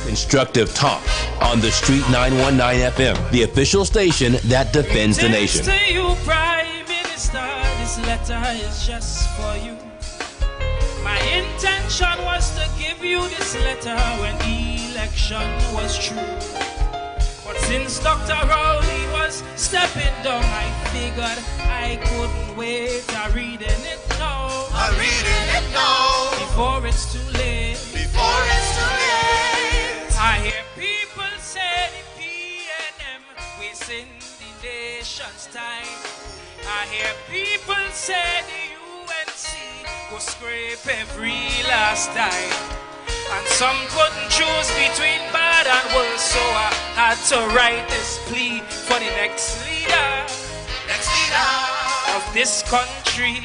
Constructive talk on The Street 919 FM, the official station that defends the nation. To you, Prime Minister, this letter is just for you. My intention was to give you this letter when the election was true. But since Dr. Rowley was stepping down, I figured I couldn't wait. I'm reading it now. I'm reading it now. Before it's too late. Before it's too late. I hear people say the PNM wasting the nation's time. I hear people say the UNC go scrape every last dime. And some couldn't choose between bad and worse, so I had to write this plea for the next leader of this country.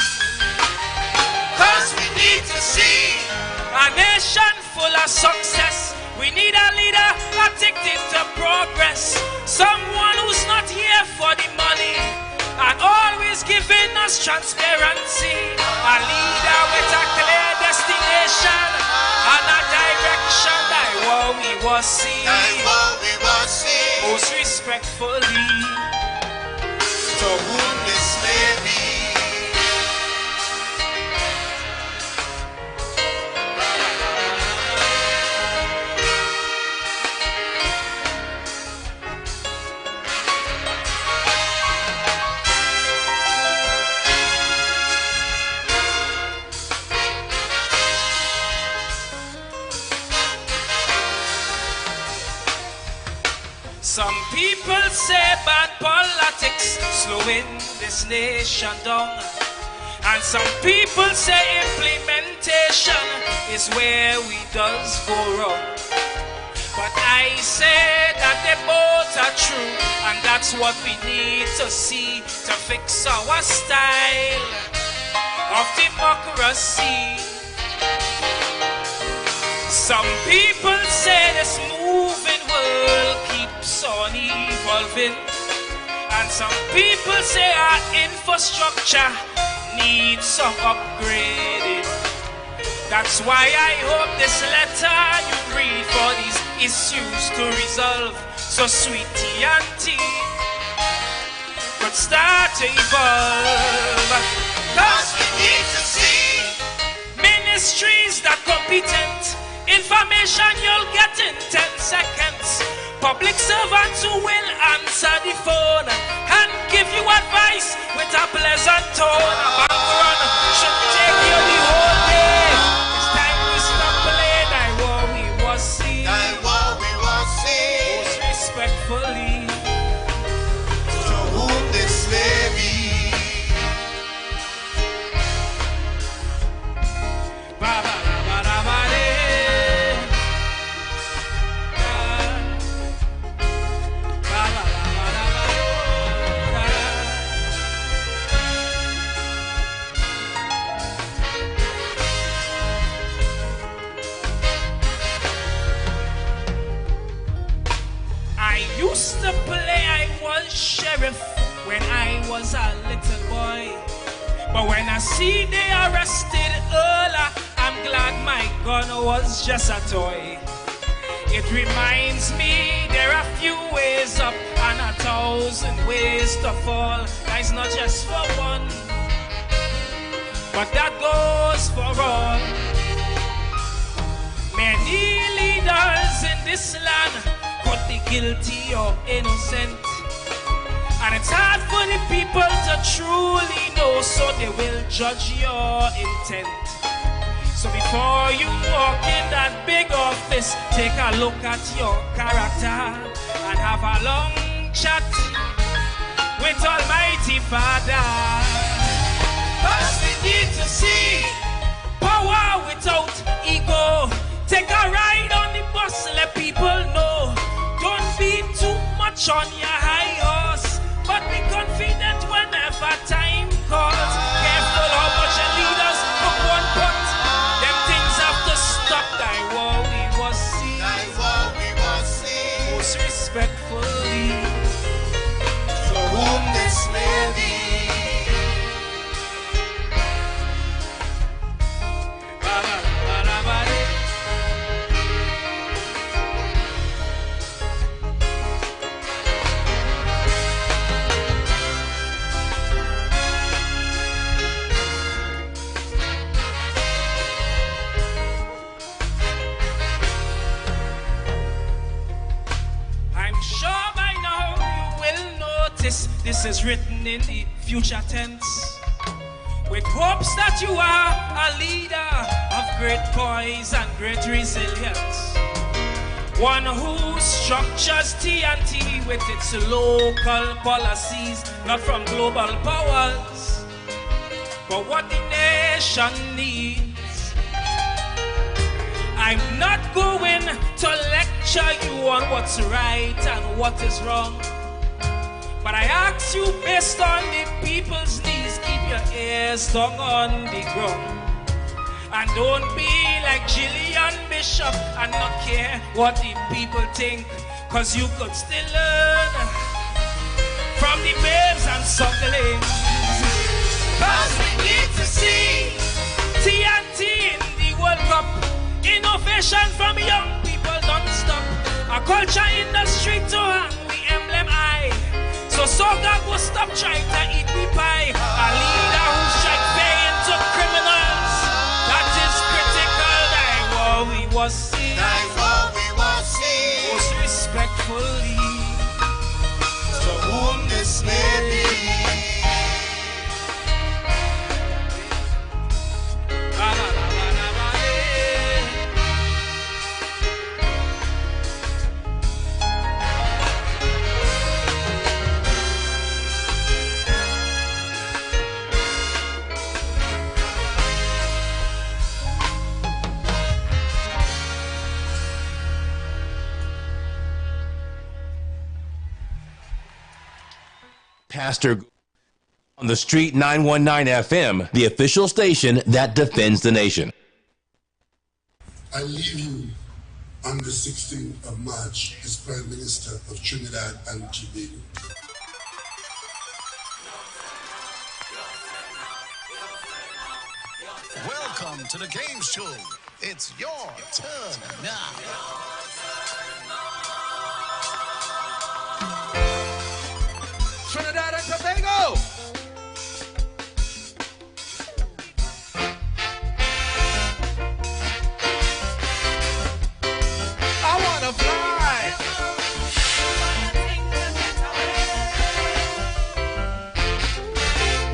'Cause we need to see a nation full of success. We need a leader addicted to progress, someone who's not here for the money and always giving us transparency. A leader with a clear destination and a direction that we will see. Most respectfully, to whom this may be. some people say bad politics slowing this nation down, and some people say implementation is where we does go wrong. But I say that they both are true, and that's what we need to see to fix our style of democracy. Some people say this moving world keeps on evolving, and some people say our infrastructure needs some upgrading. That's why I hope this letter you read for these issues to resolve, so sweetie auntie could start to evolve. 'Cause we need to see ministries that competent, information you'll get in 10 seconds, public servants who will answer the phone and give you advice with a pleasant tone. A bank run should take you the whole day. It's time we stop playing that war we was see. Most respectfully, to whom this may be. Used to play I was sheriff when I was a little boy, but when I see they arrested Earl, I'm glad my gun was just a toy. It reminds me there are few ways up and 1,000 ways to fall. That's not just for one, but that goes for all. Many leaders in this land could be guilty or innocent, and it's hard for the people to truly know, so they will judge your intent. So before you walk in that big office, take a look at your character and have a long chat with Almighty Father. 'Cause we need to see power without ego. Take a ride on the bus, let people know. Don't be too much on your high horse, but be confident whenever time calls. Careful how much your leaders put one pot. Them things have to stop. Thy war we was see. Most respectfully, to whom this may be. This is written in the future tense, with hopes that you are a leader of great poise and great resilience. One who structures TNT with its local policies, not from global powers, but what the nation needs. I'm not going to lecture you on what's right and what is wrong, but I ask you based on the people's needs, keep your ears down on the ground. And don't be like Gillian Bishop and not care what the people think, cause you could still learn from the babes and sucklings. Cause we need to see TNT in the World Cup. Innovation from young people don't stop. A culture industry to hang the emblem high. So Soga will stop trying to eat the pie. A leader who strike paying to criminals, that is critical. That's what we was seen. That's what we was seen. Most respectfully, To whom this may be. Pastor on the Street 919 FM, the official station that defends the nation. I leave you on the 16th of March as Prime Minister of Trinidad and Tobago. Welcome to the game show. It's your turn now. Trinidad and Tobago. I wanna fly.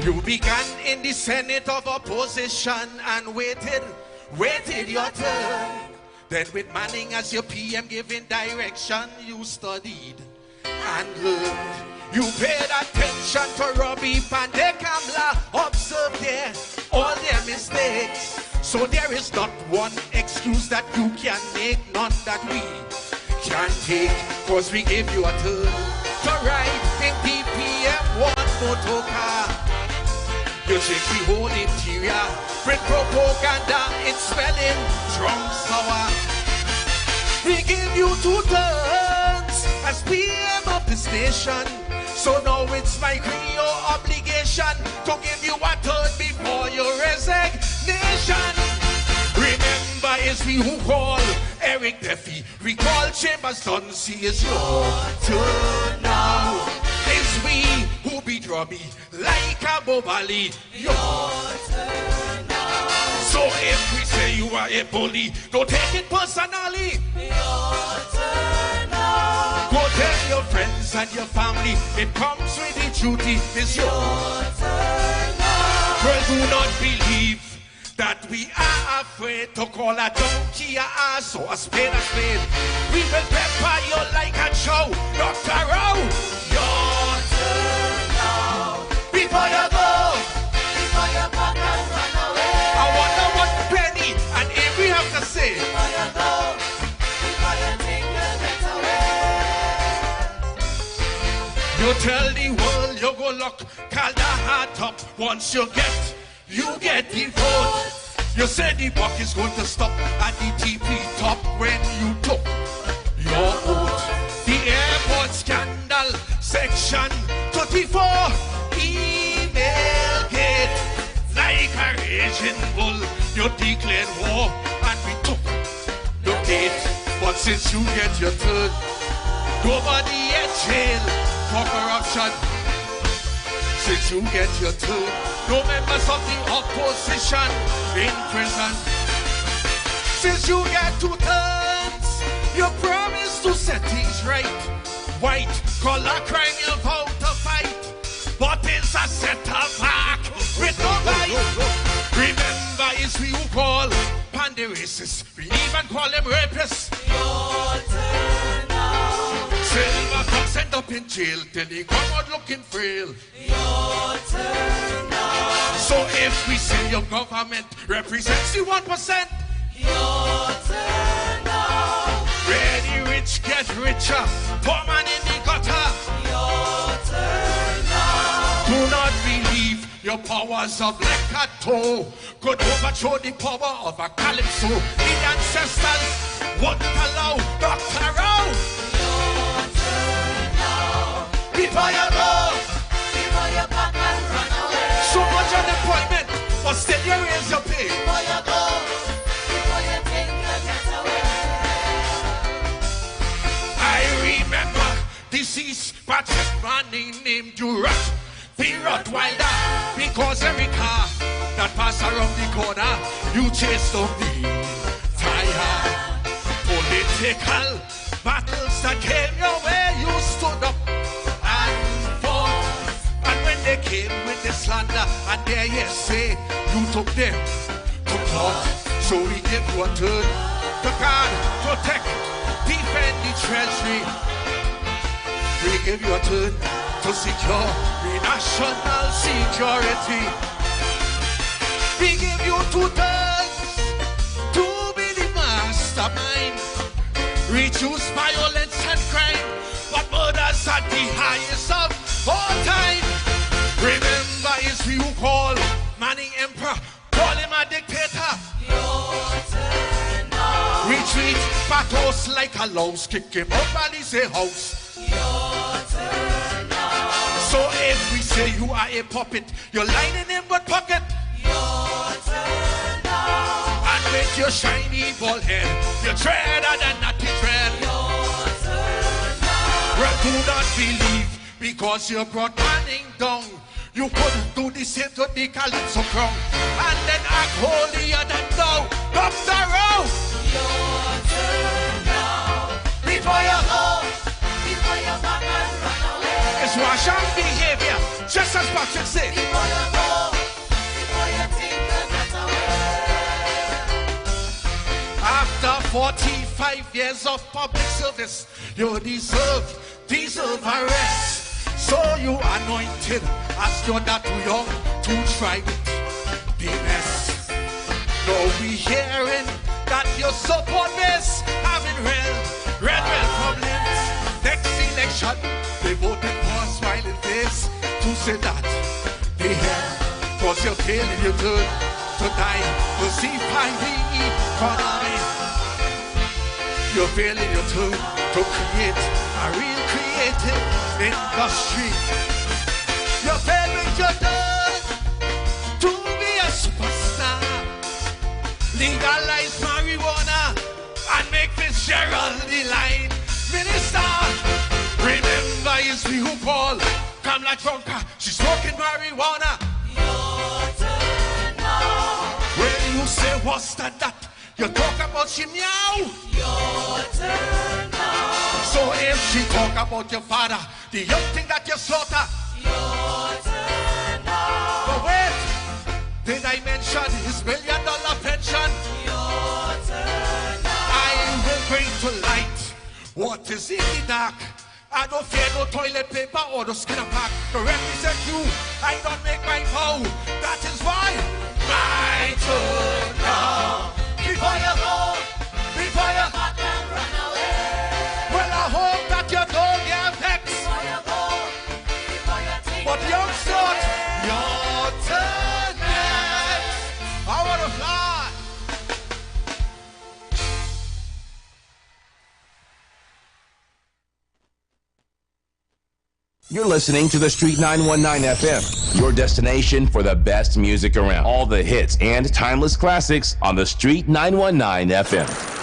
You began in the Senate of Opposition and waited your turn. Then with Manning as your PM giving direction, you studied and learned. You paid attention to Robbie Pandekamla, observed all their mistakes. So there is not one excuse that you can make, none that we can take. Cause we give you a turn to ride in DPM1 motor car. You check the whole interior with propaganda, it's smelling strong sour. We give you 2 turns as PM of this nation. So now it's my creole obligation to give you a turn before your resignation. Remember, it's we who call Eric Duffy. Recall Chambers Dunsey, it's your turn now. It's we who beat Robbie like a Bobali. Your turn now. So if we say you are a bully, don't take it personally. Your turn now. Go tell your friends and your family, it comes with the duty, it's your turn now. Well, do not believe that we are afraid to call a donkey a ass or a spade a spade. We will pepper you like a show, Dr. Rowe. Your turn now. Before you go, before you back and run away. I wonder what penny and if we have to say. Before you go, before you think you get away. You tell the world you go lock, call the heart up. Once you get the vote. You said the buck is going to stop at the TP top when you took your oath. The airport scandal, section 34, email gate. Like a raging bull, you declared war and we took the gate. But since you get your turn, nobody at jail for corruption. Since you get your turn, no members of the opposition in prison. Since you get 2 turns, you promise to set things right. White collar crime you vow to fight. the racists. We even call them rapists. Your turn now. Silver Fox end up in jail till he come out looking frail. Your turn now. So if we say your government represents the 1%, your turn now. Where the rich get richer, poor man in the gutter. Your turn now. Do not believe your powers of Lekato could overthrow the power of a Calypso. The ancestors wouldn't allow Dr. Rowe. Your turn now. Before you go, Before you back and run away. so much unemployment, but still you raise your pay. Before you go, before you take your getaway. I remember deceased Patrick Manning named Durat, the Rottweiler, because every car that passed around the corner, you chased up the fire. Political battles that came your way, you stood up and fought. And when they came with the slander and their hearsay, you took them to court. So we give you a turn to guard, protect, defend the treasury. We give you a turn to secure the national security. We give you 2 turns to be the mastermind. Reduce violence and crime, but murders at the highest of all time. Remember, it's we who call Manning Emperor, call him a dictator. Your turn now. Retreat, battles like a louse, kick him up and he's a house. Your turn now. So if we say you are a puppet, you're lining in but pocket. Your turn now. And with your shiny bald head, you tread and a natty tread. Your turn now. Well, do not believe because you brought Manning down. You couldn't do the same to the Calypso crown. And then act holier than thou. Dr. Rowe. Your turn now. Before you go, Before you back and run away. it's wash and behavior, just as Patrick said. Before you go, before you take your getaway. After 45 years of public service, you deserve arrest. So you anointed as you're not too young to try with the mess. Now we hearing that you support this, having real problems. Next election, they voted for a smiling face to say that they have, cause you're failing your turn to die to see fighting economy. You're failing your turn to create a real creative industry. You're failing your turn to be a superstar. Legalize marijuana and make Fitzgerald the line minister. Remember, it's we who call Kamala Drunker. She's smoking marijuana. Your turn now. When you say what's that? You talk about she meow. Your turn now. So if she talk about your father, the young thing that you slaughter. Your turn now. But wait, did I mention his $1 million pension? Your turn now. I will bring to light what is in the dark. I don't fear no toilet paper or the skin of pack. To represent you, I don't make my vow. That is why my turn now. Before you go, before you Back and run away. well, I hope that you don't get vexed. Before you go, before you take But your young son, getaway. your turn next. I want to fly. You're listening to The Street 919 FM, your destination for the best music around. All the hits and timeless classics on The Street 919 FM.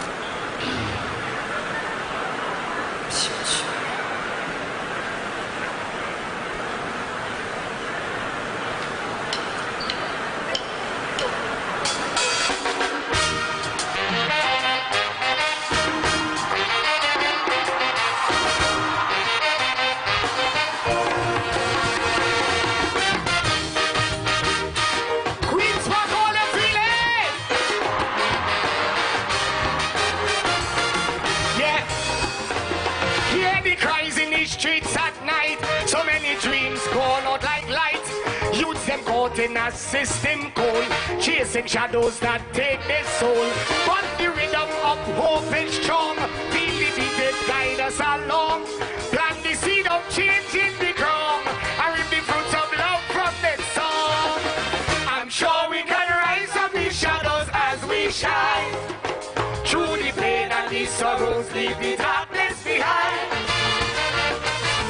the streets at night. So many dreams gone out like light. Youths them caught in a system cold, chasing shadows that take their soul. But the rhythm of hope is strong. Feel the beat it guide us along. Plant the seed of change in the ground, and reap the fruits of love from this song. I'm sure we can rise from the shadows as we shine. Through the pain and the sorrows, leave the darkness behind.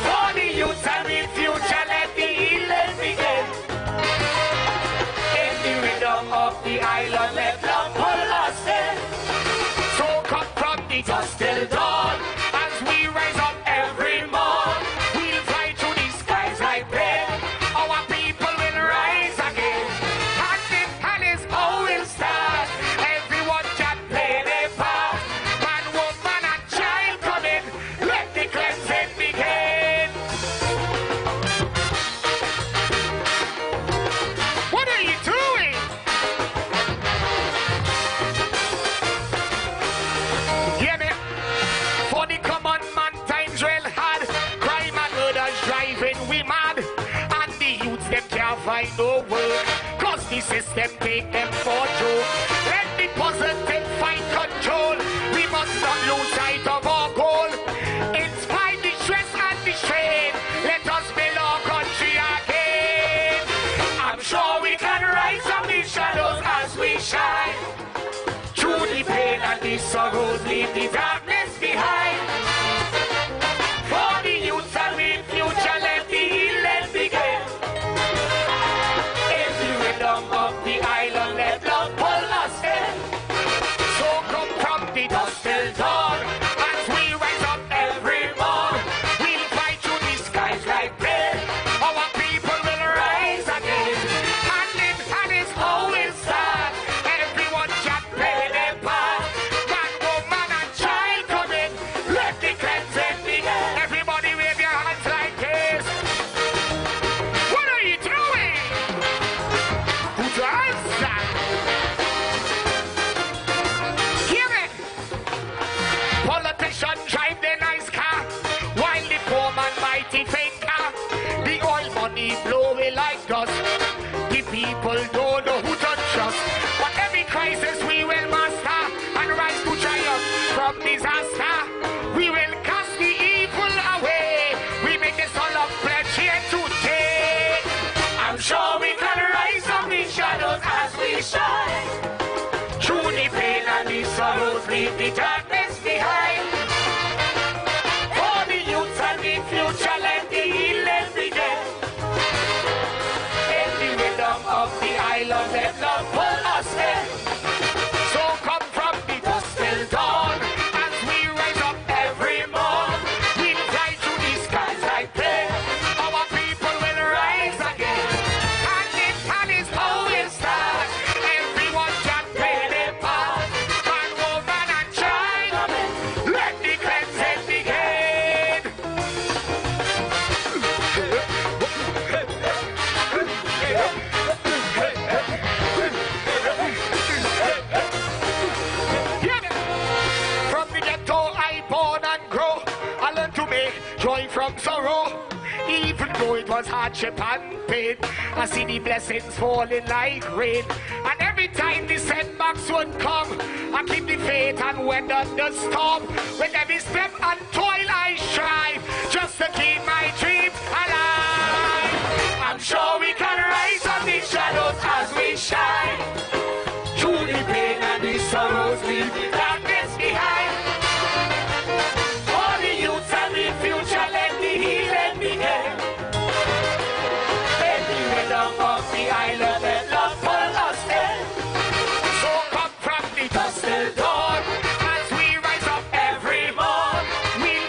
For the youth and the future, let the healing begin. In the rhythm of the island, let love pull us in. So come from the dust till dawn, as we rise up every morn. We'll fly through the skies like pain. Our people will rise again. Hand in hand is how we'll start. Everyone can play their part. Man, woman, and child come in. Let the cleansing begin. What are you doing? Hear me? For the common man, times real hard. Crime and murders driving we mad. And the youths, them can't find no work, cause the system take them for joke. Let the positive fight control. We must not lose sight of our goal. In spite the stress and the strain, let us build our country again. I'm sure we can rise from the shadows as we shine. Through the pain and the sorrows, leave the darkness behind. For the youth and the future, let the healing begin. In the rhythm of the island, let love pull us in. So come from the dust till dawn, as we rise up every morn. We'll fly through the skies like pain. Our people will rise again. Hand in hand is how we'll start. Everyone can play their part. Man, woman, and child come in. Let the cleansing begin. Everybody wave your hands like this. What are you doing? Put your hands down. Hear it. Politicians drive their nice car, while the poor man mighty fake car. The oil money blowing like dust. The people don't know who to trust. But every crisis we will master and rise to triumph from disaster. We will cast the evil away. We make this all of pledge here today. I'm sure we can rise from the shadows as we shine. Through the pain and the sorrows, leave the darkness behind. For the youth and the future, let the healing begin. In the rhythm of the island, let love pull us in. So come from the dust till dawn, as we rise up every morn. We'll fly through the skies like pain. Our people will rise again. Hand in hand is how we'll start. Everyone can play their part. Man, woman, and child, let the cleansing begin. Hear me? From the ghetto I born and grow, I learned to make joy from sorrow. Even though it was hardship and pain, I see the blessings falling like rain. And every time the setbacks would come, I keep the faith and weather the storm. With every step and toil I strive, just to keep my dreams alive. I'm sure we can rise from the shadows as we shine. Through the pain and the sorrows, leave the darkness behind. For the youth and the future, let the healing begin. In the rhythm of the island, let love pull us in. So come from the dust till dawn, as we rise up every morn. We'll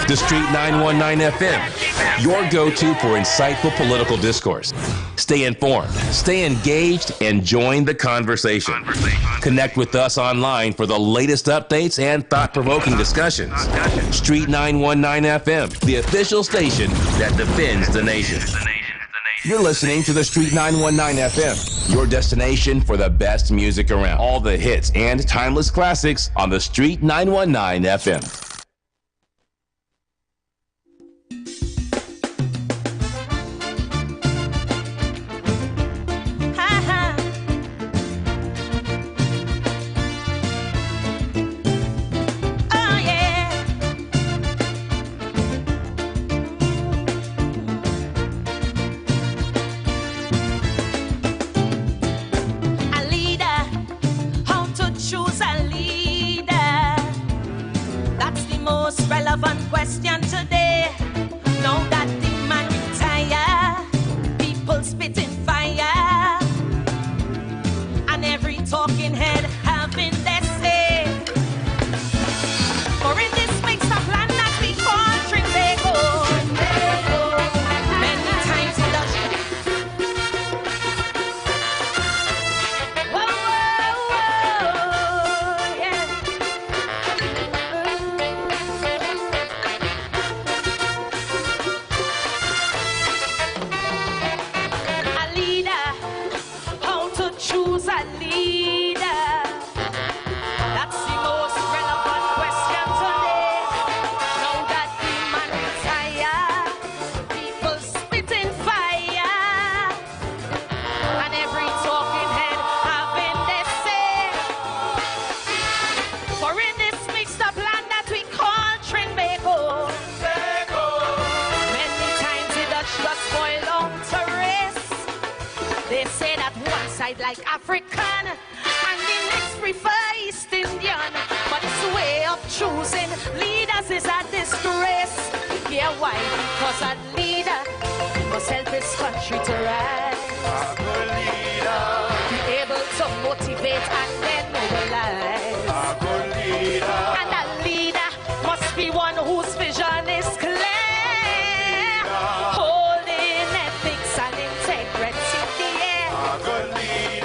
The Street 919 FM, your go-to for insightful political discourse. Stay informed, stay engaged, and join the conversation. Connect with us online for the latest updates and thought-provoking discussions. Street 919 FM, the official station that defends the nation. You're listening to the Street 919 FM, your destination for the best music around. All the hits and timeless classics on the Street 919 FM. Question today. Now that the man retire, people spitting fire, and every talking head having their say. For in this mixed up land that we call Trinbago, many times it does. Whoa, whoa, whoa, yeah. Choose a leader. That's the most relevant question today. Now that the man retire, people spitting fire, and every talking head having their say. For in this mixed up land that we call Trinbago, many times it does just boil down to race. They say that one side like African and the next prefer East Indian, but this way of choosing leaders is a disgrace. Yeah, why? Because a leader must help his country to rise. A good leader, be able to motivate and then mobilize. A good leader, and a leader must be one whose vision is clear, holding ethics and integrity.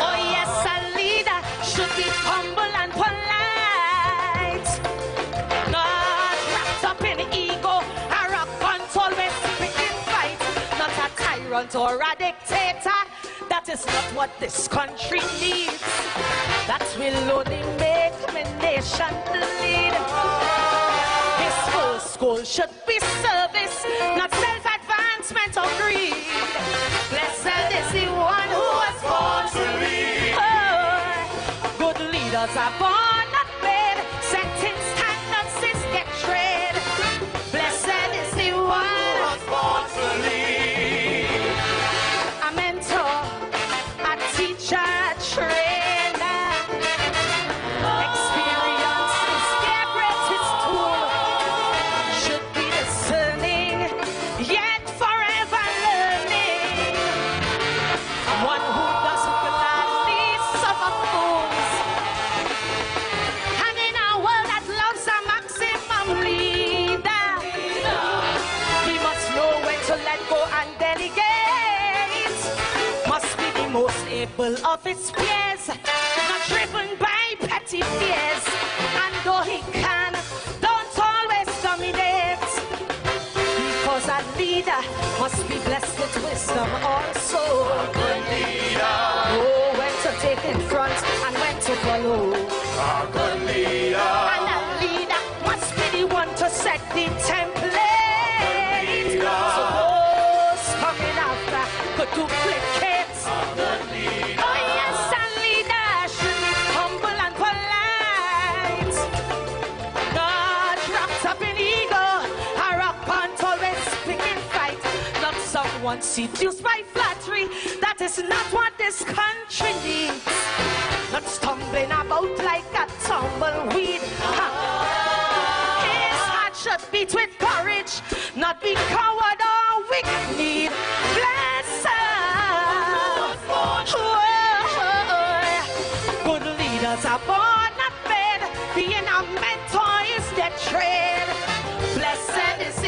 Oh yes, a leader should be humble and polite, not wrapped up in ego, arrogant, always picking fight, not a tyrant or a dictator. That is not what this country needs. That will only make my nation lead. His first goal should be service, not self-advancement or greed. Blessed is the one who was born to lead. Oh, good leaders are born not made, setting standards is get trade. Blessed is the one who was born to lead. A mentor, a teacher, a trainer. Experience is their greatest tool. Should be discerning, yet forever learning. One who doesn't gladly suffer fools. And in a world that loves a maximum leader, he must know when to let go and delegate. Must be the most able of his peers, not driven by petty fears. And though he can, don't always dominate, because a leader must be blessed with wisdom also. A good leader. Oh, when to take in front and when to follow. A good leader. And a leader must be the one to set the template. So those coming after could duplicate. A good leader. Oh yes, a leader should be humble and polite, not wrapped up in ego, arrogant, always picking fight. Not someone seduced by flattery. That is not what this country needs. Not stumbling about like a tumbleweed. His heart should beat with courage, not be coward or weak-kneed. Blessed. Good leaders are born not bed. Being a mentor is their trade. Blessed is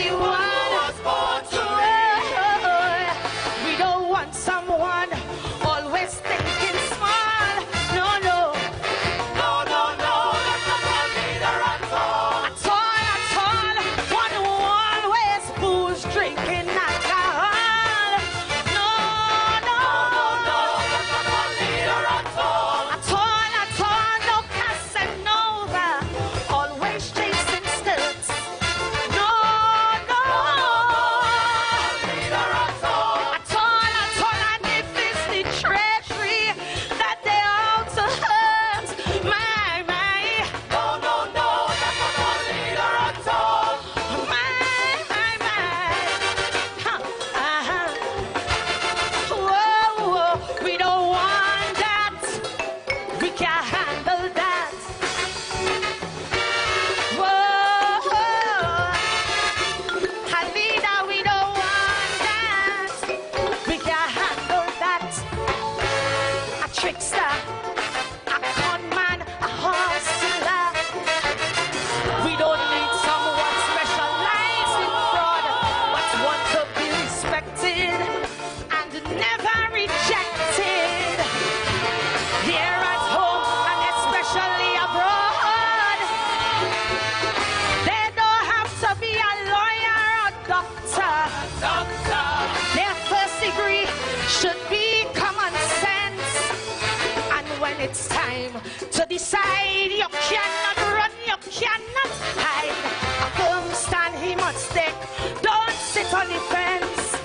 trickster, a con man, a hustler. We don't need someone specialized in fraud, but want to be respected and never rejected. Here at home and especially abroad, they don't have to be a lawyer or doctor. Their first degree should be common sense. And when it's time to decide, you cannot run, you cannot hide. A firm stand he must take, don't sit on the fence.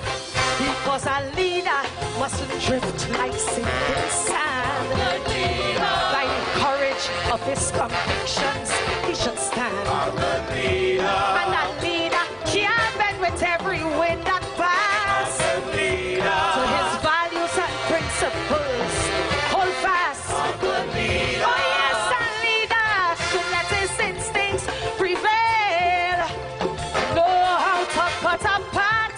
Because a leader mustn't drift like sinking sand. By the courage of his convictions, he should stand. And a leader can't bend with every wind that pass. To his values and principles, hold fast. Oh yes, a leader should let his instincts prevail. Know how to cut a path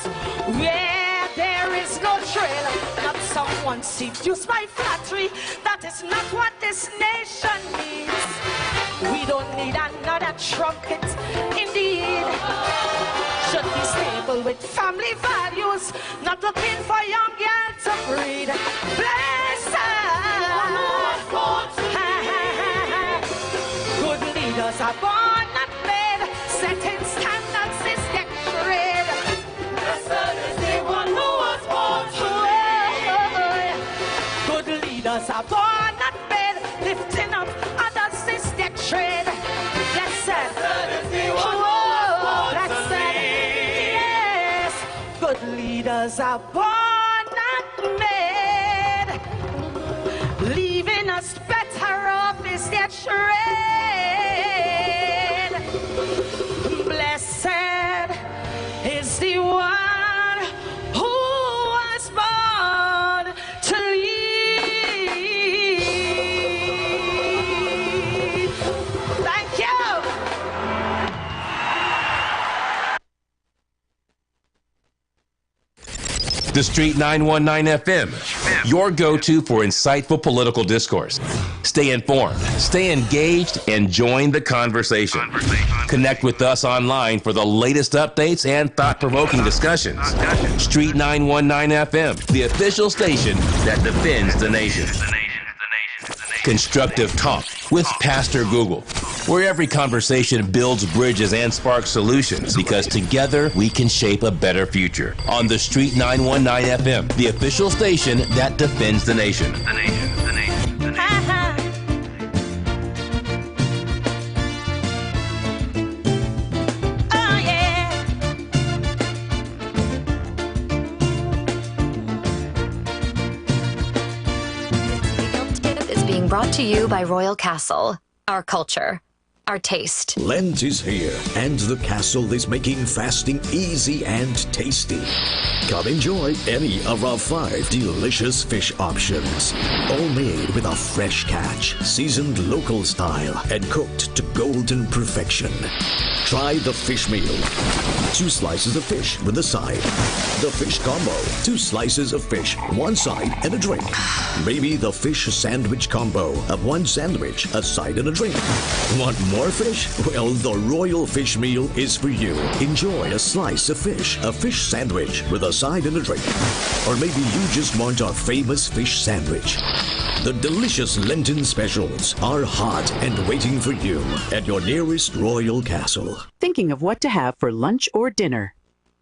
where there is no trail. Not someone seduced by flattery. That is not what this nation needs. We don't need another trumpet, indeed. Should be stable with family values, not looking for young girls to breed. Blessed. Good leaders are born, not made. Setting standards is their trade. Blessed is the one who was born today. Good leaders are born, not made. Lifting up others is their trade. Blessed is the one who was born today. Yes, good leaders are born, not made. Leaving us better off is their trade. Blessed is the one who was born to lead. Thank you. The Street 919 FM, your go-to for insightful political discourse. Stay informed, stay engaged, and join the conversation. Connect with us online for the latest updates and thought-provoking discussions. Street 919 FM, the official station that defends the nation. Constructive Talk with Pastor Google, where every conversation builds bridges and sparks solutions, because together we can shape a better future. On the Street 919 FM, the official station that defends the nation. Brought to you by Royal Castle. Our culture, our taste. Lent is here, and the castle is making fasting easy and tasty. Come enjoy any of our 5 delicious fish options. All made with a fresh catch, seasoned local style, and cooked to golden perfection. Try the fish meal. 2 slices of fish with a side. The fish combo. 2 slices of fish, 1 side, and a drink. Maybe the fish sandwich combo of 1 sandwich, a side, and a drink. Want more fish? Well, the Royal Fish Meal is for you. Enjoy a slice of fish, a fish sandwich with a side and a drink. Or maybe you just want our famous fish sandwich. The delicious Lenten specials are hot and waiting for you at your nearest Royal Castle. Thinking of what to have for lunch or dinner?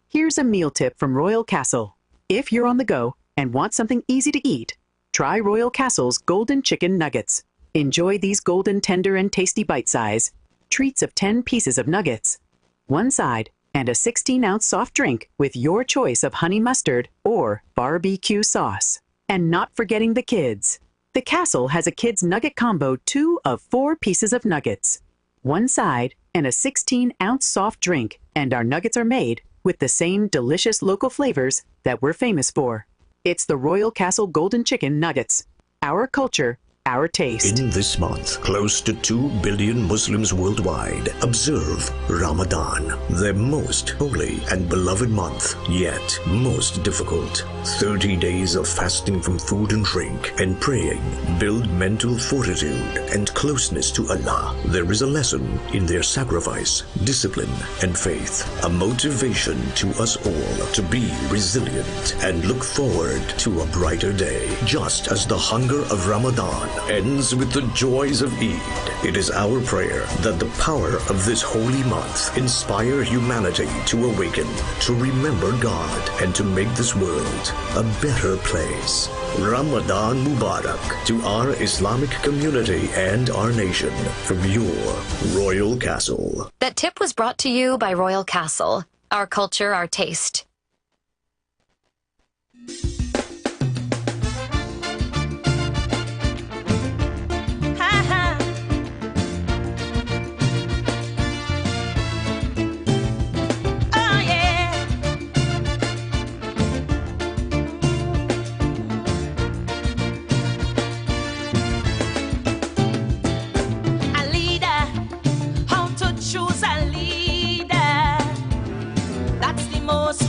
Here's a meal tip from Royal Castle. If you're on the go and want something easy to eat, try Royal Castle's Golden Chicken Nuggets. Enjoy these golden, tender, and tasty bite size treats of 10 pieces of nuggets, 1 side, and a 16-ounce soft drink with your choice of honey mustard or barbecue sauce. And not forgetting the kids. The Castle has a kids nugget combo 2 of 4 pieces of nuggets, 1 side, and a 16-ounce soft drink. And our nuggets are made with the same delicious local flavors that we're famous for. It's the Royal Castle Golden Chicken Nuggets. Our culture, our taste. In this month, close to 2 billion Muslims worldwide observe Ramadan, their most holy and beloved month, yet most difficult. 30 days of fasting from food and drink and praying build mental fortitude and closeness to Allah. There is a lesson in their sacrifice, discipline, and faith, a motivation to us all to be resilient and look forward to a brighter day. Just as the hunger of Ramadan ends with the joys of Eid, it is our prayer that the power of this holy month inspire humanity to awaken, to remember God, and to make this world a better place. Ramadan Mubarak to our Islamic community and our nation from your Royal Castle. That tip was brought to you by Royal Castle. Our culture, our taste.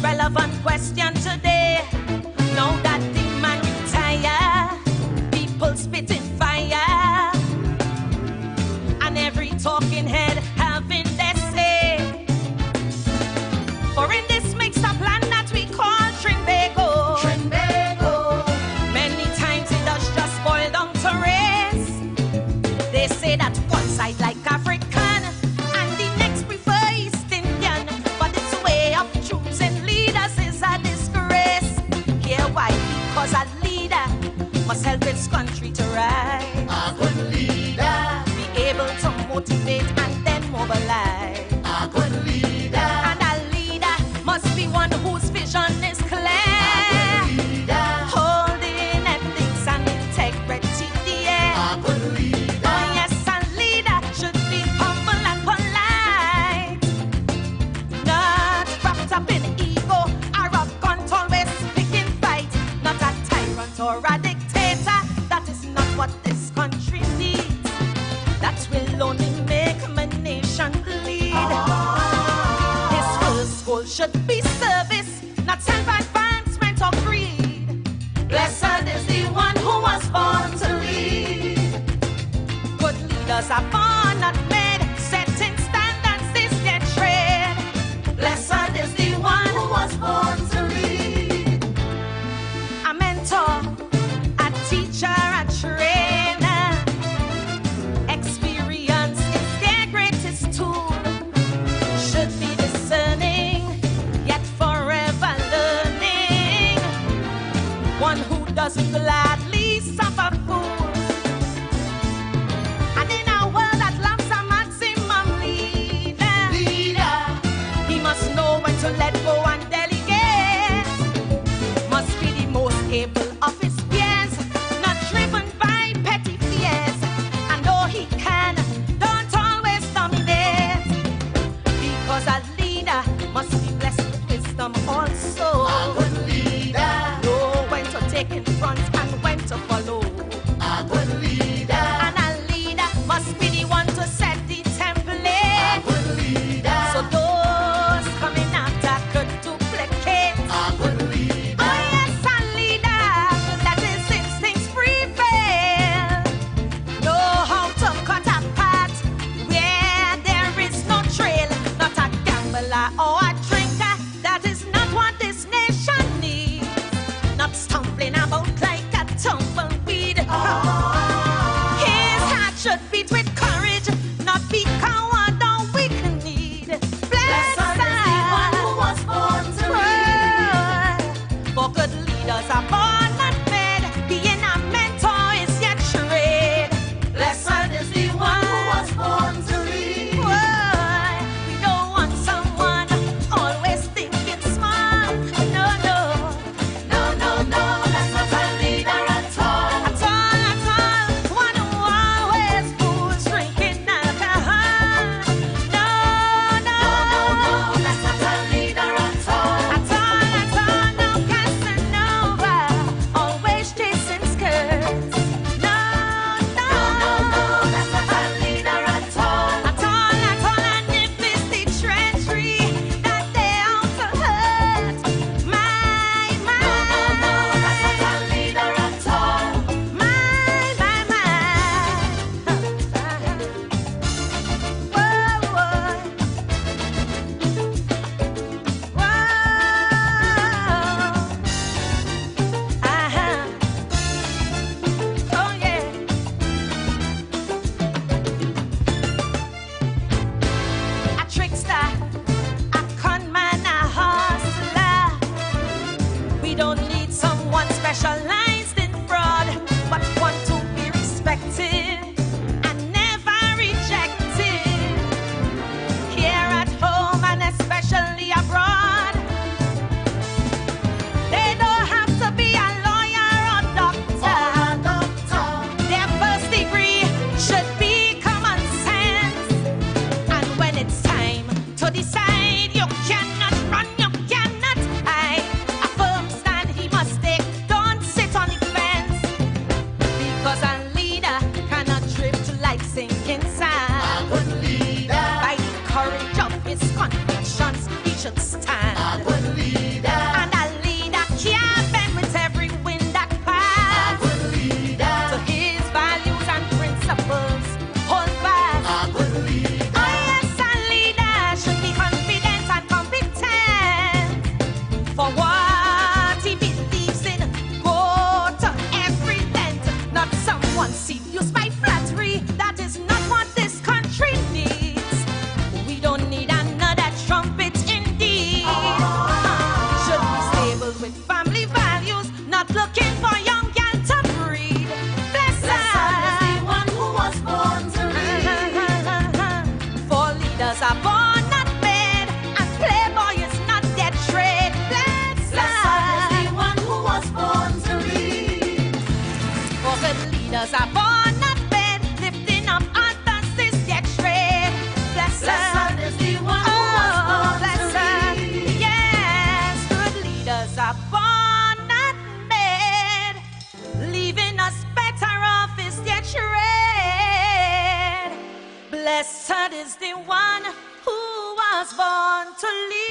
Relevant question today. Now that the man retire, people spitting fire, and every talking head having their say. For in this mixed up land that we call Trinbago, many times it does just boil down to race. They say that one side like African and the next prefer East Indian, but it's a way of choosing leaders is a disgrace. Here why? Because a leader must help its country to rise. A good leader be able to motivate and then mobilize. A good leader, and a leader must be one whose vision is clear. A good leader, holding ethics and integrity dear. A good leader, oh yes, a leader should be humble and polite, not wrapped up in ego, arrogant, always picking fight, not a tyrant or a dictator. That is not what this country needs. That will only make my nation bleed. His first goal should be service, not self-advancement or greed. Blessed is the one who was born to lead. Good leaders are born, not made. Setting standards is their trade. Blessed is the one who was born to lead. A mentor, a teacher, a trainer. Experience is their greatest tool. Should be discerning, yet forever learning. One who doesn't gladly suffer fools. And in our world Cause a leader cannot drift like sinking sand. A good leader. By the courage of his convictions, he should stand. A good leader. And a leader can't bend with every wind that pass. A good leader. To his values and principles, hold fast. A good leader. Oh yes, a leader should be confident and competent. For what he believes in, go to every length. Not someone seduced by flattery. That is not what this country needs. We don't need another trumpet indeed. Should be stable with family values, not looking for young gal to breed. Blessed is the one who was born to lead. For leaders are born not made, and playboy is not their trade. Blessed is the one who was born to lead. For good leaders are born not made, lifting up others is their trade. Blessed is the one who was born to lead. Yes, good leaders are born not made, leaving us better off is their trade. Blessed is the one who was born to lead.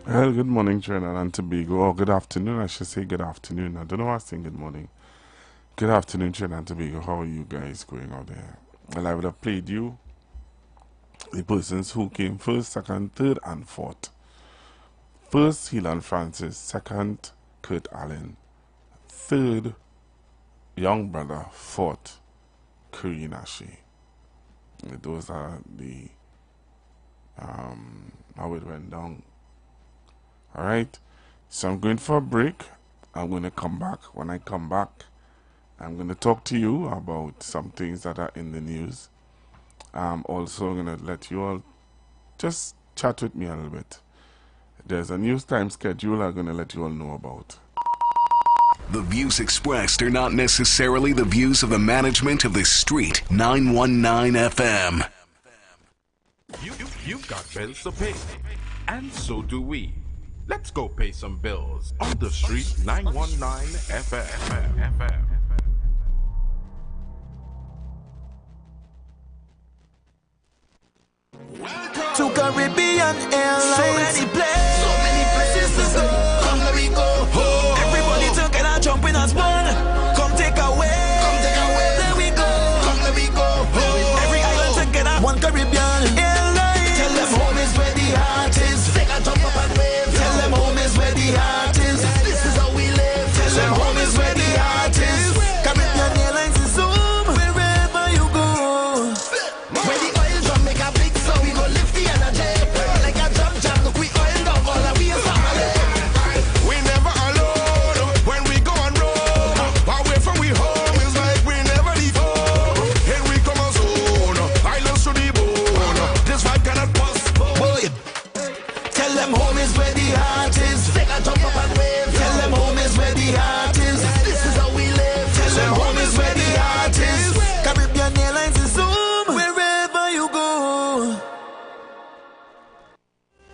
Well, good morning, Trinidad and Tobago. Or good afternoon, I should say good afternoon. I don't know why I was saying good morning. Good afternoon, Trinidad and Tobago. How are you guys going out there? Well, I would have played you the persons who came first, second, third, and fourth. First, Helan Francis. Second, Kurt Allen. Third, Young Brother. Fourth, Karina Shea. Those are the how it went down. Alright, so I'm going for a break. I'm going to come back. When I come back, I'm going to talk to you about some things that are in the news. I'm also going to let you all just chat with me a little bit. There's a news time schedule I'm going to let you all know about. The views expressed are not necessarily the views of the management of The Street 919 FM. You've got bills to pay, and so do we. Let's go pay some bills on The Street 919 FM. To Caribbean Airlines. So many places to go. Come let me go. Everybody took and jumping and spun. Come take away. Let me go. Come let me go. Every island together. One Caribbean Airlines. Tell them home is where the heart is. Take a jump up and wave. Tell them home is where the heart is. This is how we live. Tell them home is where the heart is. Caribbean Airlines is home wherever you go. When the oil drum make a big sound, we go lift the energy. Like a drum jam, look we oil down all and we a family. We never alone when we go on road. Away from we home is like we never leave home. Here we come on zone, islands to the bone. This vibe cannot postpone. Boy, tell them home is where the heart is. Take a jump up and wave. Tell them home is where the heart is. This is how we live. Tell them home is where the heart is. Caribbean Airlines is home wherever you go.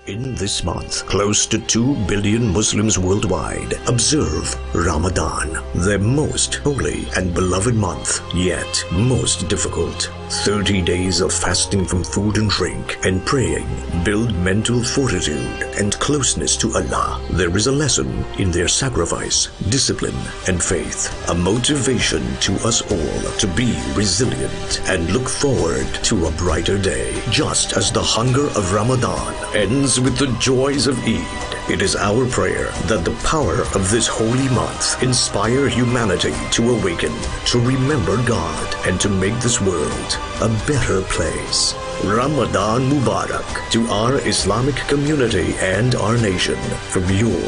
In this month, close to 2 billion Muslims worldwide observe Ramadan, their most holy and beloved month, yet most difficult. 30 days of fasting from food and drink and praying build mental fortitude and closeness to Allah. There is a lesson in their sacrifice, discipline, and faith, a motivation to us all to be resilient and look forward to a brighter day. Just as the hunger of Ramadan ends with the joys of Eid, it is our prayer that the power of this holy month inspire humanity to awaken, to remember God, and to make this world a better place. Ramadan Mubarak to our Islamic community and our nation from your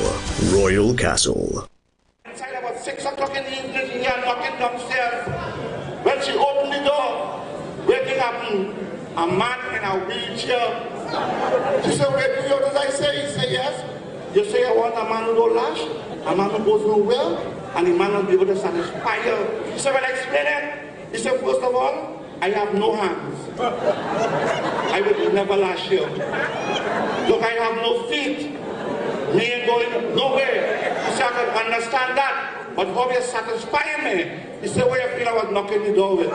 Royal Castle. Inside about 6 o'clock in the evening, you're knocking downstairs. When she opened the door, waking up a man in a wheelchair. She said, "Wake me up," as I say. He said, "Yes." You say, "I want a man who don't lash, a man who goes nowhere, and a man who will be able to satisfy you." He said, "Well, explain it." He said, "First of all, I have no hands. I will never lash you. Look, I have no feet. Me ain't going nowhere. He said, I can understand that. But how you're satisfying me? He said, where you feel I was knocking the door with?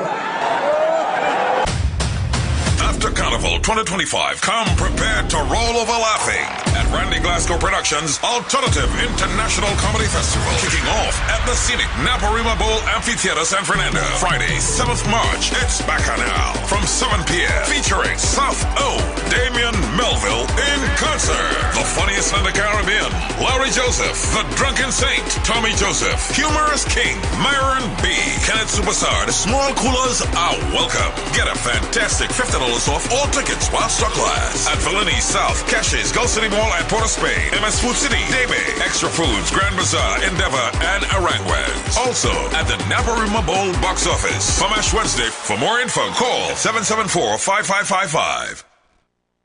After Carnival 2025, come prepared to roll over laughing at Randy Glasgow Productions' Alternative International Comedy Festival, kicking off at the scenic Naparima Bowl Amphitheater, San Fernando. Friday, 7th March, it's Bacchanal from 7 p.m. featuring South O, Damian Melville in concert. The funniest in the Caribbean, Larry Joseph, The Drunken Saint, Tommy Joseph, Humorous King, Myron B, Kenneth Superstar. The small coolers are welcome. Get a fantastic $50 off all tickets while stock lasts at Villani South, Cashes, Gulf City Mall at Port of Spain, MS Food City, Debe, Extra Foods, Grand Bazaar, Endeavor, and Arangwans. Also at the Naparima Bowl box office. From Ash Wednesday, for more info, call 774-5555.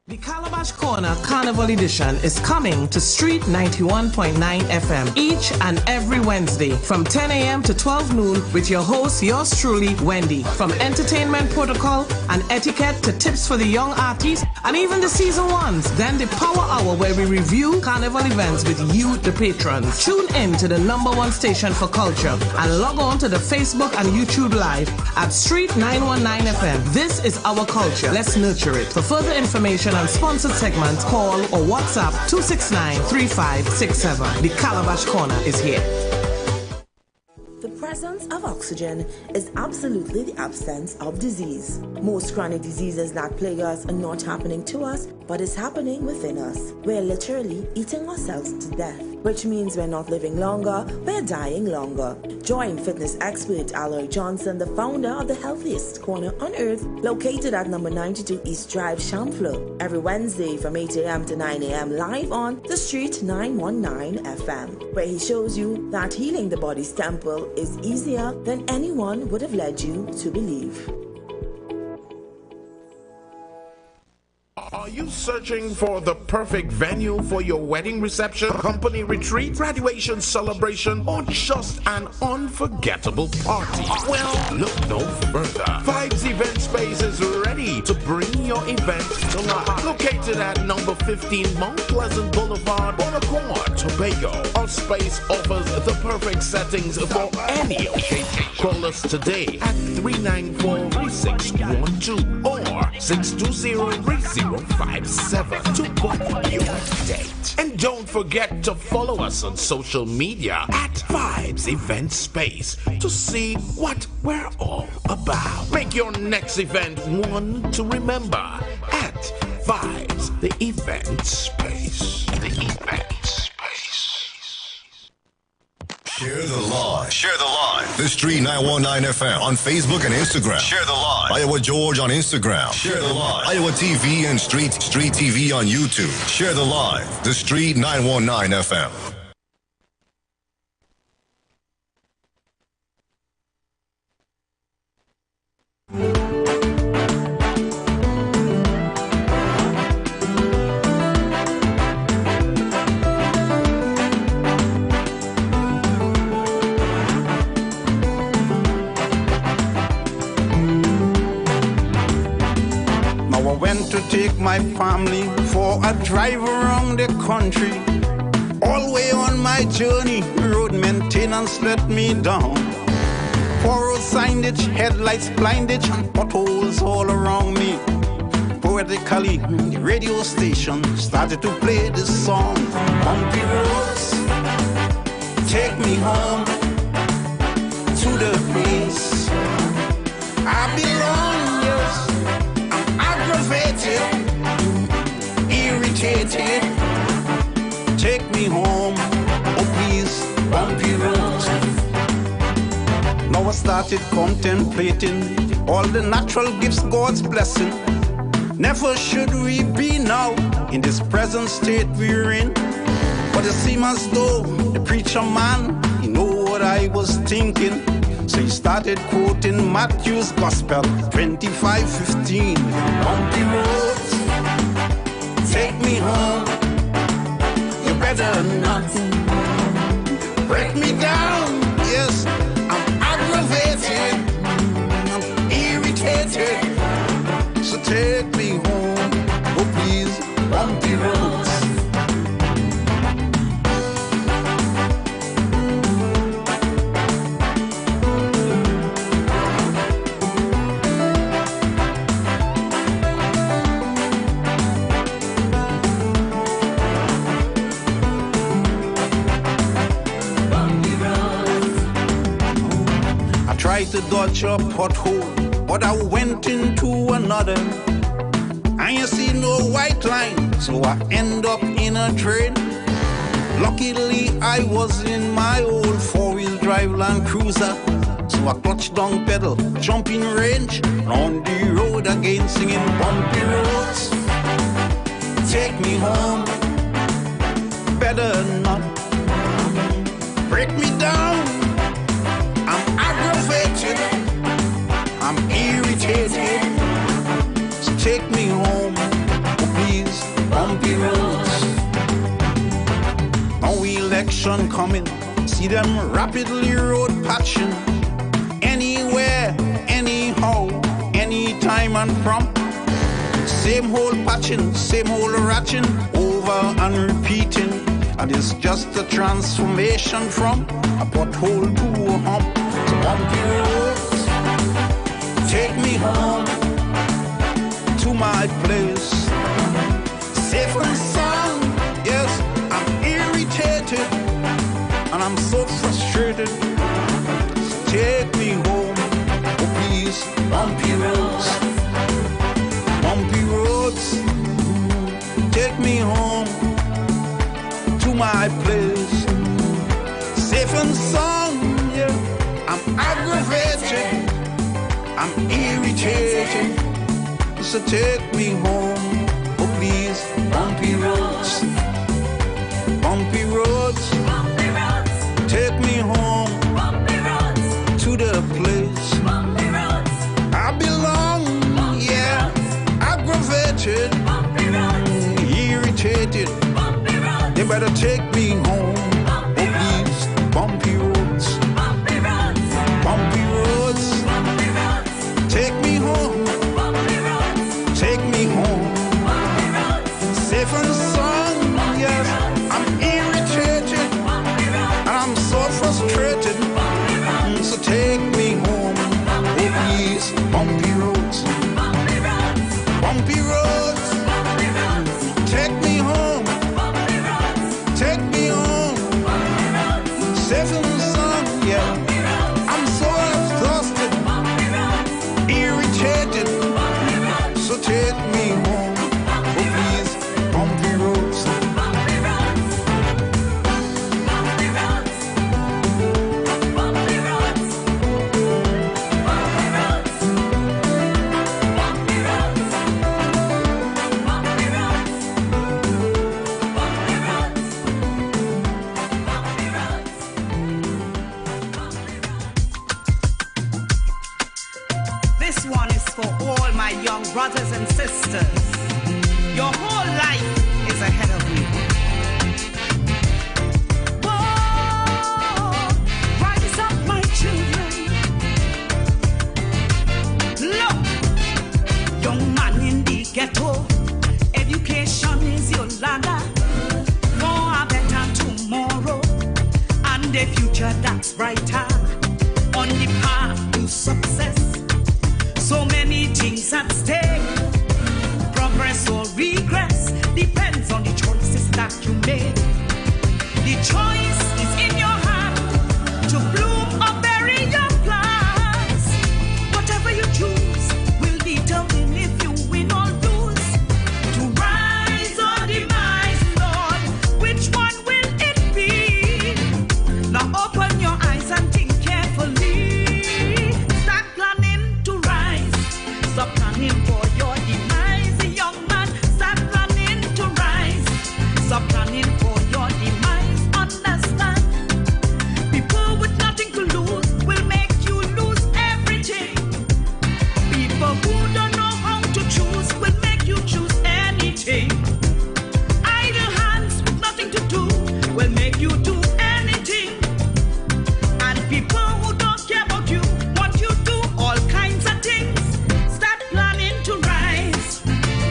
The Calabash Corner Carnival Edition is coming to Street 91.9 FM each and every Wednesday from 10 a.m. to 12 noon with your host, yours truly, Wendy. From entertainment protocol and etiquette to tips for the young artists and even the season ones. Then the Power Hour where we review carnival events with you, the patrons. Tune in to the #1 station for culture and log on to the Facebook and YouTube Live at Street 919 FM. This is our culture. Let's nurture it. For further information and sponsored segments, call or WhatsApp 269-3567. The Calabash Corner is here. The presence of oxygen is absolutely the absence of disease. Most chronic diseases that plague us are not happening to us, but is happening within us. We're literally eating ourselves to death, which means we're not living longer, we're dying longer. Join fitness expert Aloy Johnson, the founder of the healthiest corner on earth, located at number 92 East Drive, Chamfleur, every Wednesday from 8 a.m. to 9 a.m. live on The Street 919 FM, where he shows you that healing the body's temple is easier than anyone would have led you to believe. Are you searching for the perfect venue for your wedding reception, company retreat, graduation celebration, or just an unforgettable party? Well, look no further. Vibes Event Space is ready to bring your event to life. Located at number 15 Mount Pleasant Boulevard, Bonaccord, Tobago. Our space offers the perfect settings for any occasion. Call us today at 394-3612 or 620-3057 to book your date. And don't forget to follow us on social media at Vibes Event Space to see what we're all about. Make your next event one to remember at Vibes the Event Space. The Event Space. Share the live. Share the live. The Street 919 FM on Facebook and Instagram. Share the live. Iowa George on Instagram. Share the live. Iowa TV and Street TV on YouTube. Share the live. The Street 919 FM. To take my family for a drive around the country. All the way on my journey, road maintenance let me down. Road signage, headlights, blindage, and potholes all around me. Poetically, the radio station started to play this song. Bumpy roads, take me home to the place I belong. Irritated, take me home, oh please, bumpy roads. Now I started contemplating all the natural gifts God's blessing. Never should we be now in this present state we're in. But it seems as though the preacher man, he know what I was thinking. So he started quoting Matthew's Gospel 25:15. Bumpy roads, take me home. You better not break me down. Yes, I'm aggravated, I'm irritated. So take me home, oh please, bumpy roads. try to dodge a pothole, but I went into another. And you see no white line, so I end up in a train. Luckily, I was in my old four-wheel drive Land Cruiser, so I clutched down pedal, jumping range, and on the road again singing bumpy roads. Take me home, better not break me down. I'm aggravated, I'm irritated. So take me home, oh please, bumpy roads. Now election coming, see them rapidly road patching. Anywhere, anyhow, anytime and from. Same old patching, same old ratching, over and repeating. And it's just a transformation from a pothole to a hump. So bumpy roads, take me home to my place. Safe and sound, yes, I'm irritated and I'm so frustrated. So take me home, oh please, bumpy roads. Bumpy roads, take me home to my place. Safe and sound, yeah, I'm aggravated, I'm irritated. So take me home, oh please, bumpy roads. Bumpy roads, bumpy roads. Take me home, bumpy roads. To the place, bumpy roads. I belong, bumpy yeah, roads. Aggravated, bumpy roads. Irritated, bumpy roads. They better take me home, bumpy oh please, bumpy roads. Bumpy roads, bumpy roads. Bumpy roads. Take me home, bumpy roads. Take me home, bumpy roads. Safe and sound, yes, I'm irritated, and I'm so frustrated. So take me home, oh please, bumpy roads. Bumpy roads, take me home, take me home. Safe and sound, yeah, I'm so exhausted, irritated. So take me home, oh please, bumpy roads. This one is for all my young brothers and sisters. Your whole life is ahead of you. Whoa, rise up, my children. Look, young man in the ghetto, education is your ladder for a better tomorrow and a future that's brighter on the path to success. So many things at stake. Progress or regress depends on the choices that you make. The choice is in your hand to bloom or bury your plans. Whatever you choose will determine if you win or lose. To rise or demise, Lord, which one will it be? Now open your eyes and think carefully. Start planning to rise. Stop planning for your demise, young man. Start planning to rise. Stop planning for your demise. Understand? People with nothing to lose will make you lose everything. People who don't know how to choose will make you choose anything. Idle hands with nothing to do will make you do anything. And people who don't care about you want you do all kinds of things. Start planning to rise,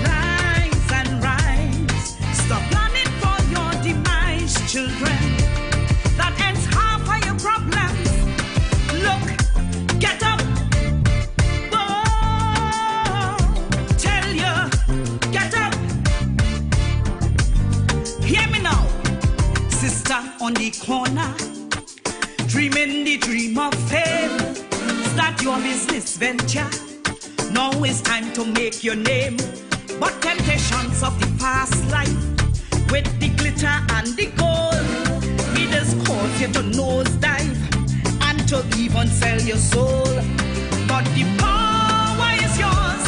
rise and rise. Stop planning for your demise, children. That ends half of your problems. Look, get up. Whoa, tell you, get up. Hear me now, sister on the corner, dreaming the dream of fame. Start your business venture. Now it's time to make your name. But temptations of the past life, with the glitter and the gold, it has caused you to nosedive and to even sell your soul. But the power is yours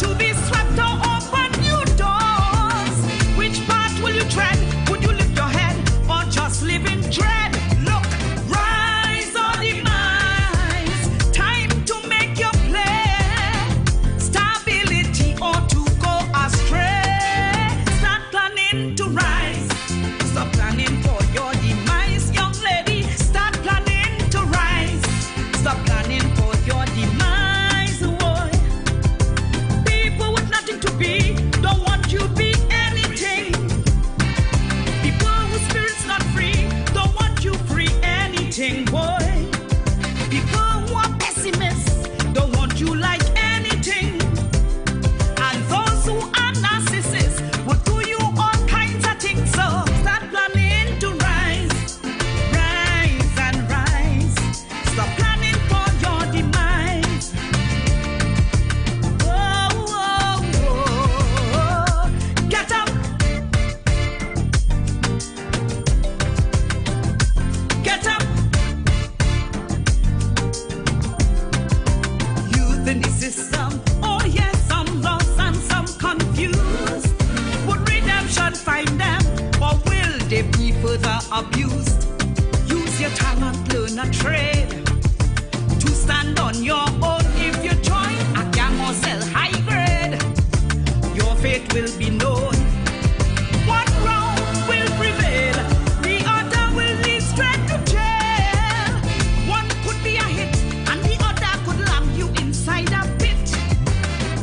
to be swept or open new doors. Which path will you tread? Would you lift your head or just live in dread? Look, rise or demise, time to make your play. Stability or to go astray. Start planning to rise. Stop planning for your demise, young lady. Start planning to rise. Stop planning for your demise, boy. People with nothing to be don't want you to be anything. People whose spirit's not free don't want you free anything, boy. People who are pessimists don't want you like anything. And those who are narcissists will do you all kinds of things. So start planning to rise, rise and rise. Stop planning for your demise. Oh, oh, oh. Get up. Get up. Youth in the system, oh yes, some lost and some confused. Would redemption find them, or will they be further abused? Use your talent, learn a trade to stand on your own. If you join a gang or sell high grade, your fate will be known. One round will prevail, the other will lead straight to jail. One could be a hit, and the other could land you inside a pit.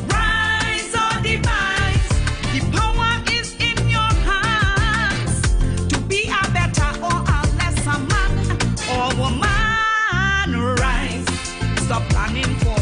Rise or demise, the power is in your hands to be a better or a lesser man or woman. Rise, stop planning for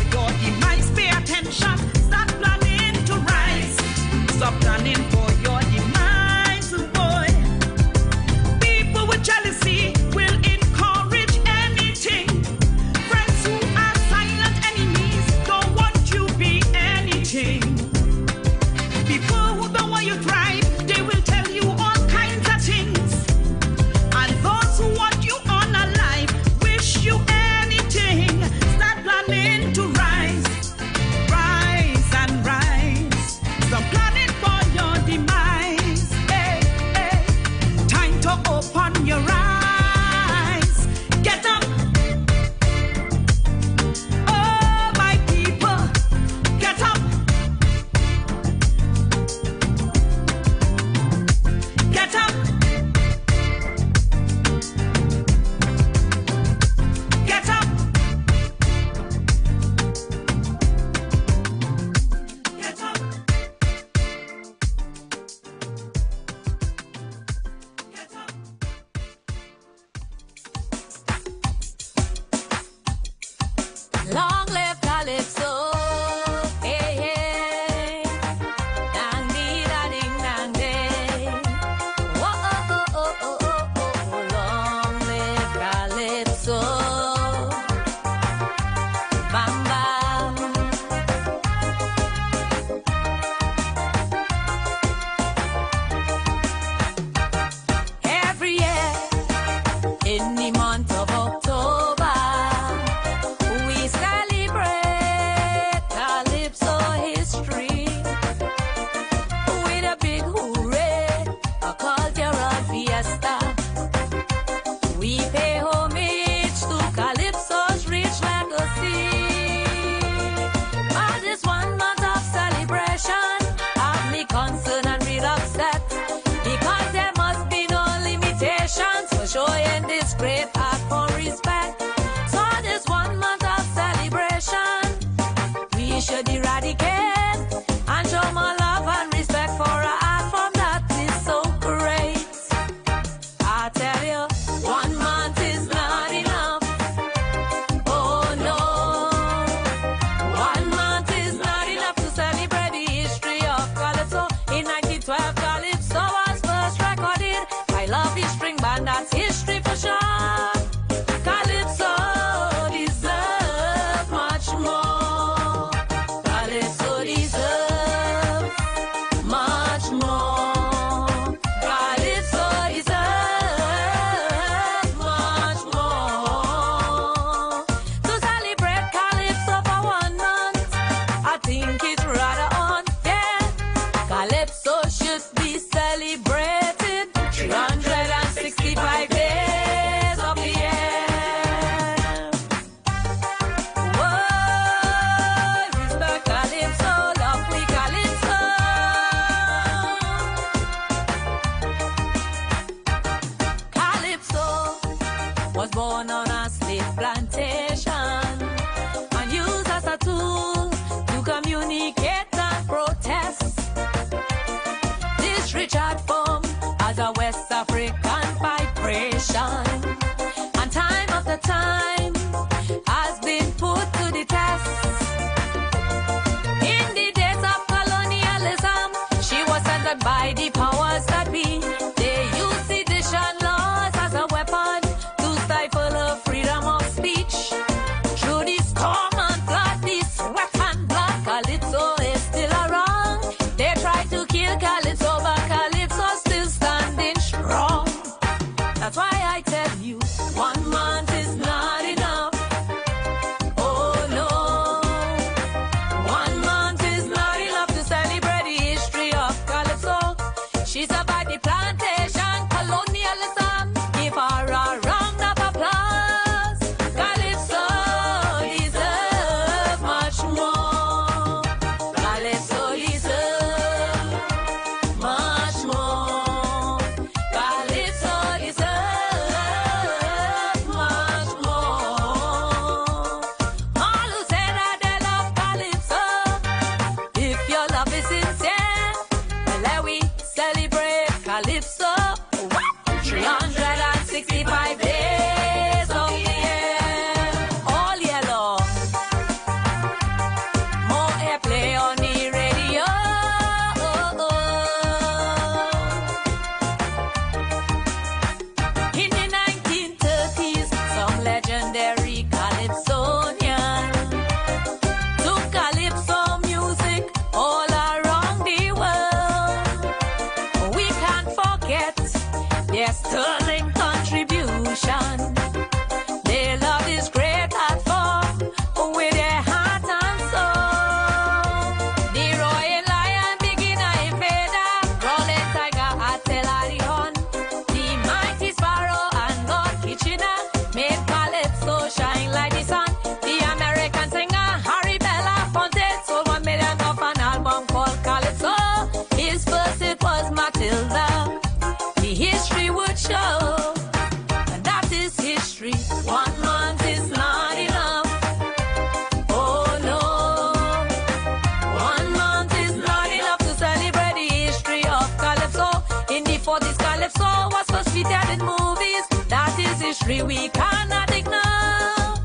the weak and addict now.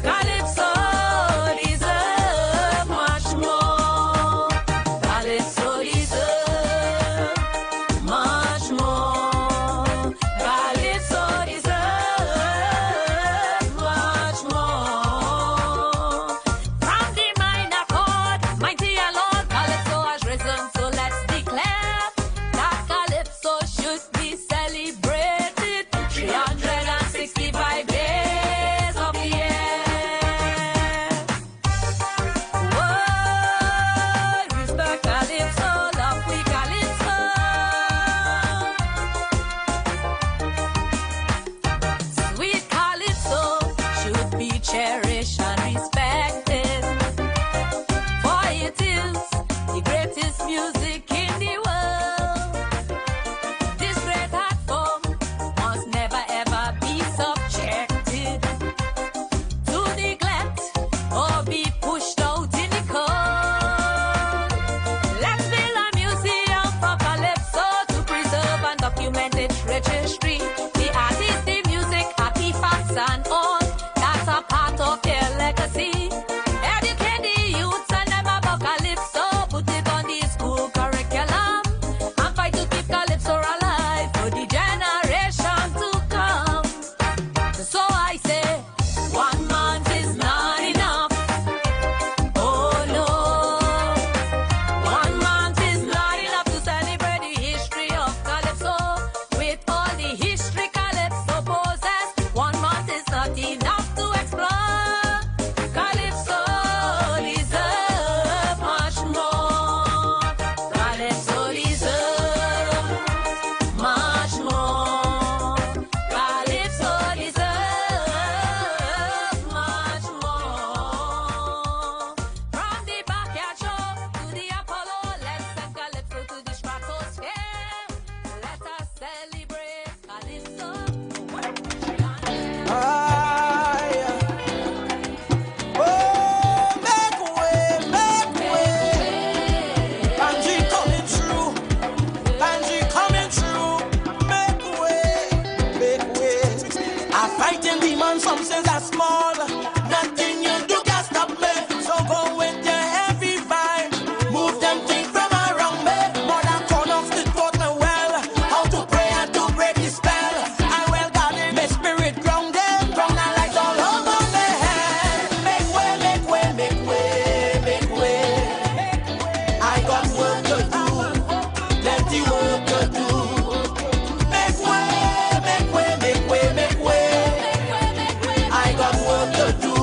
Calypso deserve much more. Calypso deserve much more. Calypso deserve much more. From the minor chord, mighty and Lord, Calypso has risen. So let's declare that Calypso should be celebrated 365 days of the year. Whoa, respect Calypso, love we Calypso. Sweet Calypso should be cherished and respected, for it is the greatest music in the world. This great art form must never ever be subjected to neglect or be pushed out in the cold. Let's build a museum for Calypso to preserve and document its rich history. The artists, the music, artifacts and all that's a part of their legacy. Educate the youths and them about Calypso, put it on the school curriculum, and fight to keep Calypso alive for the generation to come. So I say, 1 month is not enough. Oh no, 1 month is not enough to celebrate the history of Calypso. With all the history Calypso possess, 1 month is not enough to explore. Calypso deserve much more. Calypso deserve much more. Calypso deserve much more. From the backyard show to the Apollo, let's send Calypso to the stratosphere. Let us celebrate Calypso. Make way. Angie coming through. Make way. I'm fighting demons, some says are small. Nothing you do can stop me. So go with your heavy vibe. Move them things from around me. More than corn off the taught me well how to pray and to break the spell. I well got in my spirit grounded, ground and light all over my head. Make way. I got work to do, plenty work to do. Make way. I got work to do.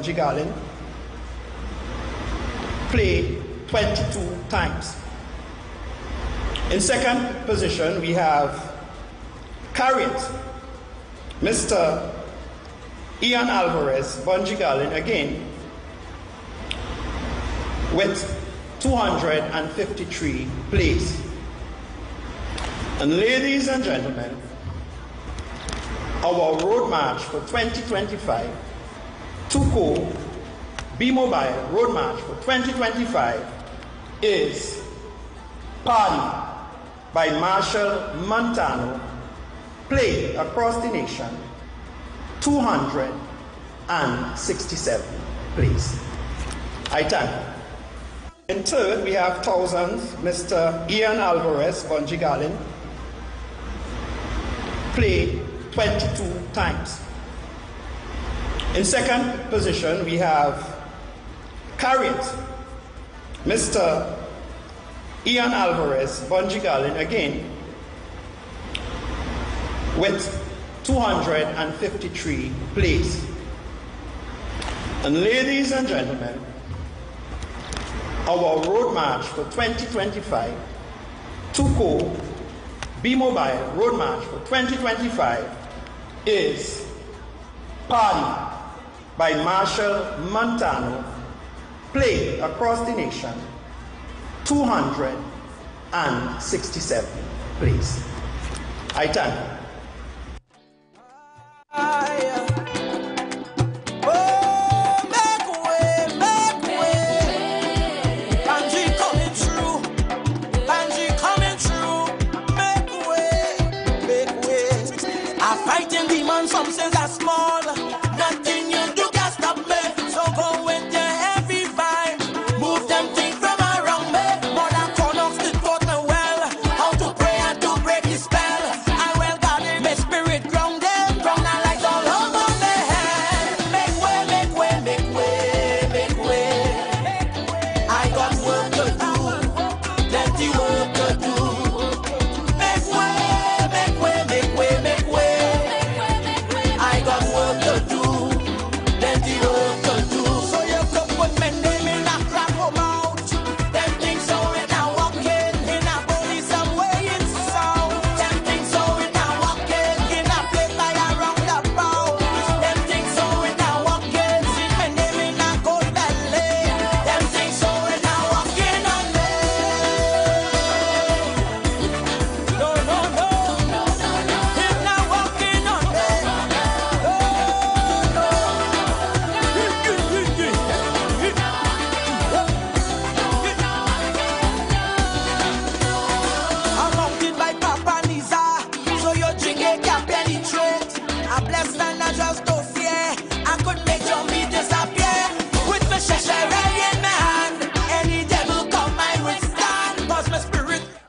Bungie Garland, play 22 times. In second position, we have Carriot, Mr. Ian Alvarez, Bungie Garland, again, with 253 plays. And ladies and gentlemen, our road march for 2025, Tuco B-Mobile Road March for 2025 is Party by Marshall Montano, played across the nation, 267 plays. I thank you. In third, we have thousands, Mr. Ian Alvarez, Bungie Garland, played 22 times. In second position, we have Carriot, Mr. Ian Alvarez, Bungie Garland, again, with 253 plays. And ladies and gentlemen, our road march for 2025, Tuco B-Mobile Road March for 2025 is Party by Marshall Montano, played across the nation, 267 plays. I thank you. Some things are small, nothing you do can stop me. So go with your heavy vibe, move them things from around me. More than corners that taught me well how to pray and to break the spell. I well got it, my spirit grounded, ground and lights all over my head. Make way, make way, make way, make way. I got work to do, plenty work to do. Make way, make way, make way, make way.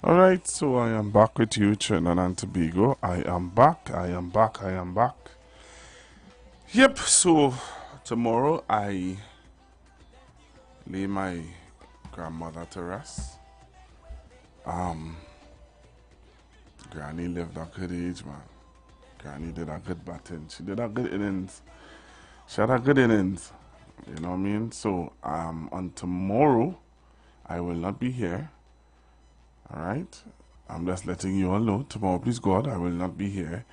Alright, so I am back with you, Trinidad and Tobago. I am back. Yep, so tomorrow I lay my grandmother to rest. Granny lived a good age, man. Granny did a good batting. She did a good innings. She had a good innings. You know what I mean? So on tomorrow I will not be here. Alright, I'm just letting you all know. Tomorrow, please God, I will not be here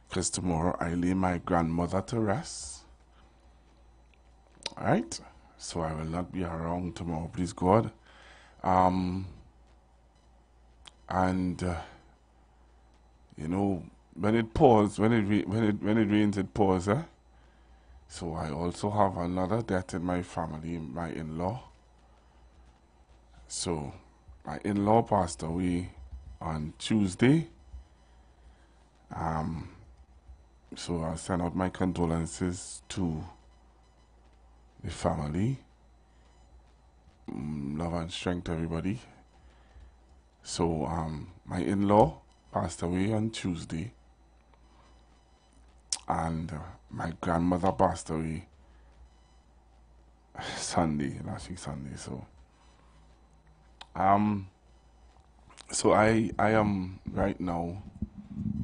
because tomorrow I lay my grandmother to rest. Alright, so I will not be around tomorrow, please God. You know, when it pours, when it rains, it pours. So I also have another death in my family, my in-law. So my in-law passed away on Tuesday. So I send out my condolences to the family. Love and strength, everybody. So my in-law passed away on Tuesday, and my grandmother passed away last week Sunday. So I am right now,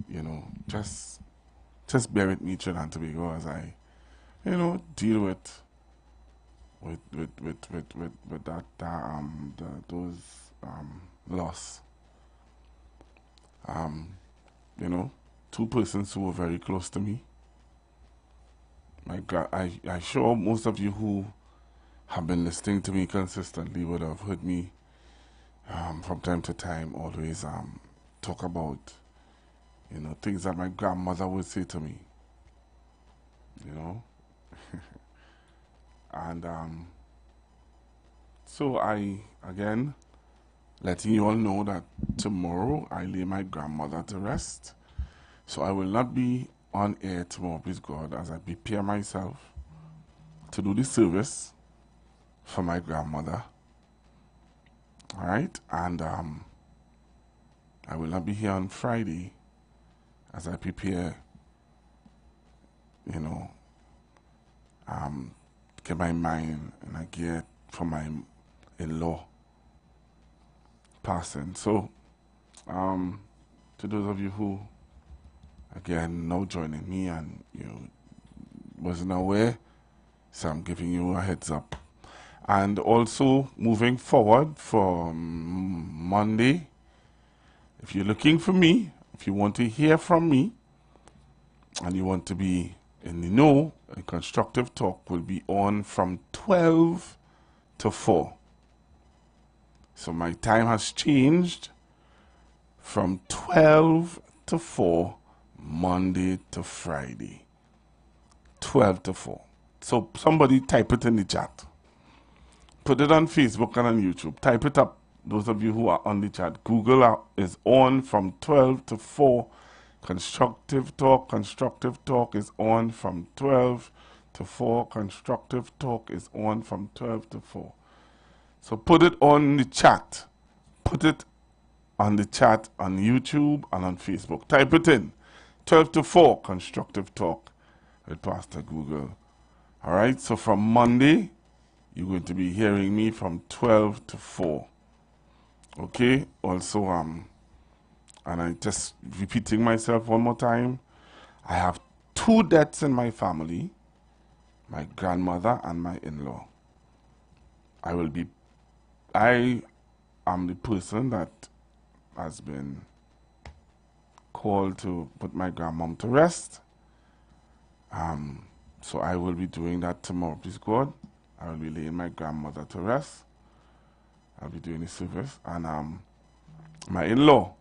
you know, just bear with me, Trinidad and Tobago, as I, you know, deal with with that those loss. You know, two persons who were very close to me. My God, I sure most of you who have been listening to me consistently would have heard me from time to time always talk about, you know, things that my grandmother would say to me, you know. And so I, again, letting you all know that tomorrow I lay my grandmother to rest. So I will not be on air tomorrow, please God, as I prepare myself to do the service for my grandmother. All right, and I will not be here on Friday as I prepare, you know, get my mind and I get for my in-law passing. So, to those of you who, again, now joining me and you wasn't aware, so I'm giving you a heads up. And also moving forward for Monday, if you're looking for me, if you want to hear from me, and you want to be in the know, a constructive talk will be on from 12 to 4. So my time has changed from 12 to 4, Monday to Friday. 12 to 4. So somebody type it in the chat. Put it on Facebook and on YouTube. Type it up. Those of you who are on the chat. Google is on from 12 to 4. Constructive talk is on from 12 to 4. Constructive talk is on from 12 to 4. So put it on the chat. Put it on the chat on YouTube and on Facebook. Type it in. 12 to 4, constructive talk with Pastor Google. All right, so from Monday, you're going to be hearing me from 12 to 4. Okay, also, and I just repeating myself one more time, I have 2 deaths in my family, my grandmother and my in-law. I am the person that has been called to put my grandmom to rest. So I will be doing that tomorrow, please God. I will be laying my grandmother to rest. I'll be doing the service. And my in-law,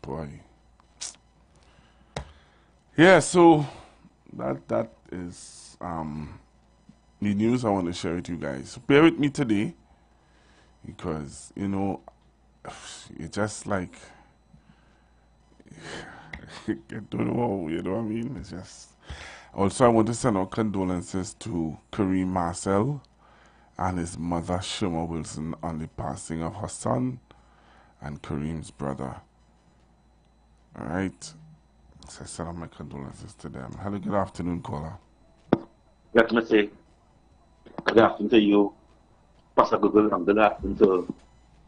boy. Yeah, so that is the news I want to share with you guys. So bear with me today because, you know, it's just like, I don't know, you know what I mean? It's just. Also, I want to send our condolences to Kareem Marcel and his mother, Shema Wilson, on the passing of her son and Kareem's brother. All right. So I send out my condolences to them. Hello, good afternoon, caller. Let me say, good afternoon to you, Pastor Google, and good afternoon to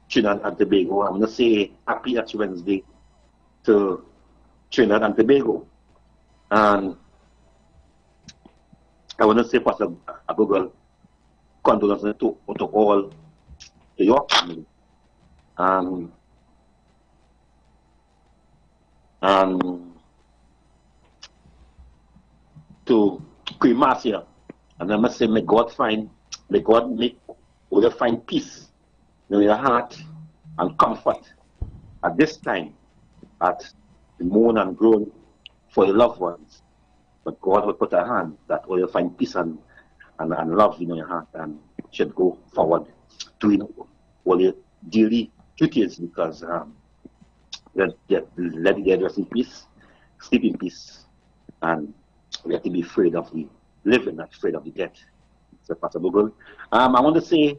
Trinidad and Tobago. I'm going to say happy Ash Wednesday to Trinidad and Tobago. And I want to say, Pastor Google, condolences to all, to your family, and to Queen Marcia. And I must say, may God make all you find peace in your heart and comfort at this time, at the mourn and groan for your loved ones. But God will put a hand that all you find peace and love in your heart and should go forward doing all your daily duties, because let the dead rest in peace, sleep in peace, and we have to be afraid of the living, not afraid of the dead. So, Pastor Google, I want to say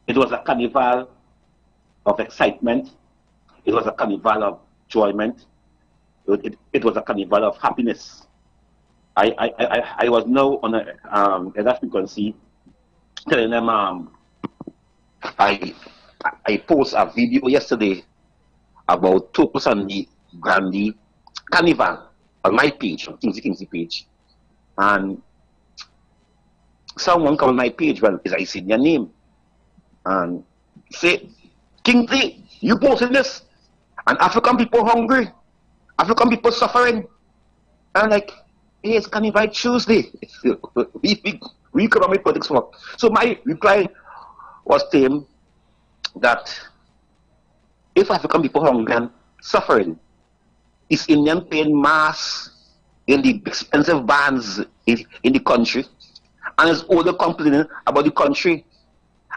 it was a carnival of excitement. It was a carnival of enjoyment. It was a carnival of happiness. I was now on a frequency telling them I post a video yesterday about Topos and the Gandhi Carnival on my page, on Kingsy page. And someone come on my page, well, I see your name, and say, Kingsley, you posted this, and African people hungry, African people suffering. And like, hey, it's Carnival Tuesday. We economic politics work. So my reply was to him that if African people hungry and suffering, is Indian paying mass in the expensive bands in the country, and is older complaining about the country.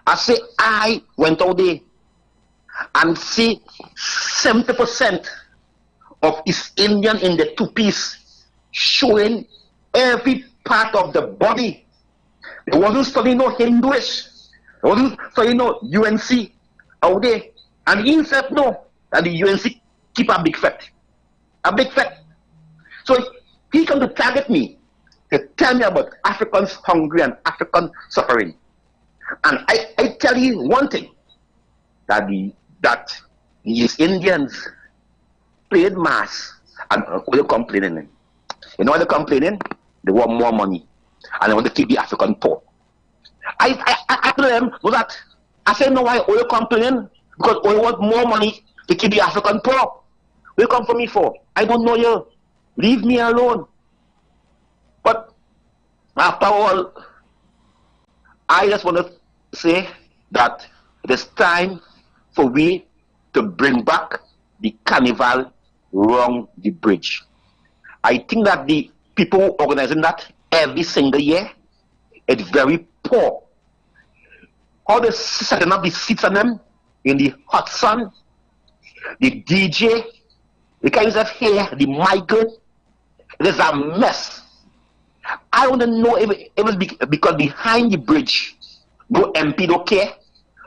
I say I went out there and see 70% of East Indian in the two-piece showing every part of the body. They wasn't studying no Hinduish. They wasn't studying no UNC out there. And he himself know that the UNC keep a big fat. A big fat. So he come to target me to tell me about Africans hungry and African suffering. And I tell you one thing, that these Indians played mass and they're complaining. You know what they're complaining? They want more money and they want to keep the African poor. I tell them that I say no, why oil complaining? Because oil want more money to keep the African poor. What you come for me for? I don't know you. Leave me alone. But after all, I just want to say that it is time for we to bring back the carnival along the bridge. I think that the people organizing that every single year, it's very poor. How they setting up the seats on them in the hot sun, the DJ, the kinds of hair, the migrant, it is a mess. I want to know if it was because behind the bridge, no MP don't care,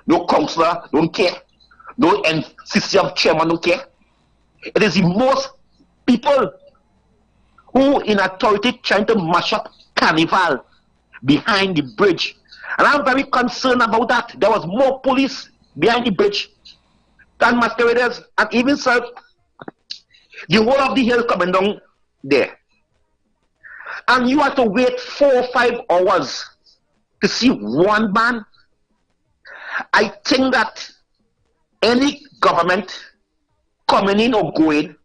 no councillor don't care, no NCCF chairman don't care. It is the most people who in authority trying to mash up carnival behind the bridge. And I'm very concerned about that. There was more police behind the bridge than masqueraders, and even so, the whole of the hill coming down there. And you have to wait 4 or 5 hours to see one man. I think that any government coming in or going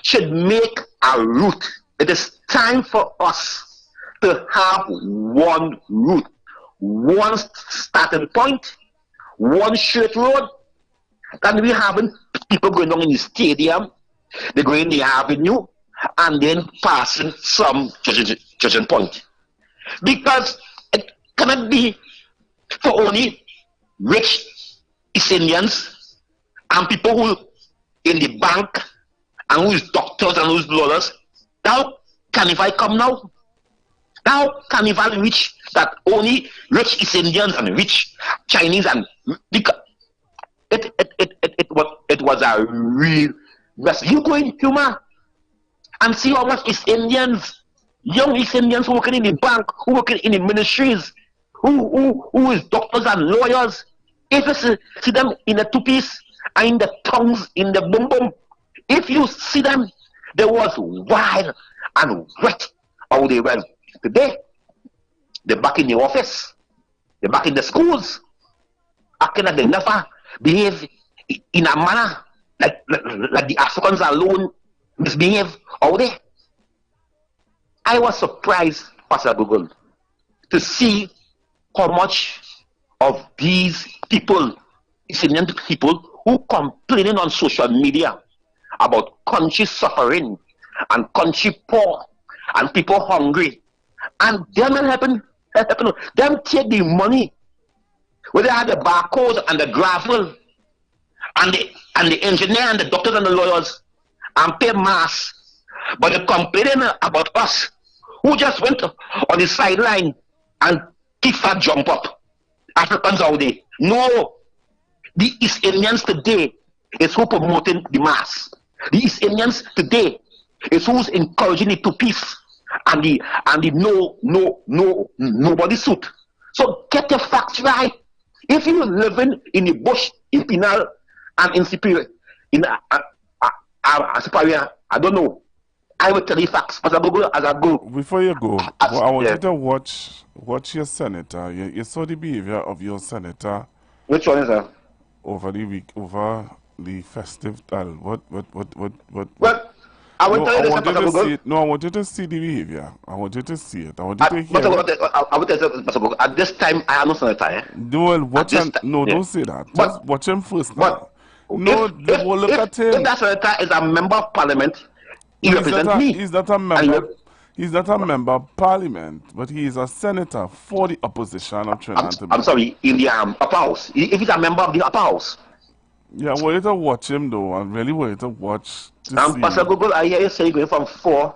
should make a route. It is time for us to have one route, one starting point, one straight road. Then we having people going down in the stadium, they go in the avenue, and then passing some judging point. Because it cannot be for only rich East Indians and people who in the bank and who is doctors and who is lawyers. Now carnival come now. Now carnival reach that only rich East Indians and rich Chinese, and it was a real mess. You go in Humor and see how much East Indians, young East Indians who working in the bank, who working in the ministries, who is doctors and lawyers. If you see them in the two-piece and in the tongues, in the boom, if you see them, they was wild and wet how they went. Today, they're back in the office, they're back in the schools, acting like they never behave in a manner like the Africans alone misbehave out there. I was surprised, Pastor Google, to see how much of these people, Indian people, who complaining on social media about country suffering and country poor and people hungry, and them happen. Them take the money where they had the barcode and the gravel and the engineer and the doctors and the lawyers and pay mass, but they're complaining about us who just went on the sideline and keep that jump up. Africans out there. No, the East Indians today is who promoting the mass. The East Indians today is who's encouraging the two-piece and the nobody suit. So get your facts right. If you're living in the bush, in Pinal and in Superior, in Superior, I don't know, I will tell you facts, Pastor Google, as I go. Before you go, I want you to watch your senator. You saw the behavior of your senator. Which one is that? Over the festive. What? Well, I will tell you this, Pastor Google. No, I want you to see the behavior. I want you to see it. I want you to hear it. I will tell you, Pastor Google. At this time, I am not senator. Eh? Well, watch him. No, don't say that. Just watch him first. Now. No, look at him. If that senator is a member of parliament, he represents me. He's not a member. He's not a member of parliament, but he is a senator for the opposition of Trinidad and Tobago. I'm sorry, in the upper house. If he's a member of the upper house. Yeah, I want you to watch him though. I really want you to watch. Pastor Google, I hear you say you're going from 4.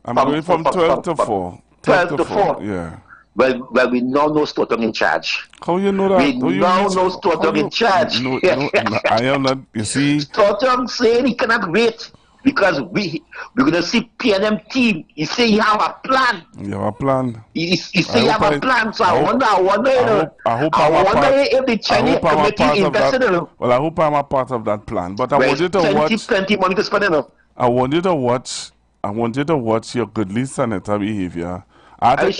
I'm going from 12 to 4. 12 to 4. Yeah. Well, we now know Stoughton in charge. How you know that? We now know Stoughton in charge. No, I am not. You see, Stoughton saying he cannot wait because we're gonna see PNM team. He say he have a plan. You have a plan. He say he have a plan. So I wonder if the Chinese committee invested in him. Well, I hope I'm a part of that plan. But I want you to watch. Plenty money to spend in him. I want you to watch your goodly senator behavior. I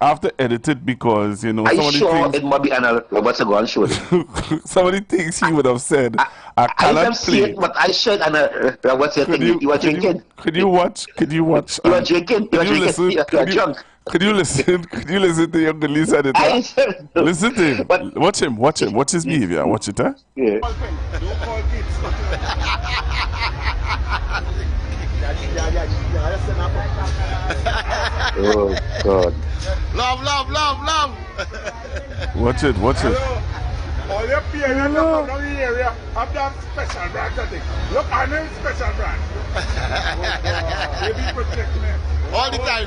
have to edit it because, you know, it might be another. What's the going show? Some of the things he would have said, I cannot see it, but I should. And what's the thing? You are drinking. Could you watch? You are drinking. You are drinking. You are drunk. Could you listen? Could you listen to your good senator? Listen to him. Watch him. Watch him. Watch his behavior. Watch it, huh? Yeah. Oh God. Love. Watch it. All your parents from the area have that special brand thing. Look, I know special brand. They be protecting me. All the time.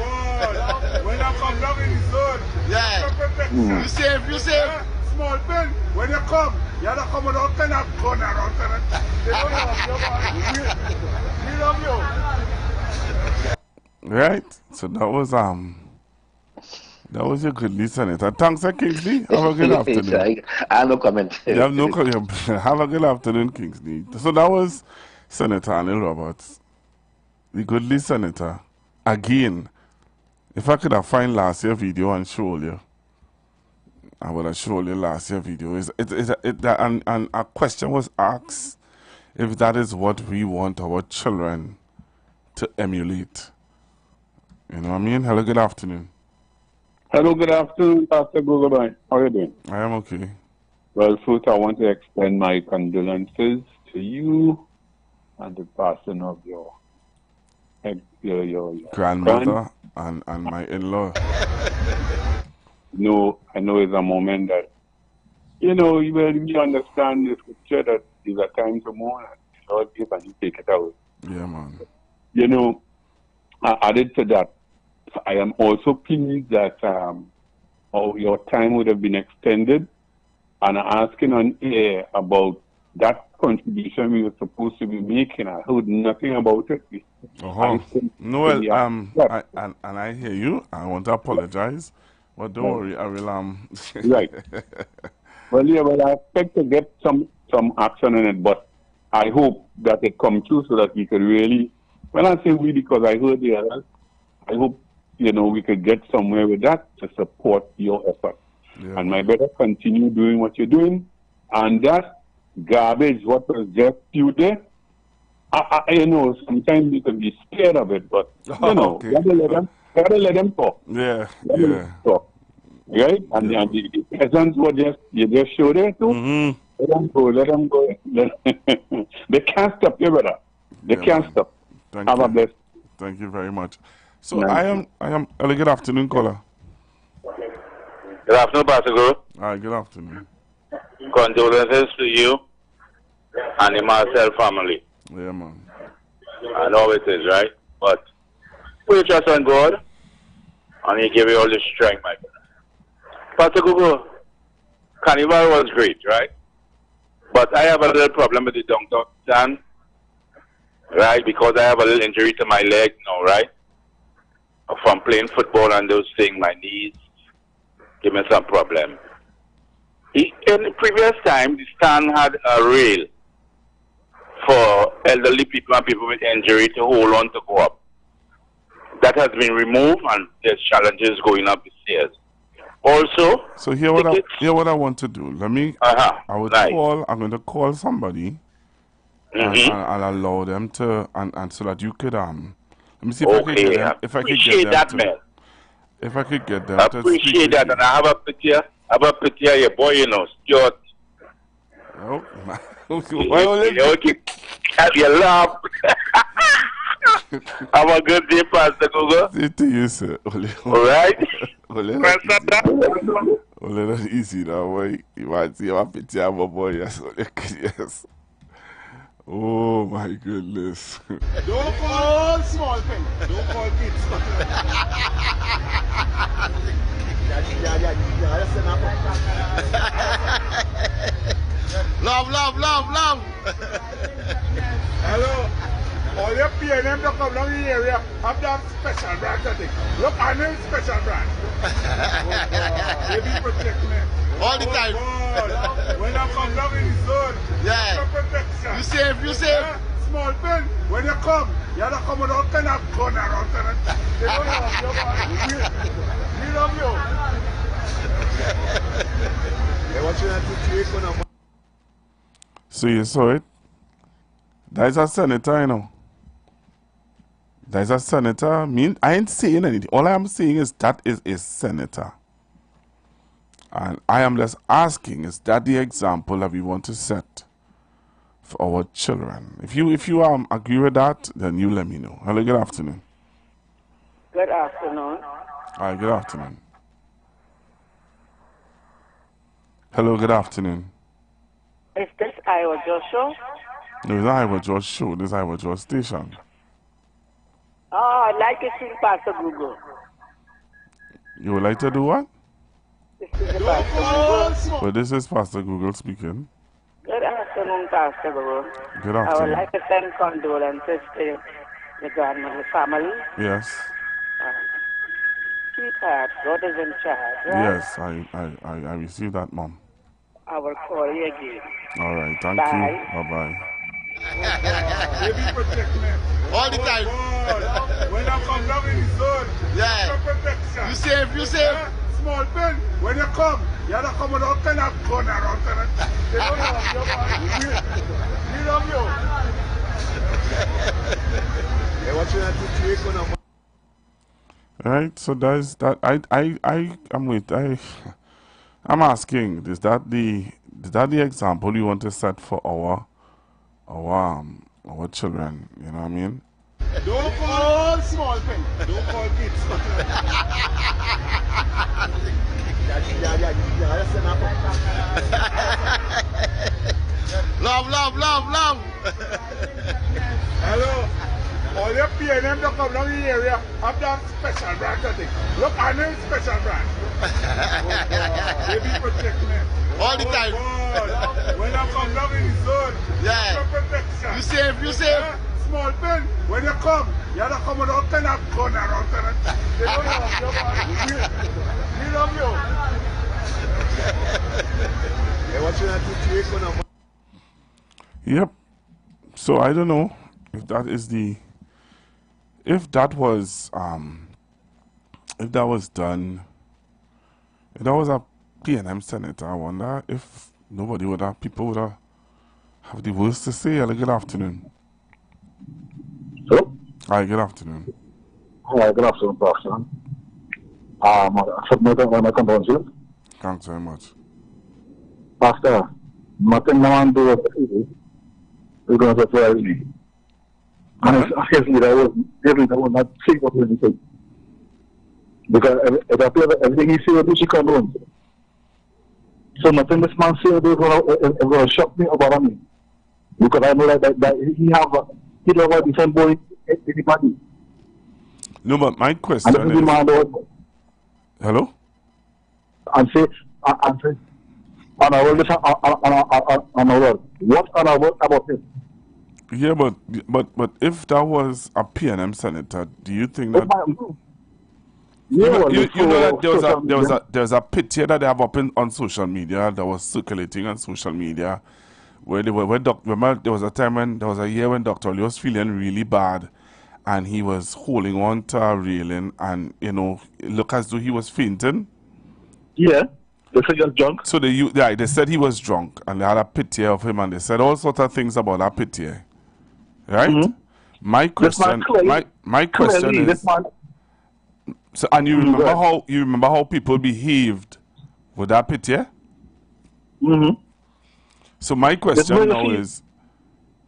When I come down in the zone, Yeah. You save. Small pen. When you come, you have to come with all kind of gun around. They don't have you. We love you. Right. So that was your good senator. Thanks, Kingsley. Have a good afternoon. I have no comment. You have no comment. Have a good afternoon, Kingsley. So that was Senator Anil Roberts, the goodly senator. Again, if I could have found last year's video and show you, I would have shown you last year's video. And a question was asked if that is what we want our children to emulate. You know what I mean? Hello, good afternoon. Hello, good afternoon, Pastor Gogobai. How are you doing? I am okay. Well, first I want to extend my condolences to you and the passing of your grandmother and my in-law. No, I know it's a moment that, you know, you understand the scripture that there's a time to mourn and Lord give and you take it out. Yeah, man. You know, added to that, I am also pleased that your time would have been extended, and asking on air about that contribution we were supposed to be making. I heard nothing about it. Noel, and I hear you. I want to apologize, but don't worry, I will. Right. Well, I expect to get some action on it, but I hope that it comes through so that we could really. When I say we, because I heard the others, I hope we could get somewhere with that to support your effort. Yeah. And my brother, continue doing what you're doing. And that garbage, what was just spewed there, sometimes you can be scared of it, but okay. gotta let them talk. Yeah. Talk. Right? And the peasants were you just showed there too. Mm-hmm. Let them go. They can't stop you, brother. They can't stop. Have a blessed. Thank you very much. So I am. Good afternoon, caller. Good afternoon, Pastor Guru. Hi, good afternoon. Condolences to you and the Marcel family. Yeah, man. I know it is, right? But we trust on God, and He give you all the strength, my brother. Pastor Guru, Carnival was great, right? But I have a little problem with the downtown stand, right? Because I have a little injury to my leg now, right? From playing football and those things, my knees give me some problem. In the previous time, the stand had a rail for elderly people and people with injury to hold on to go up. that has been removed, and there's challenges going up the stairs. Also, so here what I want to do. Let me. I would nice. call. I'm going to call somebody, and I'll allow them to, and so that you could let me see if I could get them. If I could get them that, to, man. if I could get them I to appreciate that, and I have a picture. I have a picture of your boy, you know, Stuart. Oh, okay. You laugh. Have a good day, Pastor Google. See to you, sir. All right. That's easy now, boy. You might see my picture of my boy. Yes. Yes. Oh my goodness. Don't call small thing. Don't call kids. Love. Hello. All your PNM to come down the area have that special branch, I think. Look, I know special branch. Baby protect me. All the time. God. When I come down in the zone, yeah. Protection. You safe. Small thing. When you come, you have to come with all kind of gun around. They don't love you, man. We love you. Hey, what you have to take on a... So you saw it? That's a senator, you know. That's a senator. I ain't saying anything. All I am saying is that is a senator. And I am just asking, is that the example that we want to set for our children? If you agree with that, then you let me know. Hello, good afternoon. Good afternoon. Hi, good afternoon. Hello, good afternoon. Is this IWER Joe? No, it's IWER George show. This is IWER George station. Oh, I'd like to see Pastor Google. You would like to do what? This is Pastor Google. Well, this is Pastor Google speaking. Good afternoon, Pastor Google. Good I would afternoon. like to send condolences to the grandmother family. Yes. Keep heart. God is in charge, right? Yes, I received that, Mom. I will call you again. All right, thank Bye. you. Bye-bye. Baby protect me. All the time. When I come down in the zone, yeah. Protection. You safe. Small thing. When you come, you have to come with all kind of gun around. They don't love you, man. We love you. Hey, what you have to take on a... All right, so that's that. I'm asking, is that the example you want to set for our children? You know what I mean? Don't call small thing. Don't call kids. Love. Hello. All your PNM to come down the area have that special branch, I think. Look, I know special branch. Baby protect me. All the time. God. When I come down in the zone, yeah. Protection. You safe. Small thing. When you come, you have to come with all kind of gun around. They don't love you, man. We love you. Hey, what you have to take on a... Yep. So I don't know if that is the... If that was done, if that was a PNM senator, I wonder if people would have the words to say. Hello, good afternoon. Hello? Hi, good afternoon. Hi, good afternoon, Pastor. I submit my condolences. Thanks very much. Pastor, nothing no one do with the we're going to surprise me. And it's actually that I was not say what he said. Because everything he said, she condoned. So nothing this man said is going to shock me or bother me. Because I know that he don't have a different boy anybody. No, but my question is... Hello? And say, on our world, what on our world about this? Yeah, but if that was a PNM senator, do you think that... You know that there's a picture that they have up on social media that was circulating on social media where there was a time when there was a year when Dr. Lee was feeling really bad, and he was holding on to a railing, and you know, it looked as though he was fainting. Yeah, they said he was drunk. So they said he was drunk, and they had a picture of him, and they said all sorts of things about that picture. Right? Mm-hmm. My question, my question is, this man, so, and you remember how people behaved with that picture? Mm-hmm. So my question now is,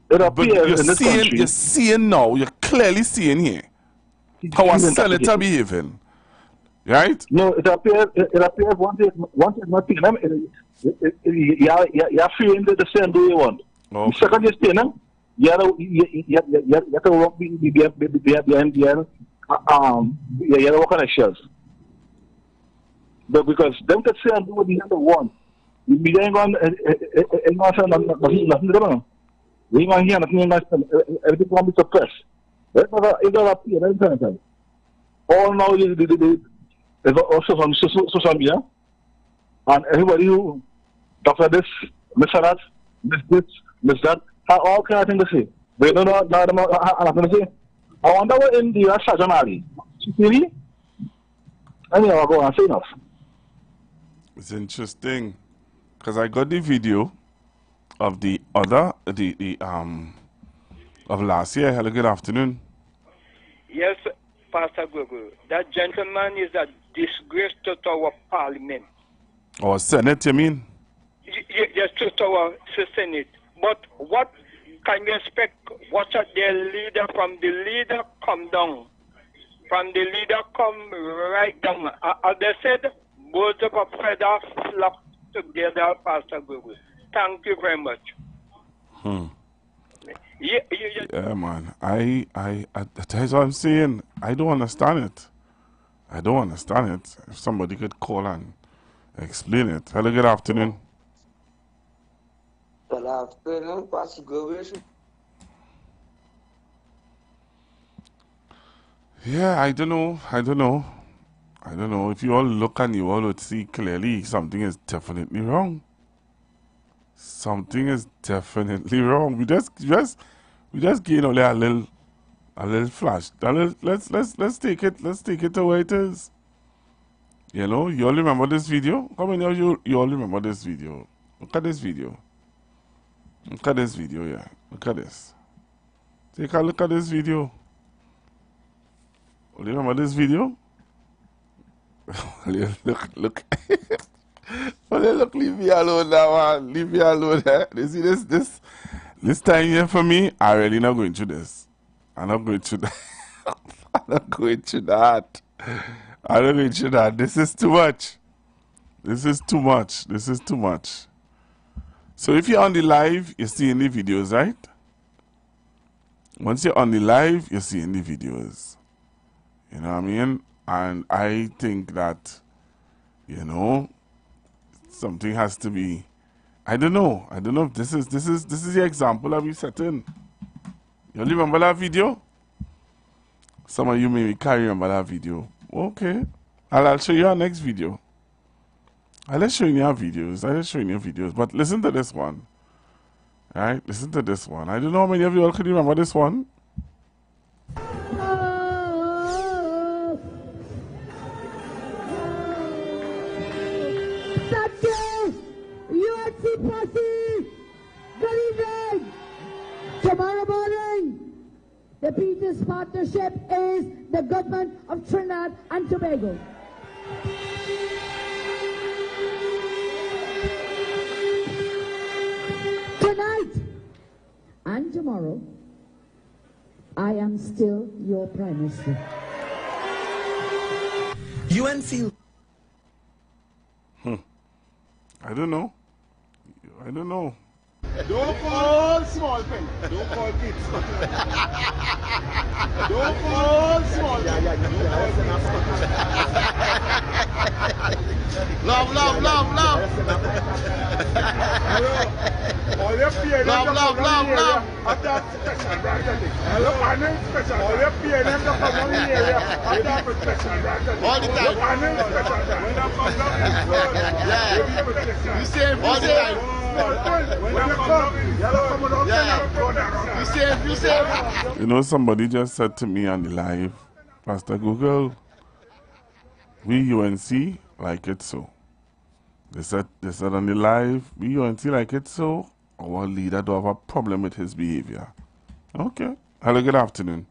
you're seeing now, you're clearly seeing here how a senator behaving, right? No, it appears once it's not taken them, you're feeling the same way you want. Okay. The second you stay them, you have to walk behind you have walk on the shelves. But because them could say and do what the other want. You be going on nothing wrong. We want here nothing everything will be suppressed. It does appear every time. All now is also from social media, and everybody who Dr. this, Mr. that, Miss that, all kind of things to say. They don't know nothing to say. I wonder what India Sergeant Ali. Really? Anyhow, I'll go and say enough. It's interesting. Because I got the video of the other, of last year. Hello, good afternoon. Yes, Pastor Gogo. That gentleman is a disgrace to our parliament. Or Senate, you mean? Yes, to our Senate. But what can you expect? Watch out their leader, from the leader come down. From the leader come right down. As they said, both of a feather flock together, Pastor Google. Thank you very much. Yeah, man. That's what I'm saying. I don't understand it. I don't understand it. If somebody could call and explain it. Hello, good afternoon. Good afternoon, Pastor Google. Yeah, I don't know. If you all look and you all would see clearly something is definitely wrong. Something is definitely wrong. We just gain only a little flash. Let's take it the way it is. You know, you all remember this video? How many of you all remember this video? Look at this video. Look at this video, yeah. Look at this. Take a look at this video. You remember this video? Look. Look, leave me alone now, man. Leave me alone. You see this time here for me, I really not going through this. I'm not going through that. I'm not going through that. I'm not going through that. This is too much. So if you're on the live, you're seeing the videos, right? Once you're on the live, you're seeing the videos. You know what I mean? And I think that, you know, something has to be. I don't know if this is the example that we set in. You remember that video? Some of you maybe can't remember that video. Okay. I'll show you our next video. I'll show you our videos. But listen to this one. Alright? Listen to this one. I don't know how many of you all can remember this one. Posse, good evening. Tomorrow morning, the Peters Partnership is the government of Trinidad and Tobago. Tonight and tomorrow, I am still your Prime Minister. UNC. I don't know. Don't call small pen. Don't call kids. Don't call small pen. Love. All your PNM love. Adapt special bracketing. Panel special. All your PNM to come on in the area. Adapt special bracketing. All the time. Panel special. When I come down, yeah. You say all the time. when you come, you come on. You safe. You know, somebody just said to me on the live, Pastor Google, we UNC like it so. They said on the live, we UNC like it so. Our leader don't have a problem with his behavior. Okay. Hello, good afternoon.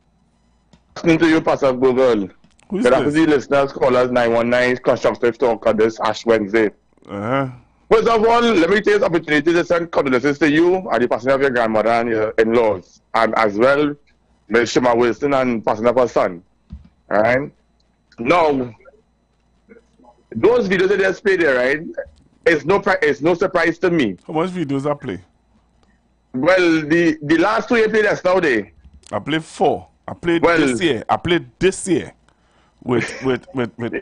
Listening to you, Pastor Google. Who's good this? afternoon, listeners, callers 919 constructive talk on this Ash Wednesday. First of all, let me take this opportunity to send condolences to you and the passing of your grandmother and your in-laws, and as well, Ms. Shima Wilson and passing of her son. All right. Now, those videos that they play there, right? It's no surprise to me. How much videos I play? Well, the last two you played that's now there. I played 4. I played this year. I played this year with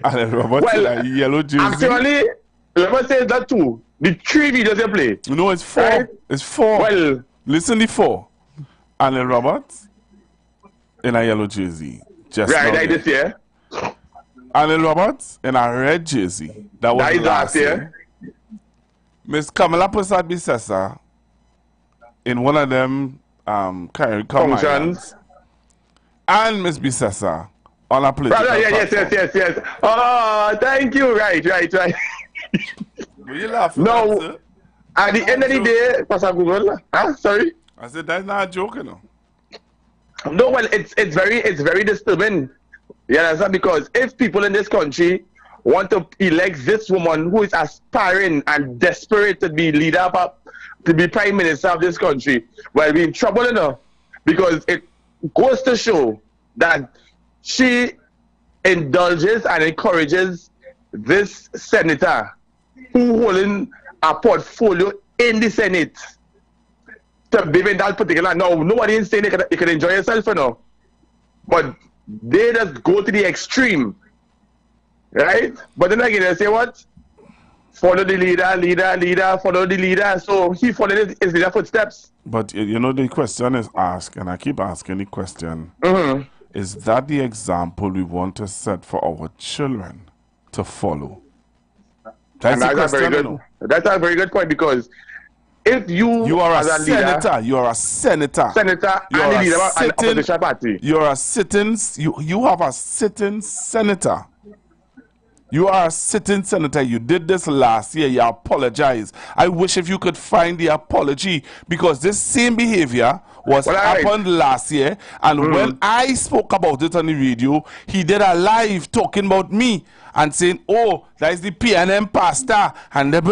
Alan Roberts in a yellow jersey. Actually, let me say that too. The 3 videos you play. You know, it's 4. Right? It's 4. Well, listen to 4. Alan Roberts in a yellow jersey. Just right, like this year. Alan Roberts in a red jersey. That was last year. Miss Kamala Prasad Bisesa in one of them functions. And Miss Bisesa on a political yes. Oh, thank you. Right. Were you laughing? No. At the end of the day, Pastor Google. Sorry. I said that's not a joke, you know. No, well, it's very disturbing. You understand? Because if people in this country want to elect this woman who is aspiring and desperate to be leader to be prime minister of this country, well, we're in trouble, you know, because it goes to show that she indulges and encourages this senator who holding a portfolio in the Senate to be in that particular. Now, nobody is saying you can enjoy yourself, you know, but they just go to the extreme, right? But then again, they say what? Follow the leader, follow the leader. So he followed his leader footsteps. But you know, the question is asked, and I keep asking the question, is that the example we want to set for our children to follow? That's a very good point, because if you are a senator, you are a senator, you are a leader of an opposition party. You are a sitting, you have a sitting senator. You are a sitting senator. You did this last year. You apologize. I wish if you could find the apology, because this same behavior was happened last year. And when I spoke about it on the radio, he did a live talking about me and saying, oh, that is the PNM pastor and and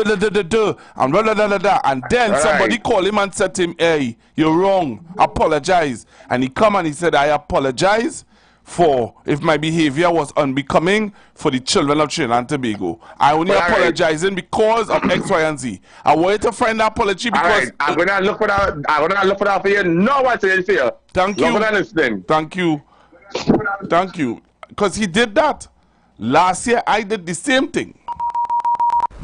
then somebody called him and said to him, hey, you're wrong. Apologize. And he come and he said, I apologize for if my behavior was unbecoming for the children of Trinidad and Tobago. I only apologizing because of X, Y, and Z. I wanted to find that apology because I'm gonna look for that. I'm gonna look for that for you. No one said for you. Thank you. Thank you. Because he did that. Last year I did the same thing.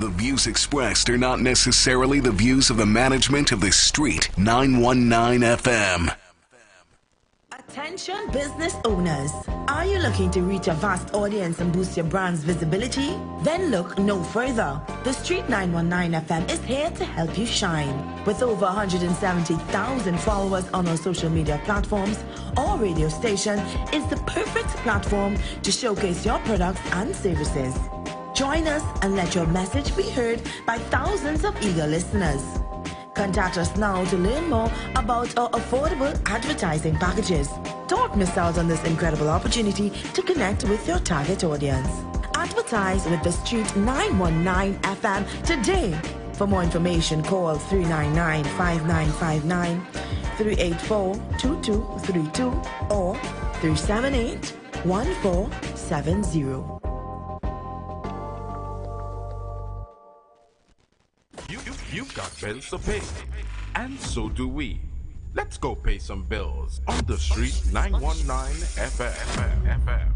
The views expressed are not necessarily the views of the management of the Street 919 FM. Attention business owners. Are you looking to reach a vast audience and boost your brand's visibility? Then look no further. The Street 919 FM is here to help you shine. With over 170,000 followers on our social media platforms, our radio station is the perfect platform to showcase your products and services. Join us and let your message be heard by thousands of eager listeners. Contact us now to learn more about our affordable advertising packages. Don't miss out on this incredible opportunity to connect with your target audience. Advertise with the Street 919 FM today. For more information, call 399-5959, 384-2232, or 378-1470. You've got bills to pay, and so do we. Let's go pay some bills on the Street 919 FM.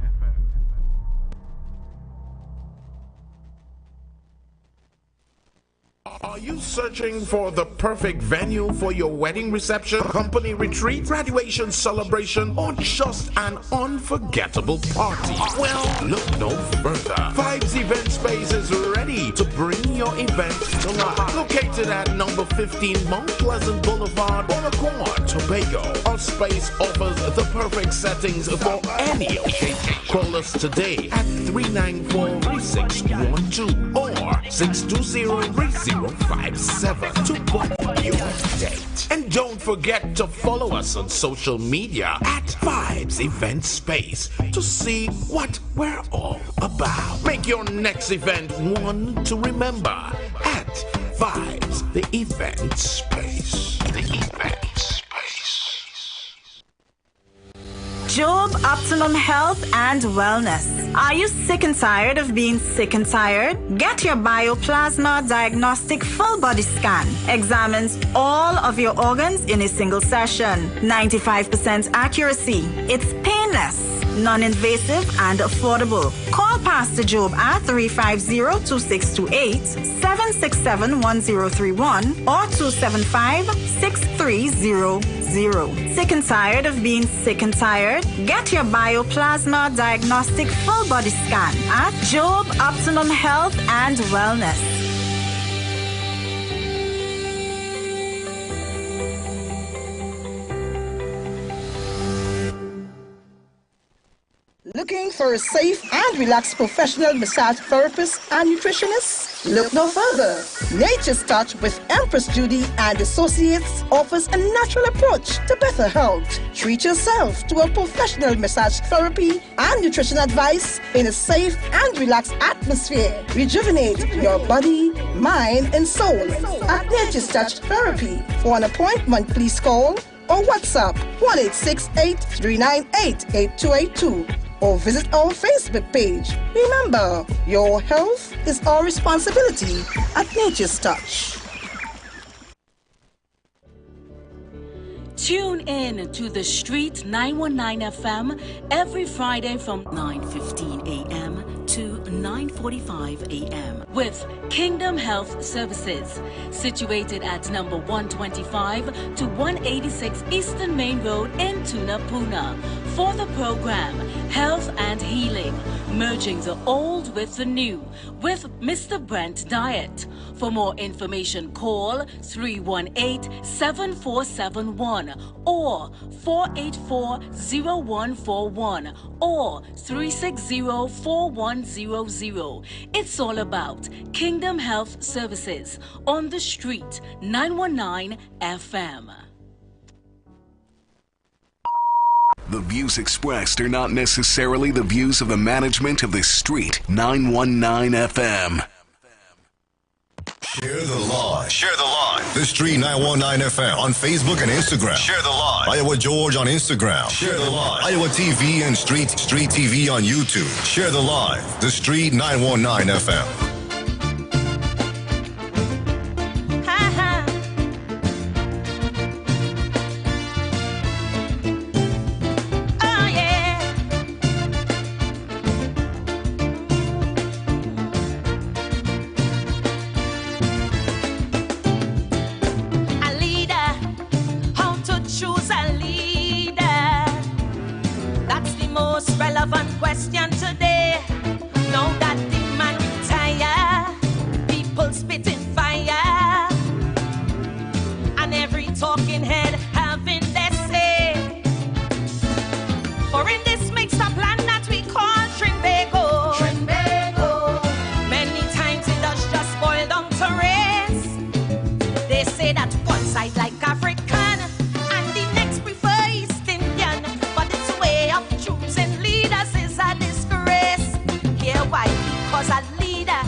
Are you searching for the perfect venue for your wedding reception, company retreat, graduation celebration, or just an unforgettable party? Well, look no further. Vibes Event Space is ready to bring your event to life. Located at number 15 Mount Pleasant Boulevard, Bonaccord, Tobago. Our space offers the perfect settings for any occasion. Call us today at 394-3612 or 620-3057 to book your date. And don't forget to follow us on social media at Vibes Event Space to see what we're all about. Make your next event one to remember at Vibes, the Event Space. The Event Space. Job Optimum Health and Wellness. Are you sick and tired of being sick and tired? Get your Bioplasma Diagnostic Full Body Scan. Examines all of your organs in a single session. 95% accuracy. It's painless, non-invasive and affordable. Call Pastor Job at 350-2628, 767-1031 or 275-6300. Sick and tired of being sick and tired? Get your Bioplasma Diagnostic Full Body Scan at Job Optimum Health and Wellness. Looking for a safe and relaxed professional massage therapist and nutritionist? Look no further. Nature's Touch with Empress Judy and Associates offers a natural approach to better health. Treat yourself to a professional massage therapy and nutrition advice in a safe and relaxed atmosphere. Rejuvenate your body, mind, and soul at Nature's Touch Therapy. For an appointment, please call or WhatsApp 1-868-398-8282. or visit our Facebook page. Remember, your health is our responsibility at Nature's Touch. Tune in to The Street 919 FM every Friday from 9:15 a.m. to 9:45 a.m. with Kingdom Health Services, situated at number 125 to 186 Eastern Main Road in Tunapuna. For the program, Health and Healing, merging the old with the new, with Mr. Brent Diet. For more information, call 318-7471 or 484-0141 or 360-4100. It's all about Kingdom Health Services on The Street 919 FM. The views expressed are not necessarily the views of the management of the Street 919 FM. Share the live. Share the live. The Street 919 FM on Facebook and Instagram. Share the live. Iowa George on Instagram. Share the live. Iowa TV and Street TV on YouTube. Share the live. The Street 919 FM. Question today. Now that the man retire, people spitting fire, and every talking head having their say. For in this mixed up land that we call Trinbago, many times it does just boil down to race. They say that one side like African and the next prefer East Indian, but it's a way of choosing leaders is a disgrace. Here why? Because a leader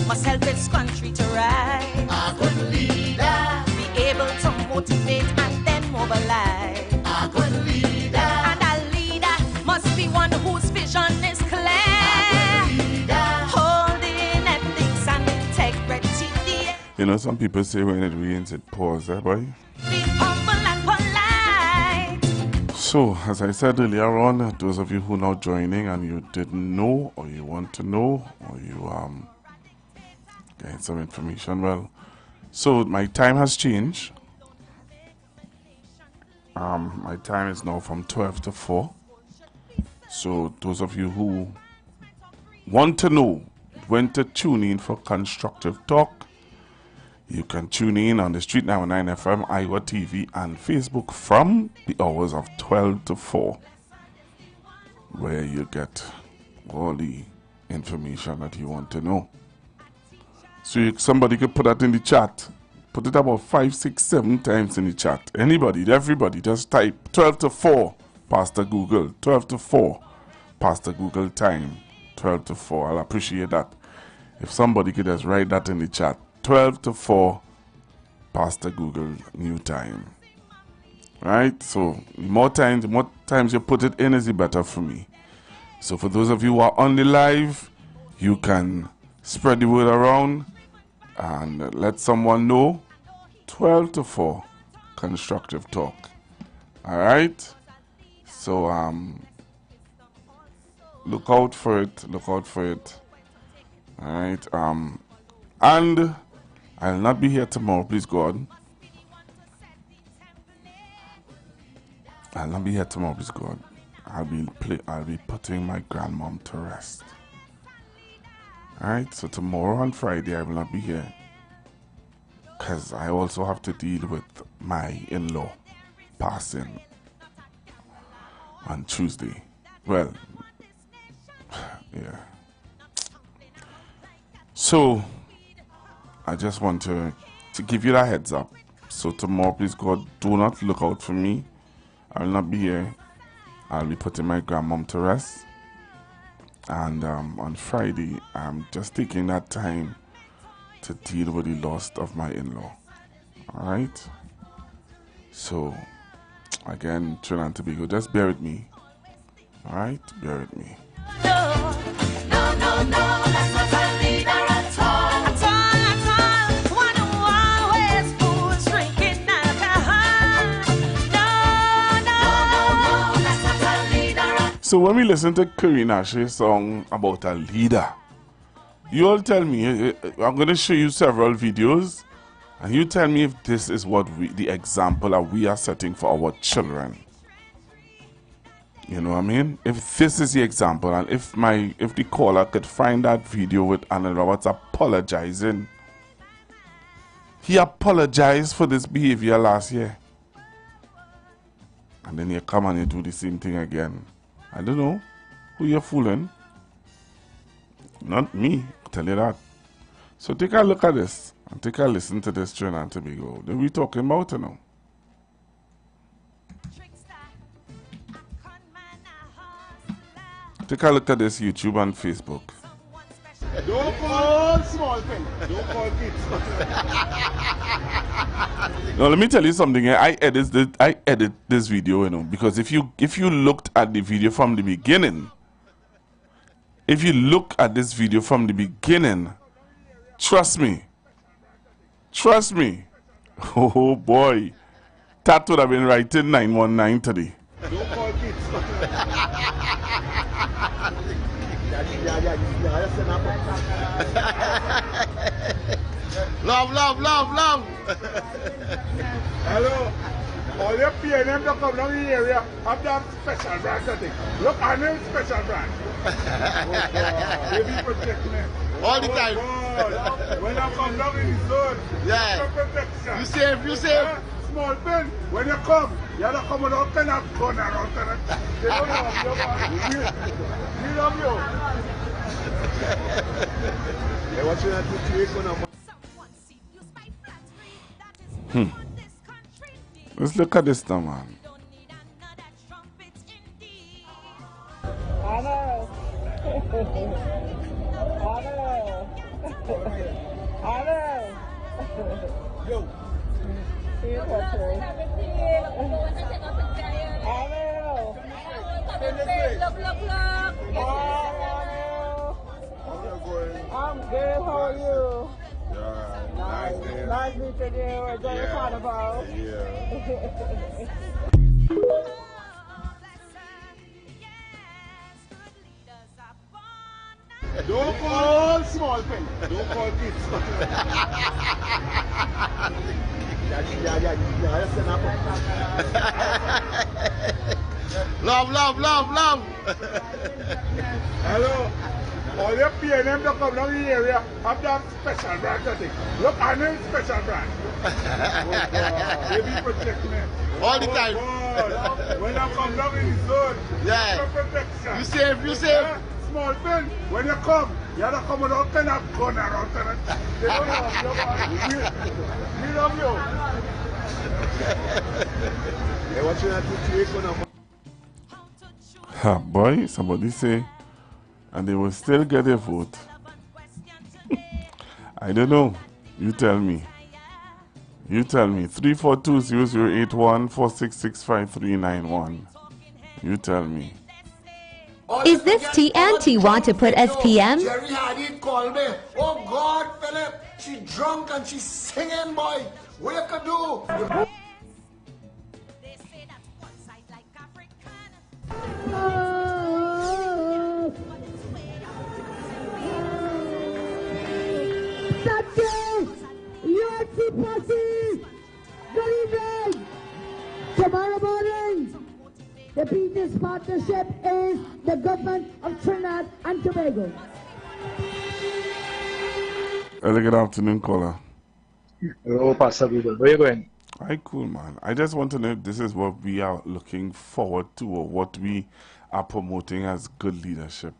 must help its country to rise. A good leader be able to motivate and then mobilize. A good leader, and a leader must be one whose vision is clear. A good leader, holding ethics and integrity. You know, some people say when it rains, it pours, eh, boy? Be humble and polite. So, as I said earlier on, those of you who are now joining and you didn't know, or you want to know, or you get some information, well, so my time has changed. My time is now from 12 to 4. So, those of you who want to know when to tune in for constructive talk, you can tune in on the Street 919 FM, IWER TV, and Facebook from the hours of 12 to 4, where you get all the information that you want to know. So somebody could put that in the chat. Put it about 5, 6, 7 times in the chat. Anybody, everybody, just type 12 to 4, Pastor Google. 12 to 4, Pastor Google time. 12 to 4. I'll appreciate that. If somebody could just write that in the chat. 12 to 4, Pastor Google new time. Right? So the more times you put it in, is the better for me. So for those of you who are on the live, you can spread the word around and let someone know. 12 to 4, constructive talk. All right? So look out for it. Look out for it. All right? And I'll not be here tomorrow, please God. I'll not be here tomorrow, please God. I'll be putting my grandmom to rest. Alright, so tomorrow on Friday I will not be here, because I also have to deal with my in-law passing on Tuesday. Well, yeah. So I just want to give you that heads up. So tomorrow, please God, do not look out for me. I will not be here. I'll be putting my grandmom to rest. And on Friday, I'm just taking that time to deal with the loss of my in-law. Alright? So, again, Trinidad and Tobago, just bear with me. Alright? Bear with me. No, that's not a leader at all. One who always fools drinking alcohol. No, that's not a leader at So when we listen to Karina Ashe's song about a leader, you all tell me, I'm going to show you several videos, and you tell me if this is what the example that we are setting for our children. You know what I mean? If this is the example, and if the caller could find that video with Anna Roberts apologizing. He apologized for this behavior last year. And then you come and you do the same thing again. I don't know who you're fooling. Not me, I'll tell you that. So take a look at this and take a listen to this Trinidad and Tobago. What are we talking about now? Take a look at this YouTube and Facebook. Don't call small thing. Don't call kids. Now let me tell you something. I edit this video, you know, because if you looked at the video from the beginning, trust me. Oh boy, that would have been writing 919 today. Don't call kids. Love. Hello. All your PNM to come down in the area have that special brand, I think. Look, I know special brand. Baby protection. All the time. When I come down in the zone, yeah. You save. Small pen. When you come, you have to come with all kind of gun around. They don't love you, man. We love you. Hey, what's your situation now? Let's look at this now, man. Yo. I'm good, how are you? Nice meeting you. We're going to Carnival. Don't call small thing. Don't call kids. Love. Hello. All your PNM to come down the area have that special branch, I think. Look, I know special branch. They be protecting all the time. When I come down in the zone, yeah. Protection. You safe. Small thing. When you come, you have to come with all kind of gun around. They don't have you, man. We love you. Hey, what you have to take on Ha, boy, somebody say, and they will still get a vote. I don't know. You tell me. 342-0081-4665-391. You tell me. Is this TNT want to put SPM? Jerry Hadid called me. Oh God, Philip, she drunk and she's singing, boy. What you can do? Sunday, UNC Posse, good evening. Tomorrow morning, the People's Partnership is the government of Trinidad and Tobago. Hello, good afternoon, caller. Hello, Pastor Google. Where are you going? Hi, cool, man. I just want to know if this is what we are looking forward to or what we are promoting as good leadership.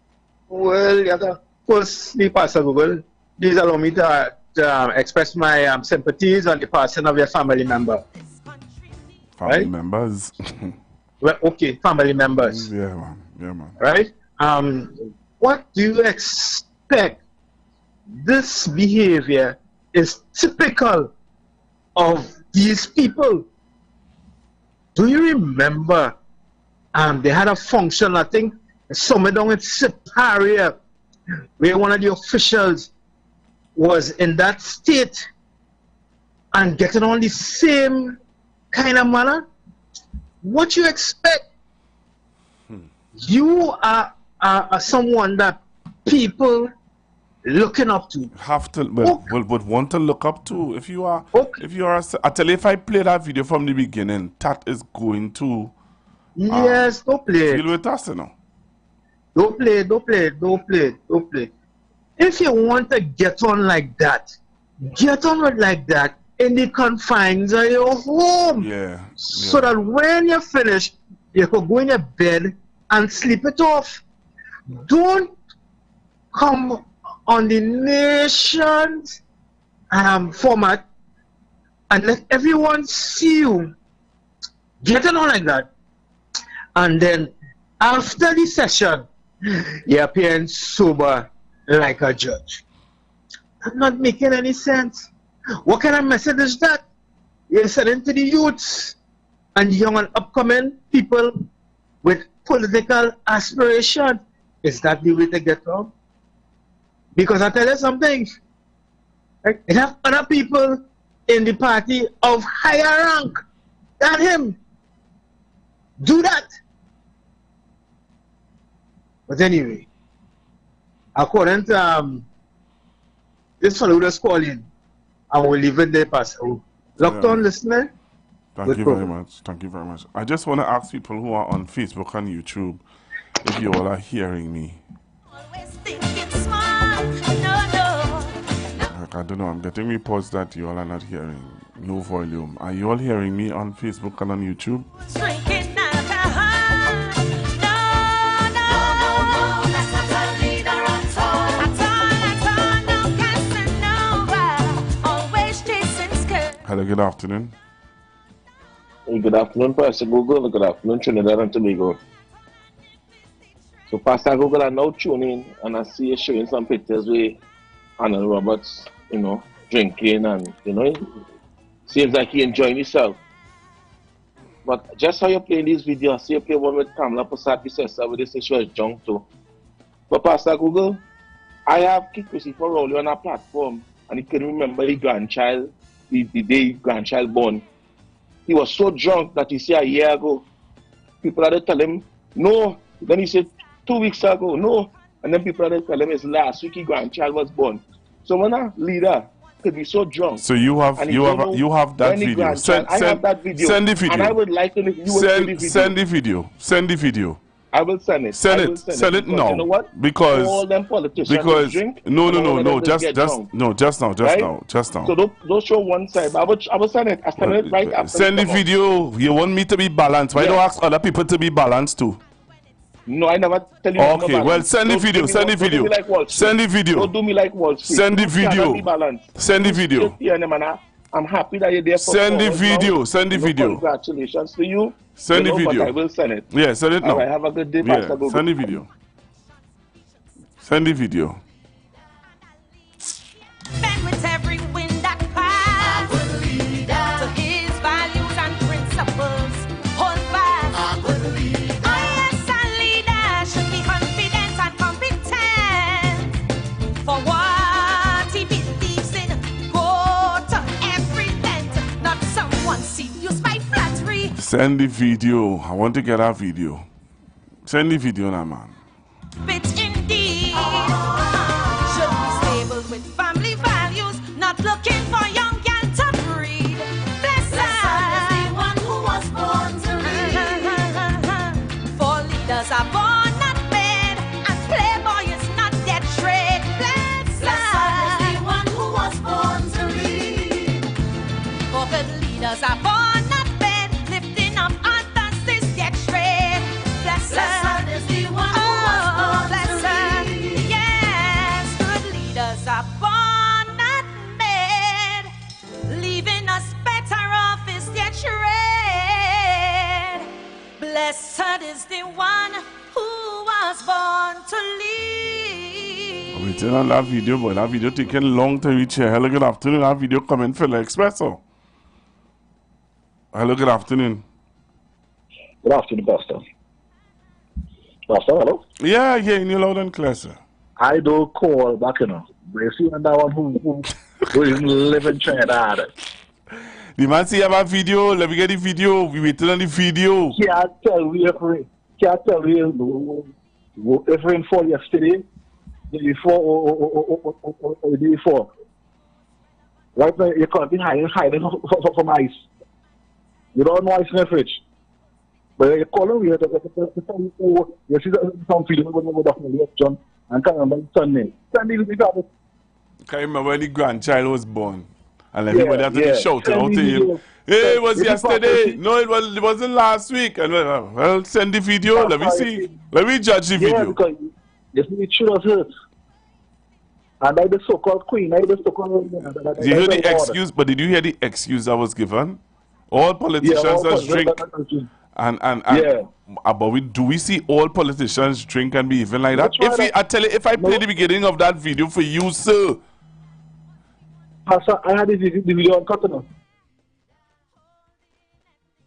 Well, yeah, firstly, Pastor Google, please allow me to express my sympathies on the passing of your family member. Family members? Well, okay, family members. Yeah, man. Yeah, man. Right? What do you expect? This behavior is typical of these people. Do you remember they had a function, I think, somewhere down in Siparia, where one of the officials was in that state and getting on the same kind of manner? What you expect? You are someone that people looking up to. Have to, would want to look up to. If you are, I tell you, if I play that video from the beginning, that is going to. Yes, don't play. Deal with us, you know. Don't play. If you want to get on like that in the confines of your home. Yeah. So that when you're finished, you can go in your bed and sleep it off. Don't come on the nation's format and let everyone see you getting on like that. And then after the session, you're appearing sober like a judge. That's not making any sense. What kind of message is that? You're sending to the youths and young and upcoming people with political aspiration. Is that the way to get on? Because I tell you something, right? You have other people in the party of higher rank than him. Do that. But anyway, according to this fellow that's calling, I will leave it there, Pastor. Locked on, listener. Thank you very much. Thank you very much. I just want to ask people who are on Facebook and YouTube if you all are hearing me. I don't know. I'm getting reports that you all are not hearing. No volume. Are you all hearing me on Facebook and on YouTube? Hello, good afternoon. Hey, good afternoon, Pastor Google. Good afternoon, Trinidad and Tobago. So, Pastor Google, I now tune in and I see you showing some pictures with Anna Roberts, drinking and, seems like he enjoying himself. But just how you play these videos, I see you play one with Kamala Pasati sister with this issue is drunk too. But Pastor Google, I have kicked Christopher Rowley on a platform and he can remember his grandchild, the day his grandchild born. He was so drunk that he said a year ago, people had to tell him, no. Then he said 2 weeks ago, no. And then people had to tell him his last week his grandchild was born. So when a leader could be so drunk. So you have that video. I have that video. Send the video. And I would like to know if you would see the video. Send the video. I will send it. Send it now. You know what? Because all them politicians drink. No. Just now. So don't show one side. I will send it. I send it right after. Send the video. You want me to be balanced? Why don't ask other people to be balanced too? No, I never tell you. Okay, well, send the video. Send the video. Send the video. Don't do me like Wall Street. Send the video. Send the video. I'm happy that you're there. Send the video. Send the video. Congratulations to you. Send the video. But I will send it. Yeah, send it now. All right, have a good day, Pastor. Yeah, send the video. Send the video. Bend with every wind that passes. To his values and principles. Hold fast. Yes, a leader should be confident and competent. For what he believes in, go to every length. Not someone seduced by flattery. Send the video. I want to get our video. Send the video now, man. Bit indeed. Should be stable with family values, not looking for young girl to breed. Blessed is the one who was born to lead. For leaders are born not made, and playboy is not their trade. Blessed is the one who was born to lead. For good leaders are born not made, lifting up others is their trade. Blessed is the one who was born to lead. Yes, good leaders are born not made, leaving us better off is their trade. Blessed is the one who was born to lead. We tell on that video, but that video taking long to reach here. Hello, good afternoon. That video coming for the Expresso. Hello, good afternoon. Good afternoon, Pastor. Pastor, hello? Yeah, you loud and clear, sir. I don't call back, you know. But you see that one who live in Trinidad. The man see about video. Let me get the video. We waiting on the video. Can't tell you if rain fall yesterday, the day before, or the day before. Right now, you can't be hiding from ice. You don't know ice in the fridge. But you call them, you see some video with the John and come on Sunday. Sunday, you got it. Can you remember when the grandchild was born? And everybody had to be shouting out to him. Hey, it was yesterday. No, it wasn't last week. And well, send the video. Let me see. Let me judge the video. Because you see, it should have hurt. And I the so-called queen, I the so-called. Did you hear the excuse? But did you hear the excuse that was given? All politicians just drink. But do we see all politicians drink and be even like that? If I play the beginning of that video for you, sir. Pastor, I had the video on cut now.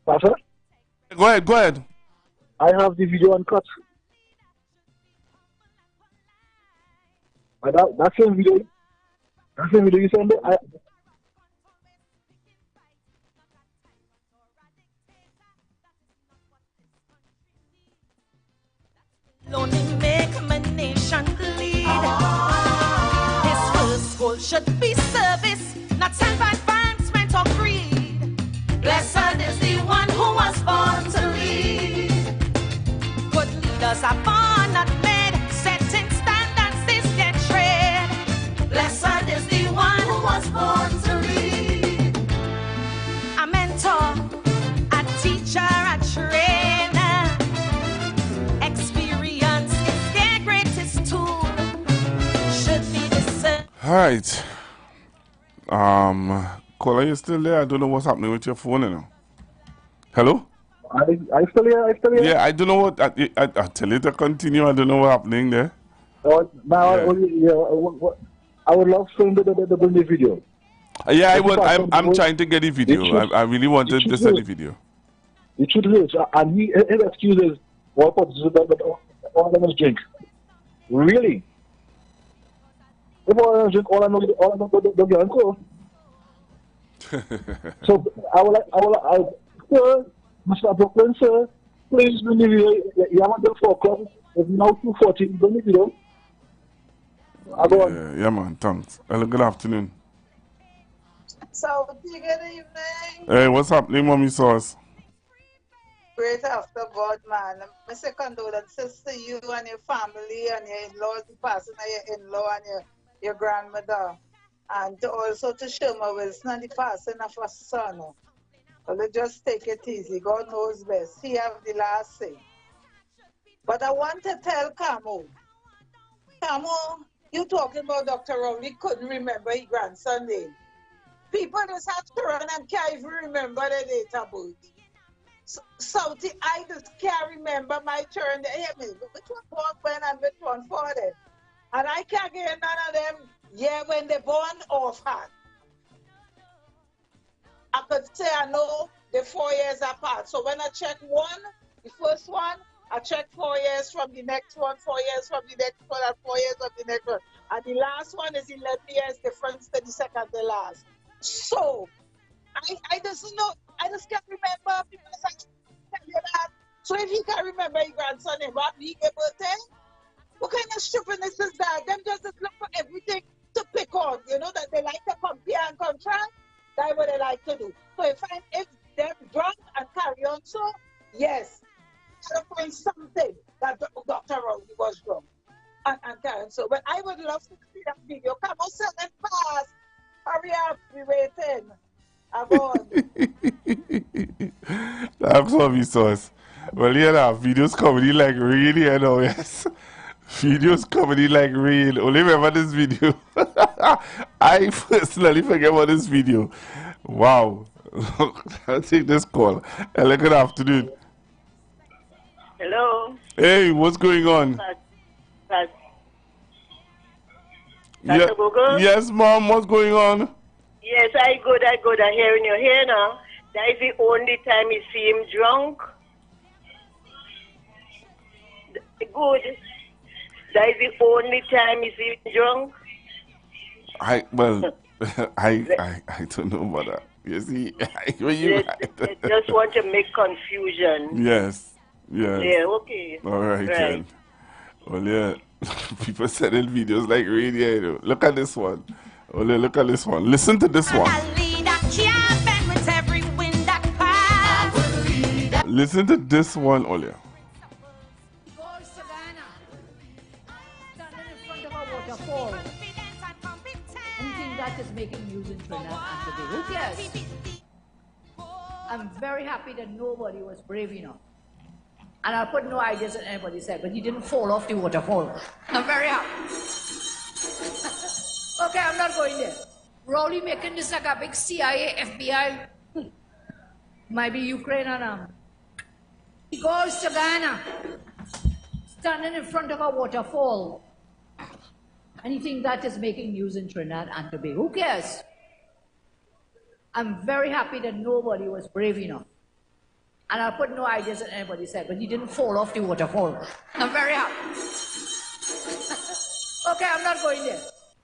Pastor? Go ahead. I have the video on cut. That same video you sent me, Only make my nation lead. His first goal should be service, not self-advancement or greed. Blessed is the one who was born to lead. Good leaders are born not made, setting standards is their trade. Blessed is the one who was born to lead. A mentor, a teacher, a trainer. Experience is their greatest tool. Should be discerned. All right. Caller, you still there? I don't know what's happening with your phone, you know. Hello? I still here. Yeah, I don't know what. I tell you to continue. I don't know what's happening there. I would love to bring the video. Yeah, I'm trying to get the video. I really wanted to send the video. It should hurt. And his excuses, all of them drink. Really? If all of them drink, all I know, don't get uncle. So I will, sir, Mr. Brooklyn, sir, please bring the video. You haven't done 4 o'clock. It's now 2:40. Bring the video. Yeah, man, thanks. Hello, good afternoon. So, good evening. Hey, what's happening, Mommy Sauce? Great after God, man. I say condolences to you and your family and your in-laws, the passing of your in-law and your grandmother. And also to Shirma Wilson and the passing of her son. Well, just take it easy. God knows best. He have the last say. But I want to tell Camo, you talking about Dr. Rowley couldn't remember his grandson name. People just have to run and can't even remember the date of birth. So I just can't remember my turn. Which one born when and which one for them. And I can't get none of them when they born offhand. I could say I know the 4 years apart. So when I check one, the first one, I check 4 years from the next one, 4 years from the next one, and 4 years from the next one. And the last one is 11 years difference to the second to last. So I just know, I just can't remember because I tell you that. So if you can't remember your grandson and what he gave birthday, what kind of stupidness is that? Them just look for everything to pick on, that they like to compare and contrast. That's what they like to do. So if they're drunk and carry on, so yes, I find something that Dr. Rowley was drunk and carry on. So, but I would love to see that video. Come on, send it fast. Hurry up, we waiting. That's what we saw. Well, videos comedy like really, yes. Videos comedy like real. Only remember this video. I personally forget about this video. Wow. I'll take this call. Hello, good afternoon. Hello. Hey, what's going on? Yes, Mom, what's going on? Yes, I good. I hear in your hair now. That is the only time you see him drunk. Good. That is the only time you see him drunk. I don't know about that. You see, they just want to make confusion. Yes. Yeah, okay. All right, then. Well, yeah. People sending videos like radio. Look at this one. Ole, look at this one. Listen to this one. Listen to this one, Ole. Anything that is making news in Trinidad and Tobago. Who cares? I'm very happy that nobody was brave enough. And I'll put no ideas in anybody's head, but he didn't fall off the waterfall. I'm very happy. Okay, I'm not going there. Rowley making this like a big CIA, FBI. Might be Ukraine and He goes to Ghana, standing in front of a waterfall. Anything that is making news in Trinidad and Tobago. Who cares? I'm very happy that nobody was brave enough. And I'll put no ideas in anybody's head, but he didn't fall off the waterfall. I'm very happy. Okay, I'm not going there.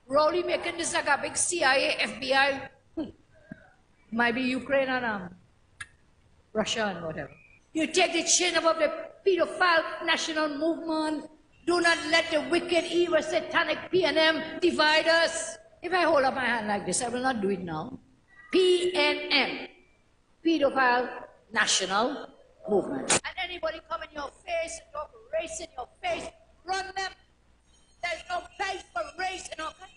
Rowley making this like a big CIA, FBI. Might be Ukraine and Russia and whatever. You take the chin above the pedophile national movement. Do not let the wicked, evil, satanic PNM divide us. If I hold up my hand like this, I will not do it now. PNM, pedophile national movement. And anybody come in your face and talk race in your face, run them. There's no place for race in our country.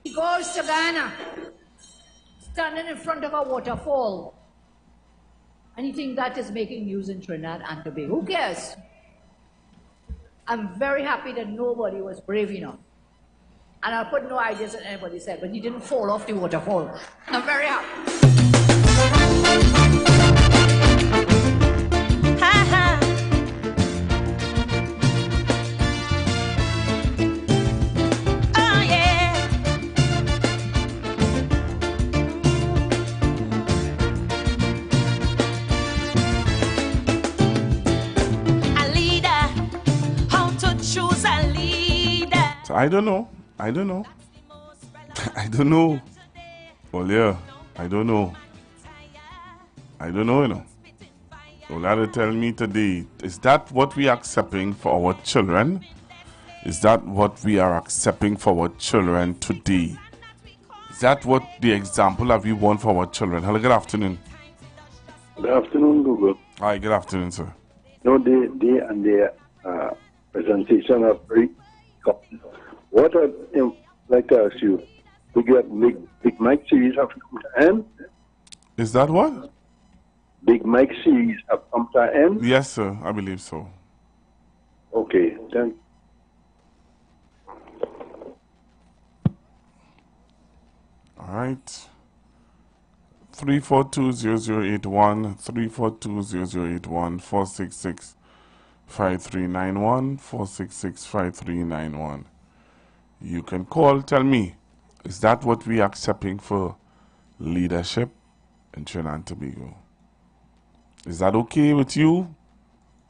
He goes to Ghana, standing in front of a waterfall. Anything that is making news in Trinidad and Tobago. Who cares? I'm very happy that nobody was brave enough. And I'll put no ideas in anybody's head, but he didn't fall off the waterfall. I'm very happy. I don't know. I don't know. Well, yeah, I don't know. You know. Ola tell me today, is that what we are accepting for our children? Is that what we are accepting for our children today? Is that what the example that we want for our children? Hello, good afternoon. Good afternoon, Google. Hi, good afternoon, sir. No, they and their presentation are very. What are, like I ask you, we get Big Mike series have come to end? Is that what? Big Mike series have come to end? Yes, sir. I believe so. Okay, then. All right. 3420081, 3420081, 466-5391, 466-5391. You can call, tell me, is that what we are accepting for leadership in Trinidad and Tobago? Is that okay with you?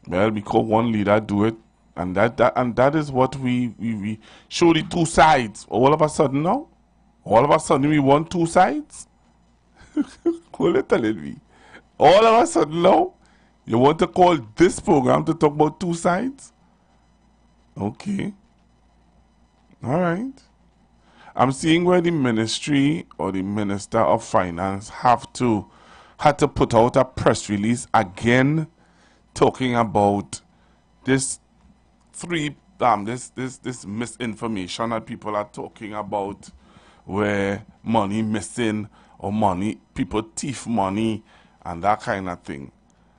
Well, because one leader do it, and that is what we show the two sides. All of a sudden now, all of a sudden we want two sides. What are you telling me? All of a sudden now, you want to call this program to talk about two sides? Okay. All right. I'm seeing where the ministry or the Minister of Finance had to put out a press release again talking about this this misinformation that people are talking about, where money missing or money, people thief money and that kind of thing.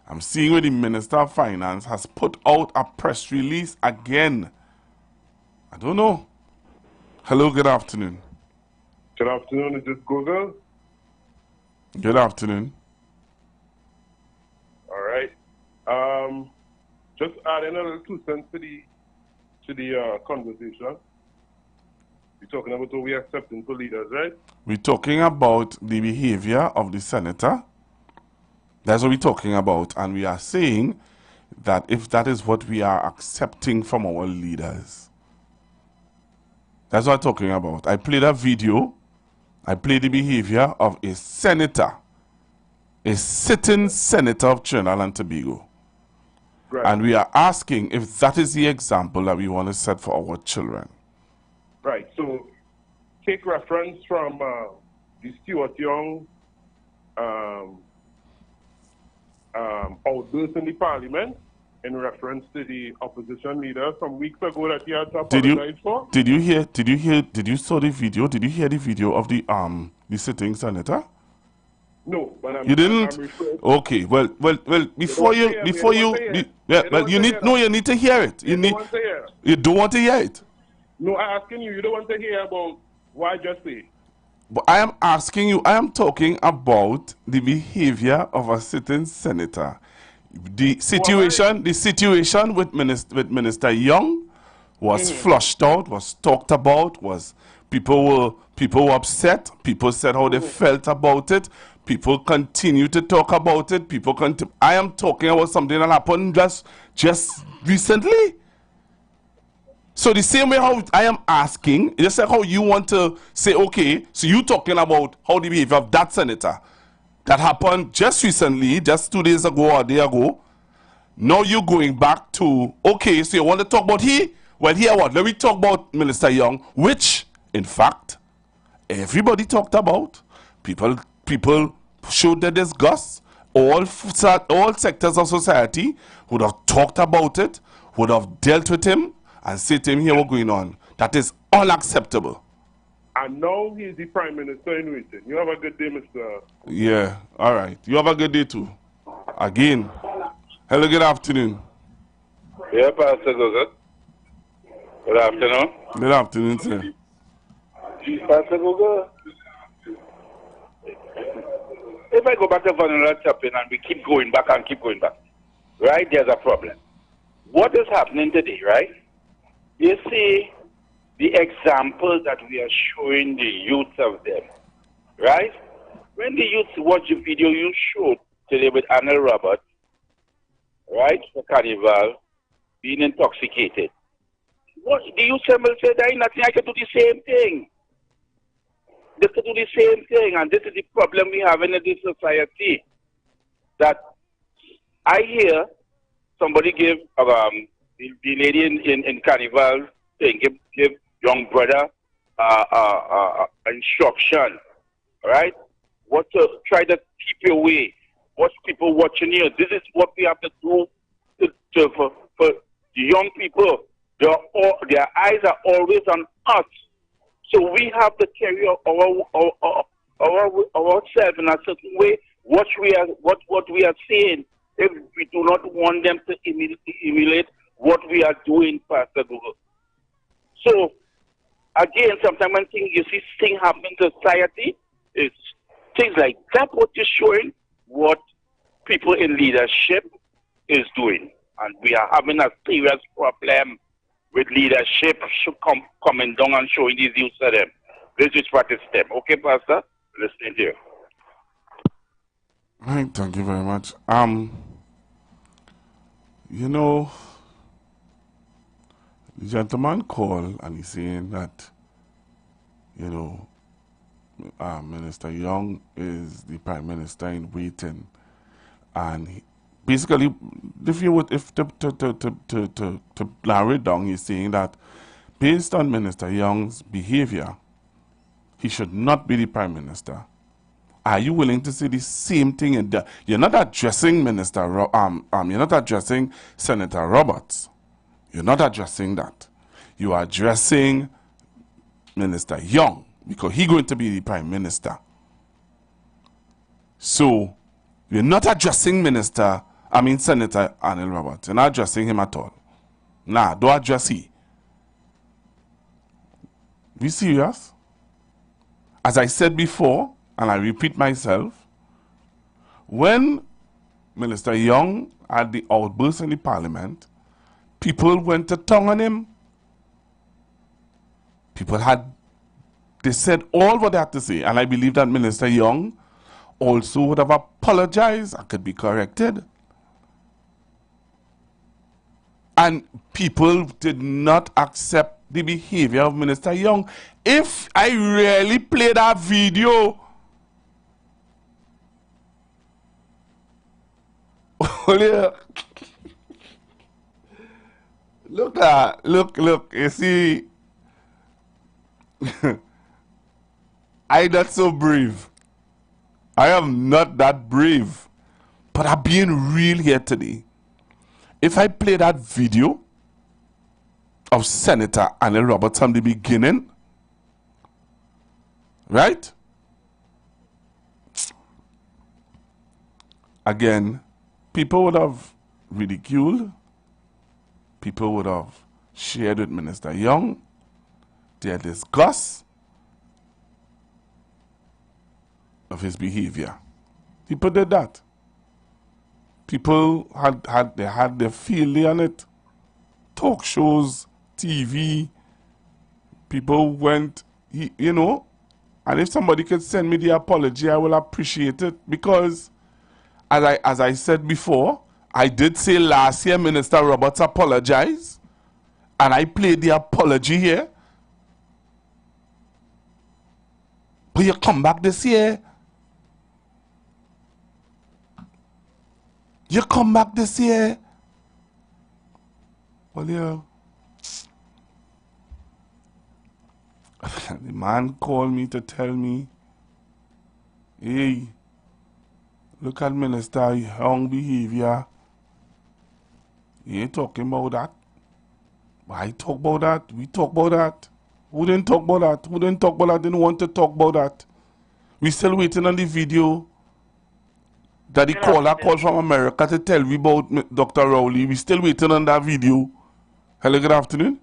I'm seeing where the Minister of Finance has put out a press release again. I don't know. Hello, good afternoon. Good afternoon, is this Google? Good afternoon. All right. Just adding a little 2 cents to the conversation. We're talking about what we are accepting for leaders, right? We're talking about the behavior of the senator. That's what we're talking about. And we are saying that if that is what we are accepting from our leaders. That's what I'm talking about. I played a video. I played the behavior of a senator. A sitting senator of Trinidad and Tobago. Right. And we are asking if that is the example that we want to set for our children. Right. So take reference from the Stuart Young outburst in the parliament in reference to the opposition leader some weeks ago that he had to apologize for. Did you saw the video? Did you hear the video of the sitting senator? No, but you didn't. Okay, well, before you need to hear it. You don't want to hear it. No, I'm asking you. You don't want to hear about what I just say. But I am asking you. I am talking about the behavior of a sitting senator. The situation with Minister Young was flushed out, was talked about, was people were upset. People said how they felt about it. People continue to talk about it. I am talking about something that happened just recently. So the same way how I am asking, just like how you want to say, okay, so you talking about how the behavior of that senator that happened just recently, just 2 days ago or a day ago. Now you're going back to, okay, so you want to talk about he? Well, here what? Let me talk about Minister Young, which, in fact, everybody talked about. People showed their disgust. All sectors of society would have talked about it, would have dealt with him, and said to him, here what's going on. That is unacceptable. And now he is the Prime Minister in waiting. You have a good day, Mr. Yeah, all right. You have a good day too. Again. Hello, good afternoon. Yeah, Pastor Google. Good afternoon. Good afternoon, sir. Pastor Google. If I go back to vanilla chopping and we keep going back, right, there's a problem. What is happening today, right? You see the example that we are showing the youth of them, right? When the youth watch the video you showed today with Arnold Roberts, right, for Carnival, being intoxicated. What the youth will say, there ain't nothing, I can do the same thing. They can do the same thing, and this is the problem we have in this society. That I hear somebody give the lady in Carnival thing, give young brother instruction, right? What to try to keep you away. Watch people watching you. This is what we have to do for the young people. Their eyes are always on us. So we have to carry ourselves in a certain way. What we are saying, if we do not want them to emulate what we are doing, Pastor Google. So again, sometimes when you see things happening in society, it's things like that. What you're showing, what people in leadership is doing, and we are having a serious problem with leadership coming down and showing these youth to them. This is what is them. Okay, Pastor? Listening to you. All right, thank you very much. You know, the gentleman called and he's saying that, you know, Minister Young is the Prime Minister in waiting, and basically, to narrow it down, he's saying that based on Minister Young's behavior, he should not be the Prime Minister. Are you willing to say the same thing? You're not addressing you're not addressing Senator Roberts. You're not addressing that. You are addressing Minister Young, because he's going to be the Prime Minister. So, you're not addressing Senator Anil Roberts. You're not addressing him at all. Nah, don't address he. Be serious. As I said before, and I repeat myself, when Minister Young had the outburst in the parliament, people went to tongue on him. They said all what they had to say, and I believe that Minister Young also would have apologized and could be corrected. And people did not accept the behavior of Minister Young. If I really play that video, look, you see, I'm not so brave. I am not that brave. But I'm being real here today. If I play that video of Senator Anil Roberts from the beginning, right? Again, people would have ridiculed. People would have shared with Minister Young their disgust of his behavior. People did that. People had their field day on it. Talk shows, TV. People went, you know, and if somebody could send me the apology, I will appreciate it, because as I said before, I did say last year Minister Roberts apologized, and I played the apology here. But you come back this year. You come back this year. Well, yeah. The man called me to tell me, hey, look at Minister Young behavior. He ain't talking about that. I talk about that. We talk about that. Who didn't talk about that? Who didn't talk about that? Didn't want to talk about that. We still waiting on the video that the caller called from America to tell me about Dr. Rowley. We still waiting on that video. Hello, good afternoon.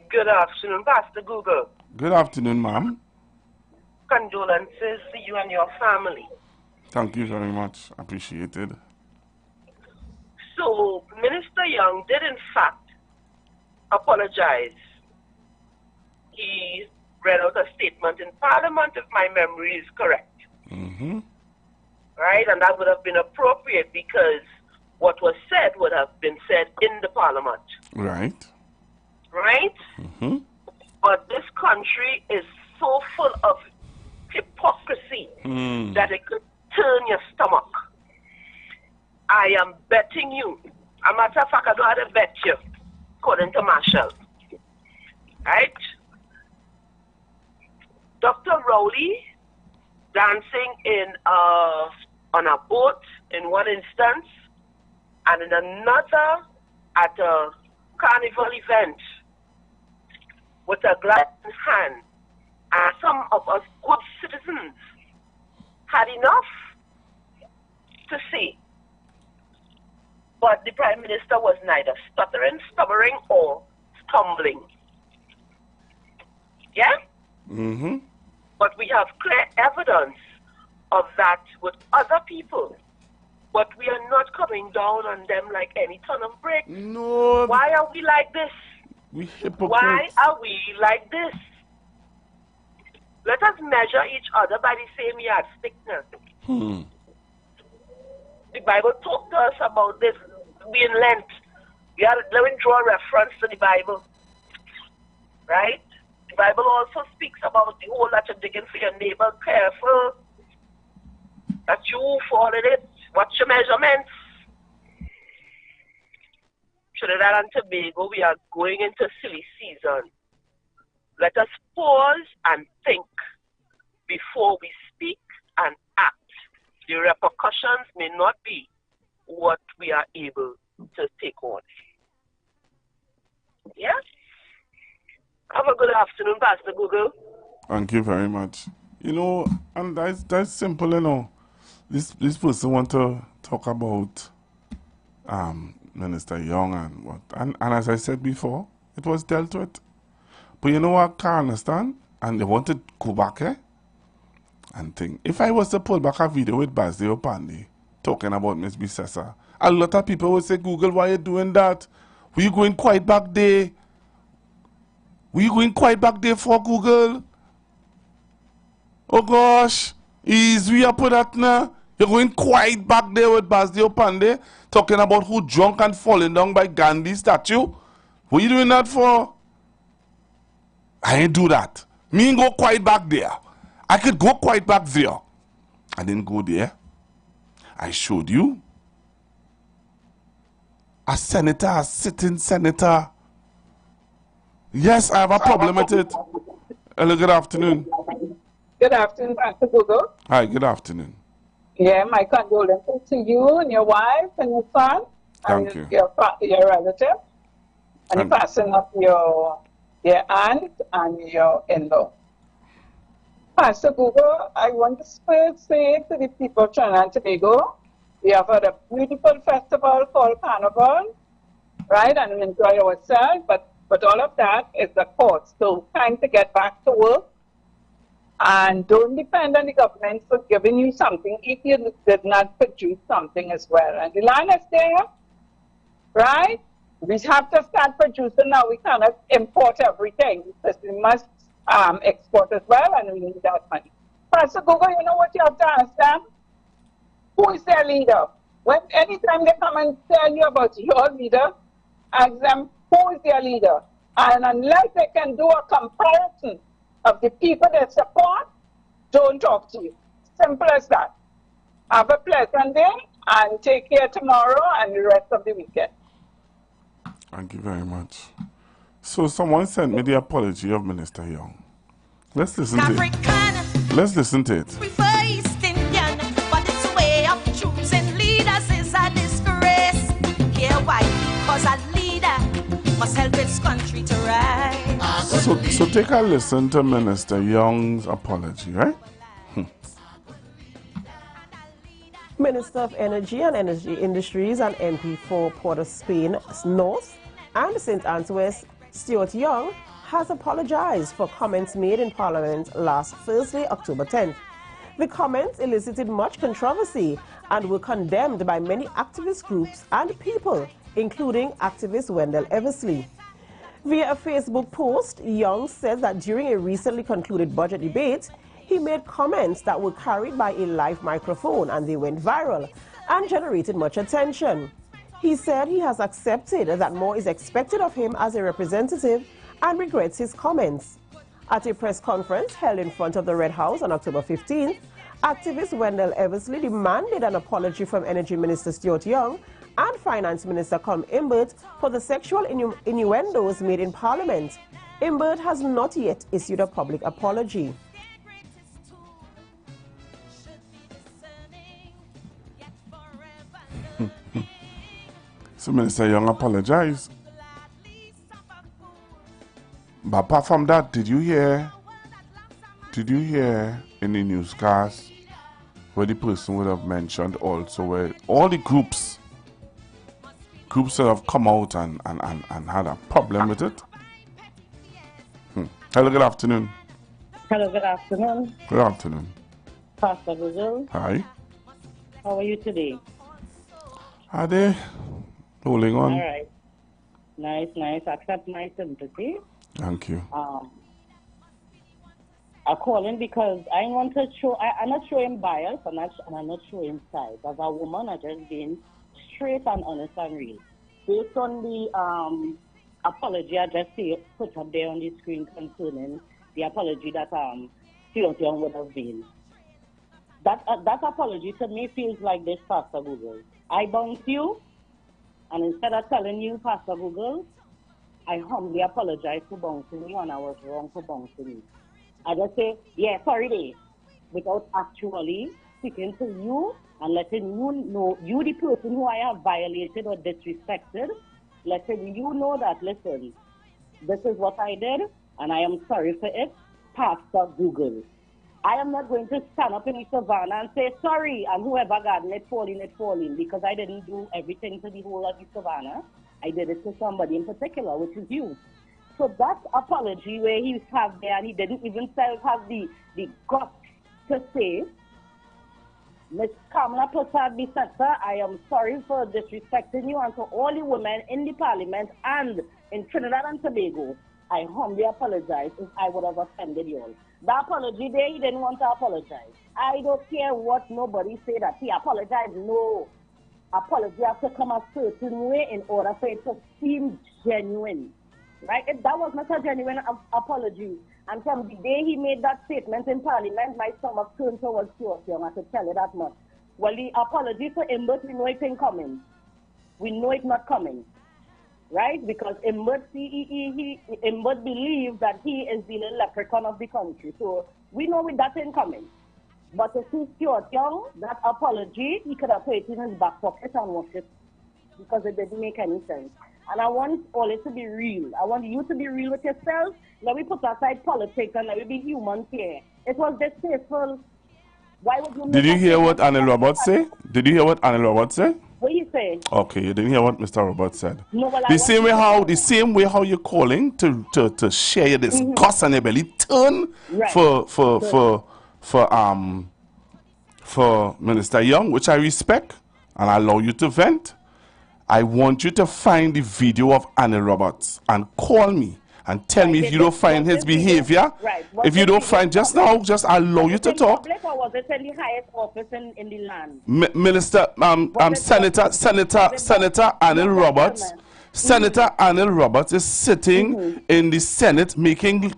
Good afternoon, Pastor Google. Good afternoon, ma'am. Condolences to you and your family. Thank you very much. Appreciated. So, Minister Young did in fact apologize. He read out a statement in Parliament, if my memory is correct. Mm-hmm. Right? And that would have been appropriate, because what was said would have been said in the Parliament. Right. Right? Mm-hmm. But this country is so full of hypocrisy that it could turn your stomach. I am betting you. A matter of fact, I don't have to bet you, according to Marshall. right? Dr. Rowley dancing on a boat in one instance, and in another at a carnival event with a glass in hand. And some of us good citizens had enough to see. But the Prime Minister was neither stuttering, stuttering, or stumbling. Yeah? Mm-hmm. But we have clear evidence of that with other people. But we are not coming down on them like any ton of bricks. No. Why are we like this? We hypocrites. Why are we like this? Let us measure each other by the same yardstick now. The Bible talked to us about this being Lent. Let me draw a reference to the Bible. Right? The Bible also speaks about the hole that you're digging for your neighbor. Careful that you fall in it. Watch your measurements. Trinidad and Tobago, we are going into silly season. Let us pause and think before we speak and act. The repercussions may not be what we are able to take on. Yeah? Have a good afternoon, Pastor Google. Thank you very much. You know, and that's simple, you know. This person want to talk about Minister Young and what. And as I said before, it was dealt with. But you know what, I can't understand? And they want to go back here and think. If I was to pull back a video with Basdeo Pandey talking about Miss Bissessa, a lot of people would say, Google, why are you doing that? Were you going quite back there? Were you going quite back there for Google? Oh gosh, we up with that now. You're going quite back there with Basdeo Pandey talking about who drunk and falling down by Gandhi statue. What are you doing that for? I ain't do that. Me ain't go quite back there. I could go quite back there. I didn't go there. I showed you. A senator, a sitting senator. Yes, I have a problem with it. Hello, good afternoon. Good afternoon, Pastor Google. Hi, good afternoon. Yeah, my condolences to you and your wife and your son. Thank and you. Your relative. And the passing of your aunt and your in-law. Pastor Google, I want to say to the people of Trinidad and Tobago, we have had a beautiful festival called Carnival, right? And we enjoy ourselves, but all of that is the cost. So time to get back to work. And don't depend on the government for giving you something if you did not produce something as well. And the line is there, right? We have to start producing now. We cannot import everything because we must export as well, and we need that money. Pastor Google, you know what you have to ask them? Who is their leader? When anytime they come and tell you about your leader, ask them who is their leader. And unless they can do a comparison of the people they support, don't talk to you. Simple as that. Have a pleasant day and take care tomorrow and the rest of the weekend. Thank you very much. So someone sent me the apology of Minister Young. Let's listen to it. Let's listen to it. Must help its country to rise. So take a listen to Minister Young's apology, right? Minister of Energy and Energy Industries and MP for Port of Spain North and St. Anne's West, Stuart Young, has apologized for comments made in Parliament last Thursday, October 10th. The comments elicited much controversy and were condemned by many activist groups and people, including activist Wendell Eversley. Via a Facebook post, Young said that during a recently concluded budget debate, he made comments that were carried by a live microphone and they went viral and generated much attention. He said he has accepted that more is expected of him as a representative and regrets his comments. At a press conference held in front of the Red House on October 15th, activist Wendell Eversley demanded an apology from Energy Minister Stuart Young and Finance Minister Colm Imbert for the sexual innuendos made in Parliament. Imbert has not yet issued a public apology. So Minister Young apologized. But apart from that, did you hear in the newscast where the person would have mentioned also where all the groups that have come out and had a problem with it? Hello, good afternoon. Hello, good afternoon. Good afternoon. Pastor Google. Hi. How are you today? Are they holding on? All right. Nice. Accept my sympathy. Thank you. I'm calling because I want to show, I'm not showing bias, and I'm not showing sides. As a woman, I'm just being straight and honest and real. Based on the apology I just put up there on the screen concerning the apology that Stuart Young would have been. That apology to me feels like this, Pastor Google. I bounced you, and instead of telling you, Pastor Google, I humbly apologize for bouncing you, and I was wrong for bouncing you. I just say, yeah, sorry, Dave, without actually speaking to you and letting you know, you the person who I have violated or disrespected, letting you know that, listen, this is what I did, and I am sorry for it, Pastor Google. I am not going to stand up in the savannah and say sorry, and whoever got it falling, because I didn't do everything to the whole of the savannah. I did it to somebody in particular, which is you. So that apology where he have there, and he didn't even have the guts to say, Ms. Kamala Prasad Bisatsa, I am sorry for disrespecting you, and to all the women in the parliament and in Trinidad and Tobago, I humbly apologize if I would have offended you all. The apology there, he didn't want to apologize. I don't care what nobody say that he apologized. No. Apology has to come a certain way in order for it to seem genuine. Right? That was not a genuine apology. And from the day he made that statement in Parliament, my stomach turned towards Stuart Young. I could tell you that much. Well, the apology for Imbert, we know it ain't coming. We know it's not coming. Right? Because Imbert believes that he is the leprechaun of the country. So we know that ain't coming. But to see Stuart Young, that apology, he could have put it in his back pocket and watched it. Because it didn't make any sense. And I want all it to be real. I want you to be real with yourself. Let me put aside politics and let me be human here. It was distasteful. Why would you? Did you hear what Anil Roberts say? Did you hear what Anil Roberts said? What you say? Okay, you didn't hear what Mr. Roberts said. No, well, the same way how you're calling to share this goss and your belly turn right. for Minister Young, which I respect and I allow you to vent. I want you to find the video of Anil Roberts and call me and tell me if you don't find his behavior. Right. If you don't find, just now, just allow you to talk. Or was it in the highest office in the land? Minister, Senator Anil Roberts. Senator Anil Roberts is sitting in the Senate making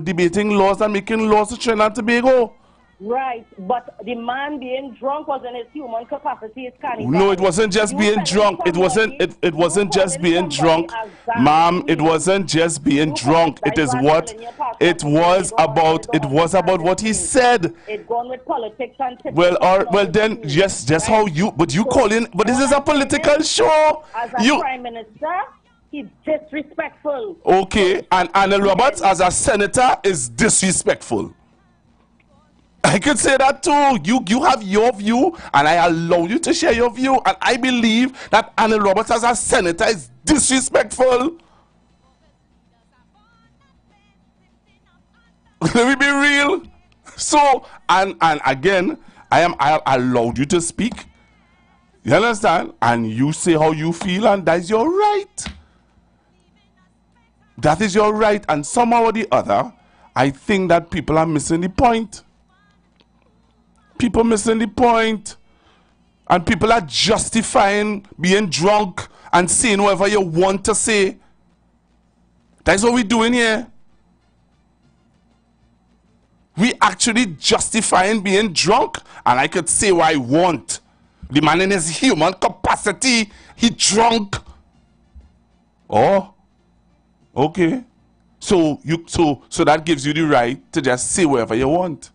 debating laws and making laws to Trinidad and Tobago. Right, but the man being drunk was in his human capacity. It's carnival. No, it wasn't just being drunk. It wasn't just being drunk, ma'am. It wasn't just being drunk. It is what it was about. It was about what he said. It's gone with politics and well then yes, just how you. But you call in. But this is a political show. As a prime minister, he's disrespectful. Okay, and Anil Roberts as a senator is disrespectful. I could say that too. You have your view, and I allow you to share your view. And I believe that Anil Roberts as a senator is disrespectful. Let me be real. So, and again, I allowed you to speak. You understand? And you say how you feel, and that's your right. That is your right. And somehow or the other, I think that people are missing the point. People missing the point, and people are justifying being drunk and saying whatever you want to say. That's what we're doing here. We actually justifying being drunk, and I could say what I want. The man in his human capacity, he drunk. Oh, okay. So that gives you the right to just say whatever you want.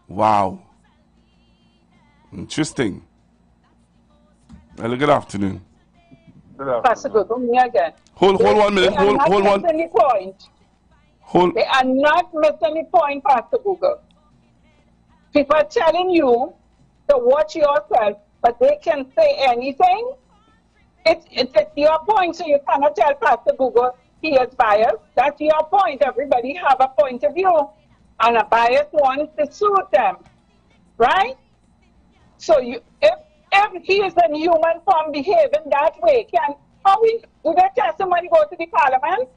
Wow. Interesting. Hello, good afternoon. Pastor Google, me again. Hold 1 minute. Hold one. Any point. They are not missing the point, Pastor Google. People are telling you to watch yourself, but they can say anything. It's your point, so you cannot tell Pastor Google he is biased. That's your point. Everybody have a point of view, and a biased one to suit them, right? So if he is in human form behaving that way, do the testimony go to the parliament?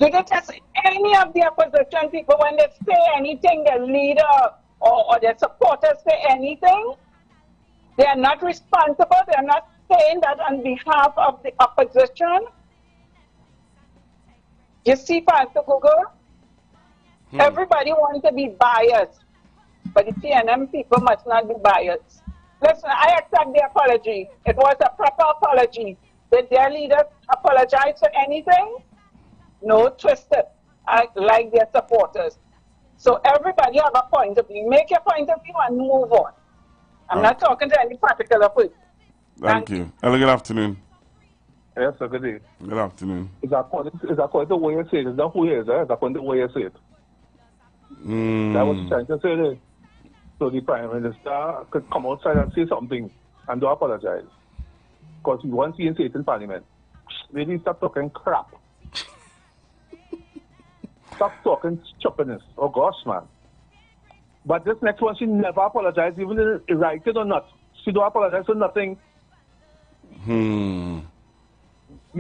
Do they test any of the opposition people when they say anything, their leader or their supporters say anything? They are not responsible. They are not saying that on behalf of the opposition. You see, Pastor Google? Everybody wants to be biased, but the TNM people must not be biased. Listen, I accept the apology. It was a proper apology. Did their leader apologize for anything? No, twisted, like their supporters. So everybody have a point of view. Make your point of view and move on. I'm not talking to any particular person. Thank you. Hello, good afternoon. Yes, sir, good day. Good afternoon. It's according to the way you say it. It's not who he is, it's according to the way you say it. That was trying to say there. So the Prime Minister could come outside and say something and do apologize. Because we want to say it in Parliament. Really stop talking crap. Stop talking stupidness. Oh gosh, man. But this next one, she never apologized, even if it writing or not. She don't apologize for nothing. You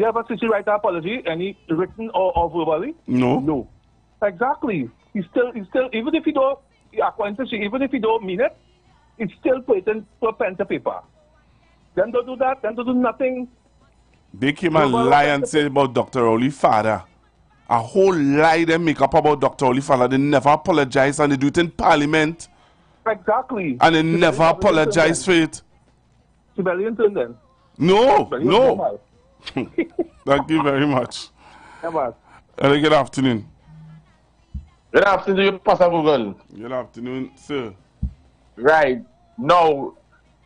ever see she write an apology, any written or verbally? No. No. Exactly. He still, even if he don't, even if he don't mean it, it's still putting to pen to paper. Then don't do that, then don't do nothing. They came and lie and say about Dr. Oli father. A whole lie they make up about Dr. Oli father. They never apologize and they do it in Parliament. Exactly. And they never apologize for it. Rebellion then? No. Thank you very much. Good afternoon. Good afternoon, Pastor Google. Good afternoon, sir. Right. Now,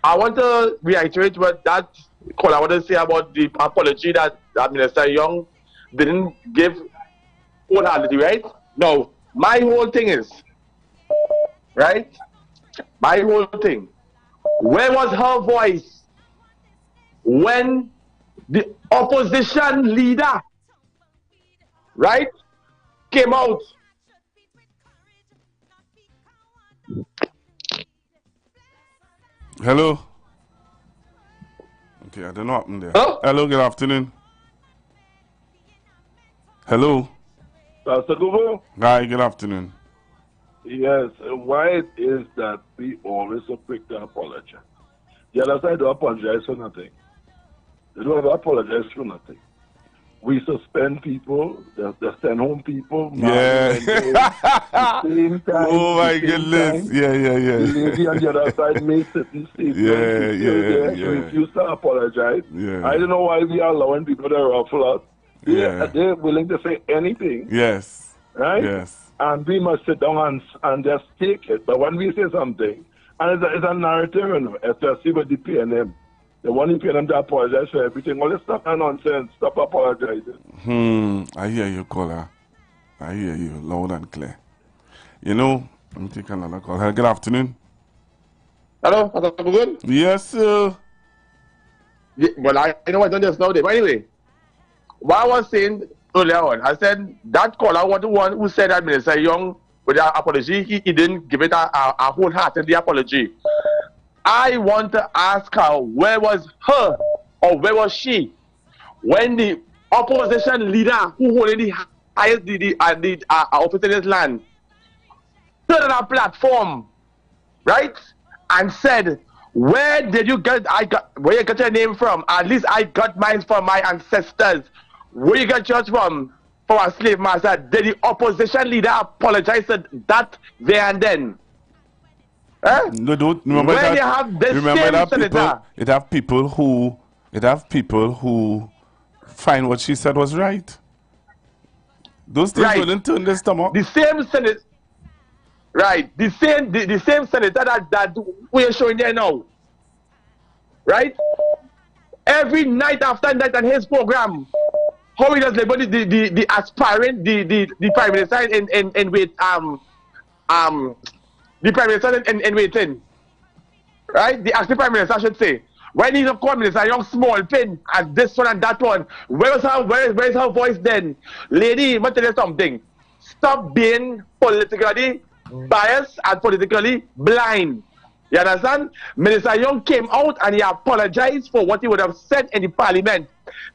I want to reiterate what that caller wanted to say about the apology that Minister Young didn't give wholeheartedly, right? No, my whole thing is, right? My whole thing. Where was her voice when the opposition leader, right, came out? Hello. Okay, I don't know what happened there. Hello, good afternoon. Hello. Pastor Google? Hi, good afternoon. Yes, why it is that we always so quick to apologize? The other side don't apologize for nothing. They don't apologize for nothing. We suspend people, they send home people. Yeah. Same time, oh my goodness. Time. Yeah. The lady on the other side makes certain statements. Yeah. Refuse to apologize. Yeah. I don't know why we are allowing people to ruffle us. They're willing to say anything. Yes. Right? Yes. And we must sit down and just take it. But when we say something, and it's a narrative, especially with the PNM, the one in PNM to apologize for everything. All this stuff and nonsense. Stop apologizing. I hear you, caller. I hear you loud and clear. You know, let me take another call. Good afternoon. Hello, Pastor Google? Yes, sir. Yeah, well, I know I don't just know this. But anyway, what I was saying earlier on, I said that caller was the one who said that Minister Young, with the apology, he didn't give it a wholehearted apology. I want to ask her, where was her or where was she when the opposition leader who holding the highest office in this land stood on a platform, right, and said, where did you get where you got your name from? At least I got mine from my ancestors. Where you got yours from a slave master? Did the opposition leader apologize for that there and then? No, don't remember when that. You have this remember that senator, it have people who find what she said was right. Those things wouldn't turn their stomach. The same Senate, right? The same senator that we're showing there now, right? Every night after night on his program, how he does label the aspirant, the prime minister and wait the prime minister and waiting, right? The acting prime minister, I should say. When he's a prime minister, a young small pin and this one and that one. Where is her voice then? Lady, let me tell you something. Stop being politically biased and politically blind. You understand? Minister Young came out and he apologized for what he would have said in the parliament.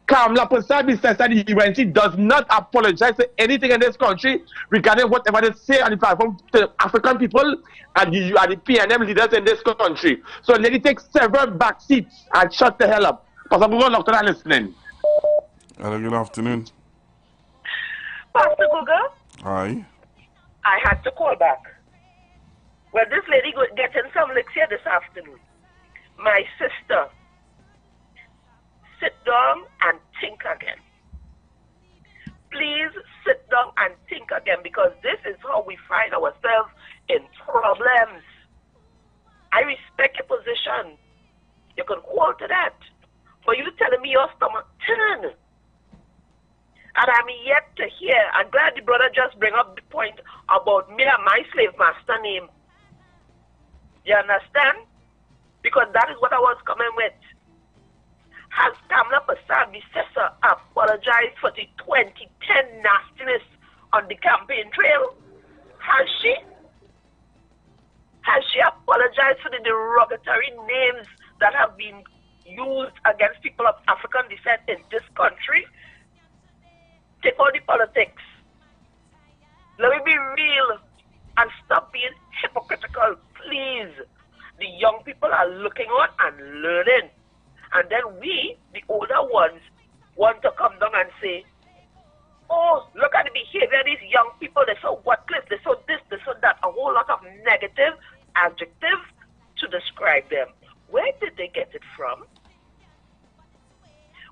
Kamala Pasabi says that the UNC does not apologize to anything in this country regarding whatever they say on the platform to African people and the PNM leaders in this country. So lady take several back seats and shut the hell up. Pastor Google, Dr. Not listening. Hello, good afternoon. Pastor Google? Hi. I had to call back. Well, this lady getting some licks here this afternoon. My sister, sit down and think again. Please sit down and think again, because this is how we find ourselves in problems. I respect your position. You can hold to that. But you telling me your stomach turn. And I'm yet to hear. I'm glad the brother just bring up the point about me and my slave master name. You understand? Because that is what I was coming with. Has Kamala Pasabi Sessa apologized for the 2010 nastiness on the campaign trail? Has she? Has she apologized for the derogatory names that have been used against people of African descent in this country? Take all the politics. Let me be real and stop being hypocritical, please. The young people are looking on and learning. And then we, the older ones, want to come down and say, oh, look at the behavior of these young people. They're so worthless, they're so this, they're so that. A whole lot of negative adjectives to describe them. Where did they get it from?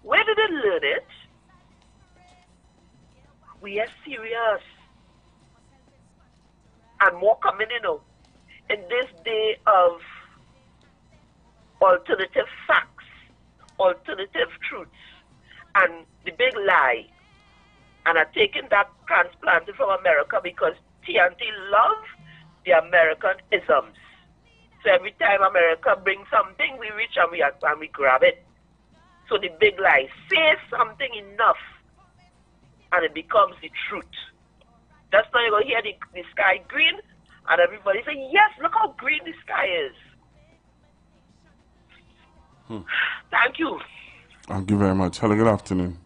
Where did they learn it? We are serious. And more coming, in this day of alternative facts, alternative truths, and the big lie, and are taking that transplanted from America because TNT love the American isms. So every time America brings something, we reach and we grab it. So the big lie, say something enough, and it becomes the truth. That's now you're going to hear the sky green, and everybody say, yes, look how green the sky is. Thank you. Thank you very much. Hello, good afternoon.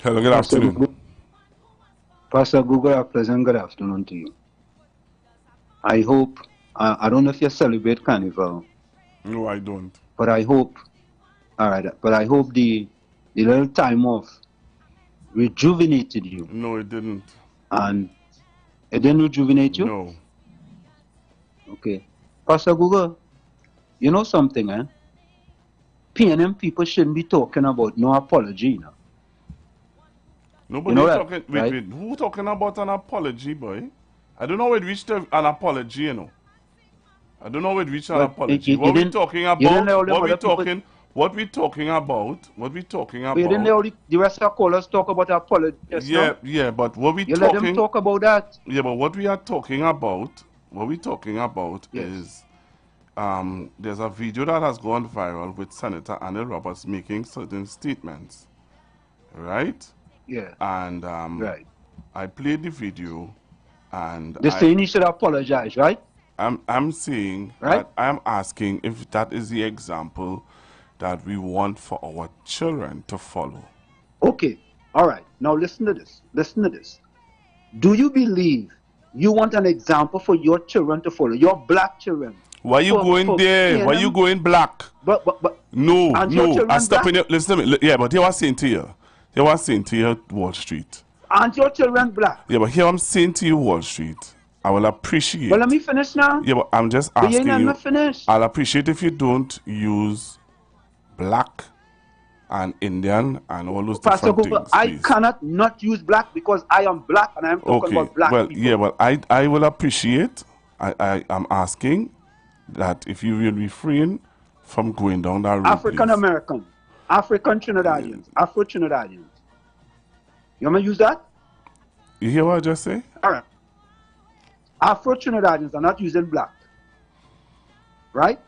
Hello, good afternoon. Pastor Google, a pleasant good afternoon to you. I hope, I don't know if you celebrate Carnival. No, I don't. But I hope, all right, but I hope the little time off rejuvenated you. No, it didn't. And it didn't rejuvenate you? No. Okay. Pastor Google, you know something, eh? PNM people shouldn't be talking about no apology, you know? Nobody you know talking, that, right? wait, who talking about an apology, boy? I don't know where it reached an apology, you know. I don't know where it reached an apology. What we talking about? What we talking about? What we talking about? You didn't let all the rest of the callers talk about apology. Yeah, but what we you talking? Let them talk about that. Yeah, but what we are talking about, is, there's a video that has gone viral with Senator Anil Roberts making certain statements, right? Yeah. And right. I played the video, and they're saying he should apologize, right? I'm saying that I'm asking if that is the example that we want for our children to follow. Okay, all right. Now listen to this. Listen to this. Do you believe you want an example for your children to follow? Your black children. Why you going there? PNM? Why you going black? But no. I'm stopping it. Listen to me. Yeah, but here I'm saying to you. Here I'm saying to you, Wall Street. Aren't your children black? Yeah, but here I'm saying to you, Wall Street. I will appreciate. Well, let me finish now. Yeah, but I'm just asking you. Finish. I'll appreciate if you don't use black and Indian and all those Pastor different Google, things. I Please. cannot not use black because I am black and I am talking about black well, people. yeah, well, I will appreciate. I am asking that if you will refrain from going down that road. African American, African Trinidadians, Afro Trinidadians. You want me to use that? You hear what I just say? All right. Afro Trinidadians are not using black, right?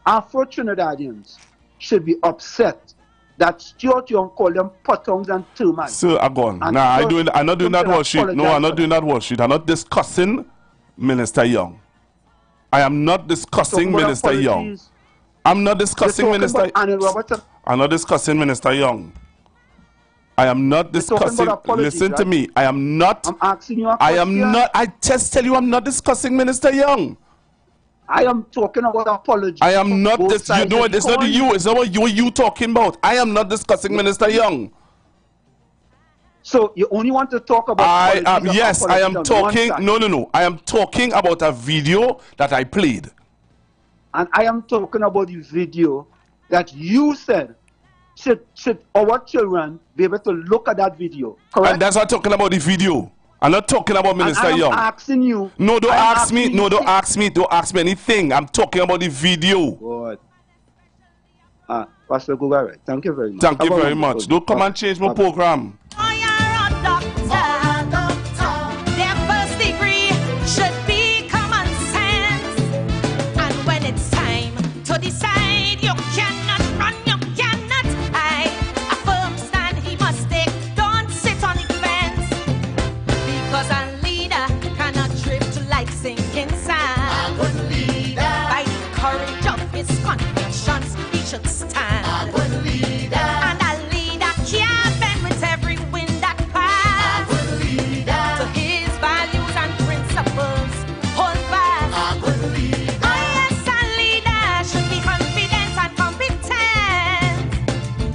Afro Trinidadians should be upset that Stuart Young called them pottongs and termites. So I'm gone. I'm not doing that worksheet. No, I'm not doing that worksheet. I'm not discussing Minister Young. I am not discussing Minister Young. I'm not discussing Minister. I'm not discussing Minister Young. I am not discussing. Listen to me. I am not. I'm asking you a I question. am not. I just tell you, I'm not discussing Minister Young. I am talking about apology. I am not. This, you know, it's not you. It's not what you talking about. I am not discussing Minister Young. So you only want to talk about. Yes, I am talking. No. I am talking about a video that I played. And I am talking about the video that you said should our children be able to look at that video. Correct? And that's what I'm talking about, the video. I'm not talking about Minister Young. I'm asking you. No, don't ask me. No, don't ask me. Don't ask me anything. I'm talking about the video. God. Pastor Google, right. Thank you very much. Thank you very much. Don't come and change my program. Their first degree should be common sense. And when it's time to decide, you cannot run, you cannot hide. A firm stand he must take, don't sit on the fence. Because a leader cannot drift like sinking sand. A good leader, by the courage of his convictions, he should stand. A good leader, and a leader can't bend with every wind that passes. A good leader, to his values and principles, hold fast. A good leader, oh yes, a leader should be confident and competent.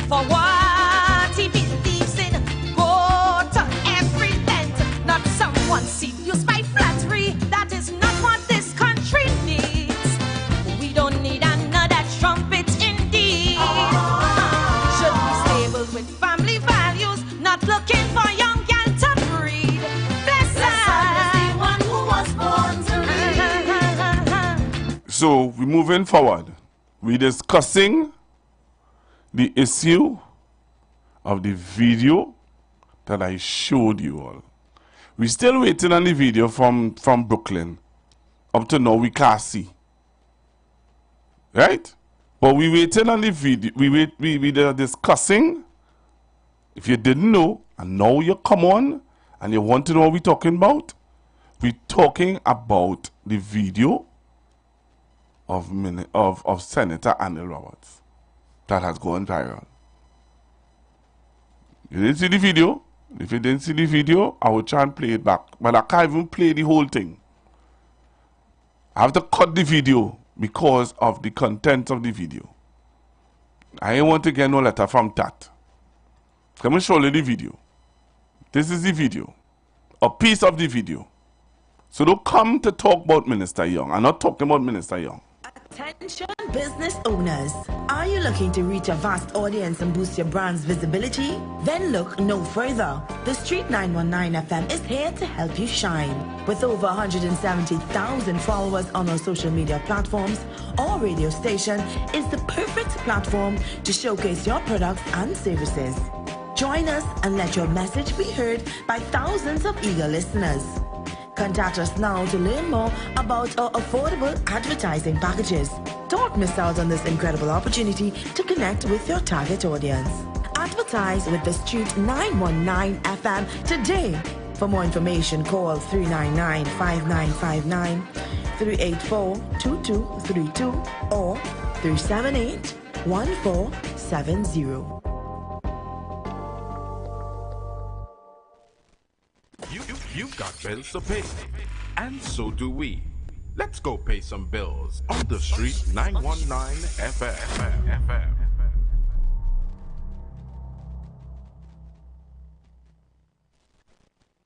For what he believes in, go to every length. Not someone seduced by flattery, that is not what this country needs. We don't need another trumpet indeed. Should be stable with family values, not looking for young gal to breed. Blessed is the one who was born to read. So we're moving forward. We're discussing the issue of the video that I showed you all. We're still waiting on the video from Brooklyn. Up to now we can't see. Right? But we waiting on the video. We are discussing. If you didn't know, and now you come on and you want to know what we're talking about, we're talking about the video of Senator Anil Roberts that has gone viral. You didn't see the video? If you didn't see the video, I will try and play it back. But I can't even play the whole thing. I have to cut the video because of the content of the video. I ain't want to get no letter from that. Come and show you the video. This is the video. A piece of the video. So don't come to talk about Minister Young. I'm not talking about Minister Young. Attention business owners. Are you looking to reach a vast audience and boost your brand's visibility? Then look no further. The Street 919 FM is here to help you shine. With over 170,000 followers on our social media platforms, our radio station is the perfect platform to showcase your products and services. Join us and let your message be heard by thousands of eager listeners. Contact us now to learn more about our affordable advertising packages. Don't miss out on this incredible opportunity to connect with your target audience. Advertise with the Street 919 FM today. For more information, call 399-5959, 384-2232 or 378-1470. You've got bills to pay, and so do we. Let's go pay some bills on the Street 919 FM.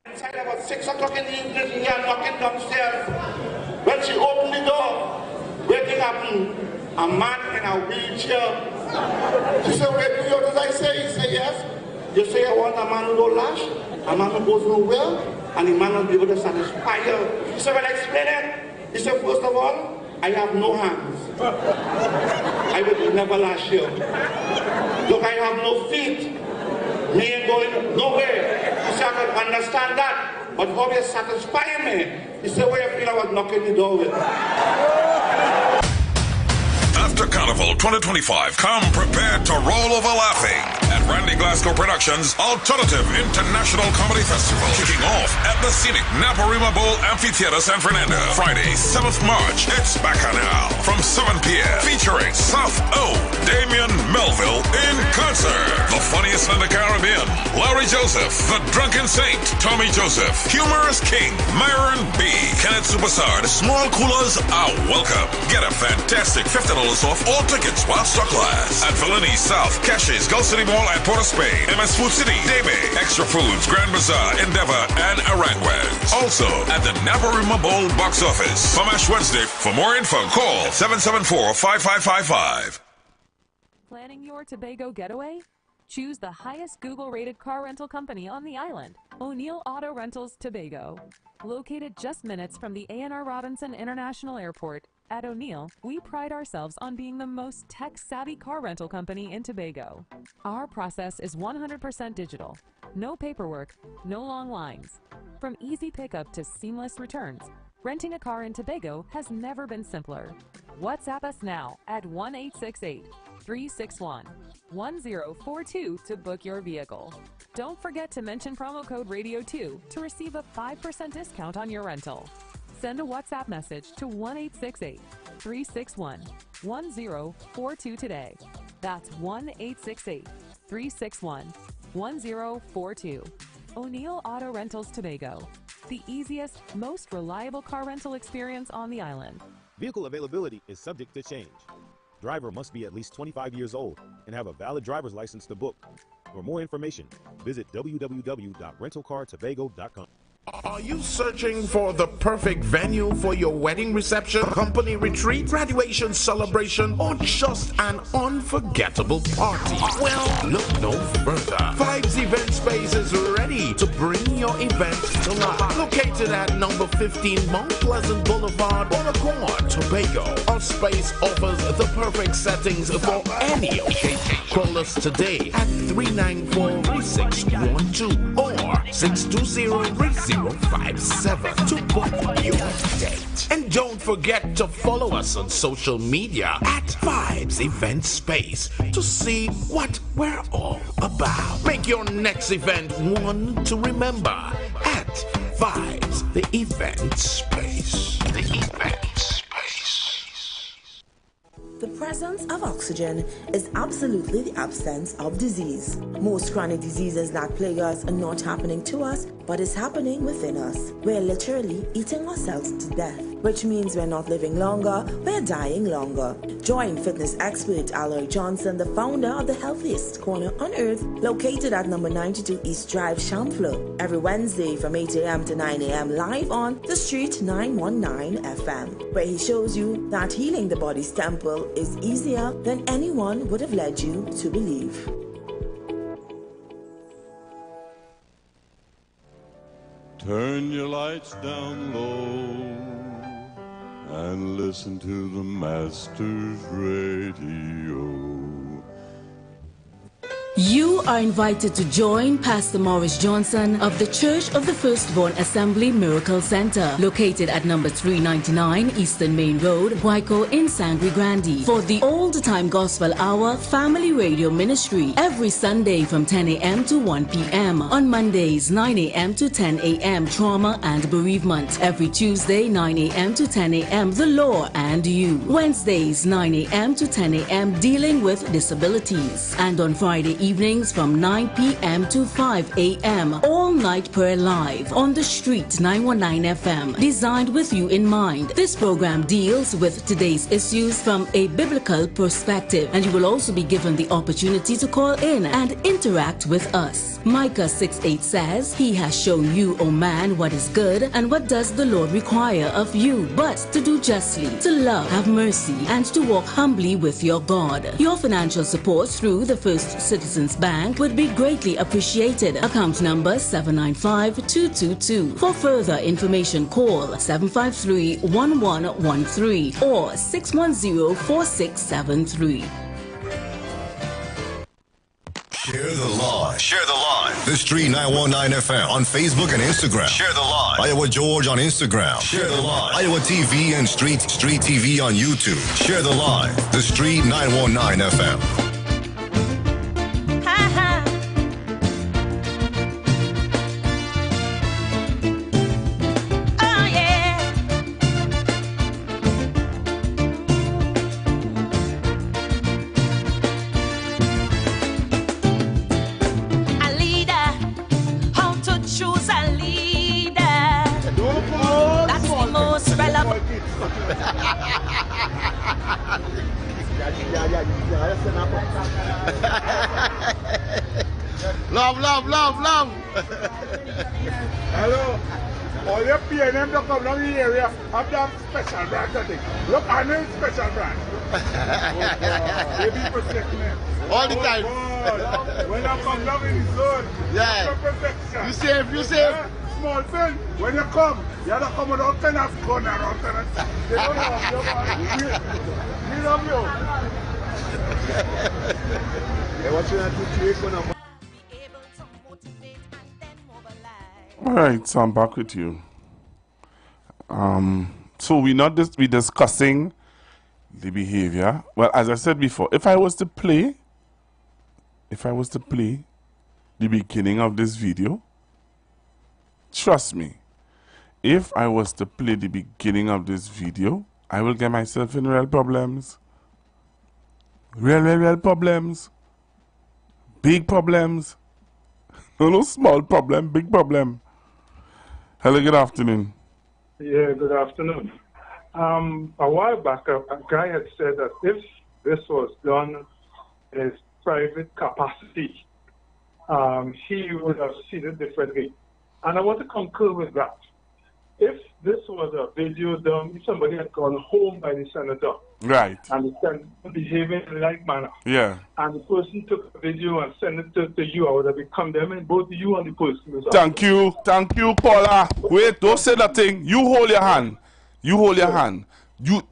Inside about 6 o'clock in the evening, we are knocking downstairs. When she opened the door, waking up, a man in a wheelchair She said, where do you does I say? He said, yes. You say I want a man who don't lash, a man who goes nowhere, and a man who will be able to satisfy you. He said, well, explain it. He said, first of all, I have no hands. I will never lash you. Look, I have no feet. Me ain't going nowhere. He said, I can understand that. But how you satisfying me? He said, well, you feel I was knocking the door with. After Carnival 2025, come prepared to roll over laughing at Randy Glasgow Productions' Alternative International Comedy Festival, kicking off at the scenic Naparima Bowl Amphitheater, San Fernando. Friday, 7th March, it's Bacchanal from 7 p.m. featuring South O, Damian Melville in concert. The funniest in the Caribbean, Larry Joseph, The Drunken Saint, Tommy Joseph, Humorous King, Myron B, Kenneth Superstar. Small coolers are welcome. Get a fantastic $50 off all tickets while stock lasts at Villani South, Caches, Gulf City Mall at Port of Spain, MS Food City, Debe, Extra Foods, Grand Bazaar, Endeavor, and Aranguez. Also at the Naparima Bowl box office. From Ash Wednesday. For more info, call 774-5555. Planning your Tobago getaway? Choose the highest Google-rated car rental company on the island, O'Neill Auto Rentals Tobago. Located just minutes from the A&R Robinson International Airport, at O'Neill, we pride ourselves on being the most tech-savvy car rental company in Tobago. Our process is 100% digital. No paperwork, no long lines. From easy pickup to seamless returns, renting a car in Tobago has never been simpler. WhatsApp us now at 1-868-361-1042 to book your vehicle. Don't forget to mention promo code RADIO2 to receive a 5% discount on your rental. Send a WhatsApp message to 1-868-361-1042 today. That's 1-868-361-1042. O'Neill Auto Rentals Tobago, the easiest, most reliable car rental experience on the island. Vehicle availability is subject to change. Driver must be at least 25 years old and have a valid driver's license to book. For more information, visit www.rentalcartobago.com. Are you searching for the perfect venue for your wedding reception, company retreat, graduation celebration, or just an unforgettable party? Well, look no further. Vibes Event Space is ready to bring your event to life. Located at number 15 Mount Pleasant Boulevard, Bonaccord, Tobago. Our space offers the perfect settings for any occasion. Call us today at 394-3612 or 620-3057 to book your date. And don't forget to follow us on social media at Vibes Event Space to see what we're all about. Make your next event one to remember at Vibes the Event Space. The Event Space. The presence of oxygen is absolutely the absence of disease. Most chronic diseases that plague us are not happening to us, but is happening within us. We're literally eating ourselves to death, which means we're not living longer, we're dying longer. Join fitness expert Aloy Johnson, the founder of the healthiest corner on earth, located at number 92 East Drive, Chamfleur, every Wednesday from 8 a.m. to 9 a.m. live on The Street 919 FM, where he shows you that healing the body's temple is easier than anyone would have led you to believe. Turn your lights down low and listen to the Master's Radio. You are invited to join Pastor Morris Johnson of the Church of the Firstborn Assembly Miracle Center, located at number 399 Eastern Main Road, Waiko in Sangre Grande, for the Old Time Gospel Hour Family Radio Ministry every Sunday from 10 a.m. to 1 p.m. On Mondays, 9 a.m. to 10 a.m. Trauma and Bereavement. Every Tuesday, 9 a.m. to 10 a.m. The Law and You. Wednesdays, 9 a.m. to 10 a.m. Dealing with Disabilities. And on Friday evenings from 9 p.m. to 5 a.m. All night prayer live on The Street 919 FM. Designed with you in mind, this program deals with today's issues from a biblical perspective, and you will also be given the opportunity to call in and interact with us. Micah 6:8 says, "He has shown you, O man, what is good, and what does the Lord require of you, but to do justly, to love, have mercy, and to walk humbly with your God." Your financial support through the First Citizens Bank would be greatly appreciated. Account number 795-222. For further information, call 753-1113 or 610-4673. Share the live. Share the live. The Street 919 FM on Facebook and Instagram. Share the live. Iowa George on Instagram. Share the live. Iowa TV and Street TV on YouTube. Share the live. The Street 919 FM. Love. Hello. All your PNM to come down the area have that special branch, I think. Look, I know special branch. They be protecting them. All the time. When I come down in the zone, yeah. Protection. You safe. Yeah? Small thing. When you come, you have to come with all kind of gun around. They don't love you, man. We love you. Hey, what's your situation? All right, so I'm back with you. So we discussing the behavior. Well, as I said before, if I was to play the beginning of this video, trust me, if I was to play the beginning of this video, I will get myself in real problems. Real problems. Big problems. No small problem, big problem. Hello, good afternoon. Yeah, good afternoon. A while back, a guy had said that if this was done in his private capacity, he would have seen it differently. And I want to concur with that. If this was a video done, if somebody had gone home by the senator, right, and the senator behaving in the right manner, yeah, and the person took a video and sent it to you, I would have been condemning both you and the person. Thank you, caller. Wait, don't say that thing. You hold your hand. You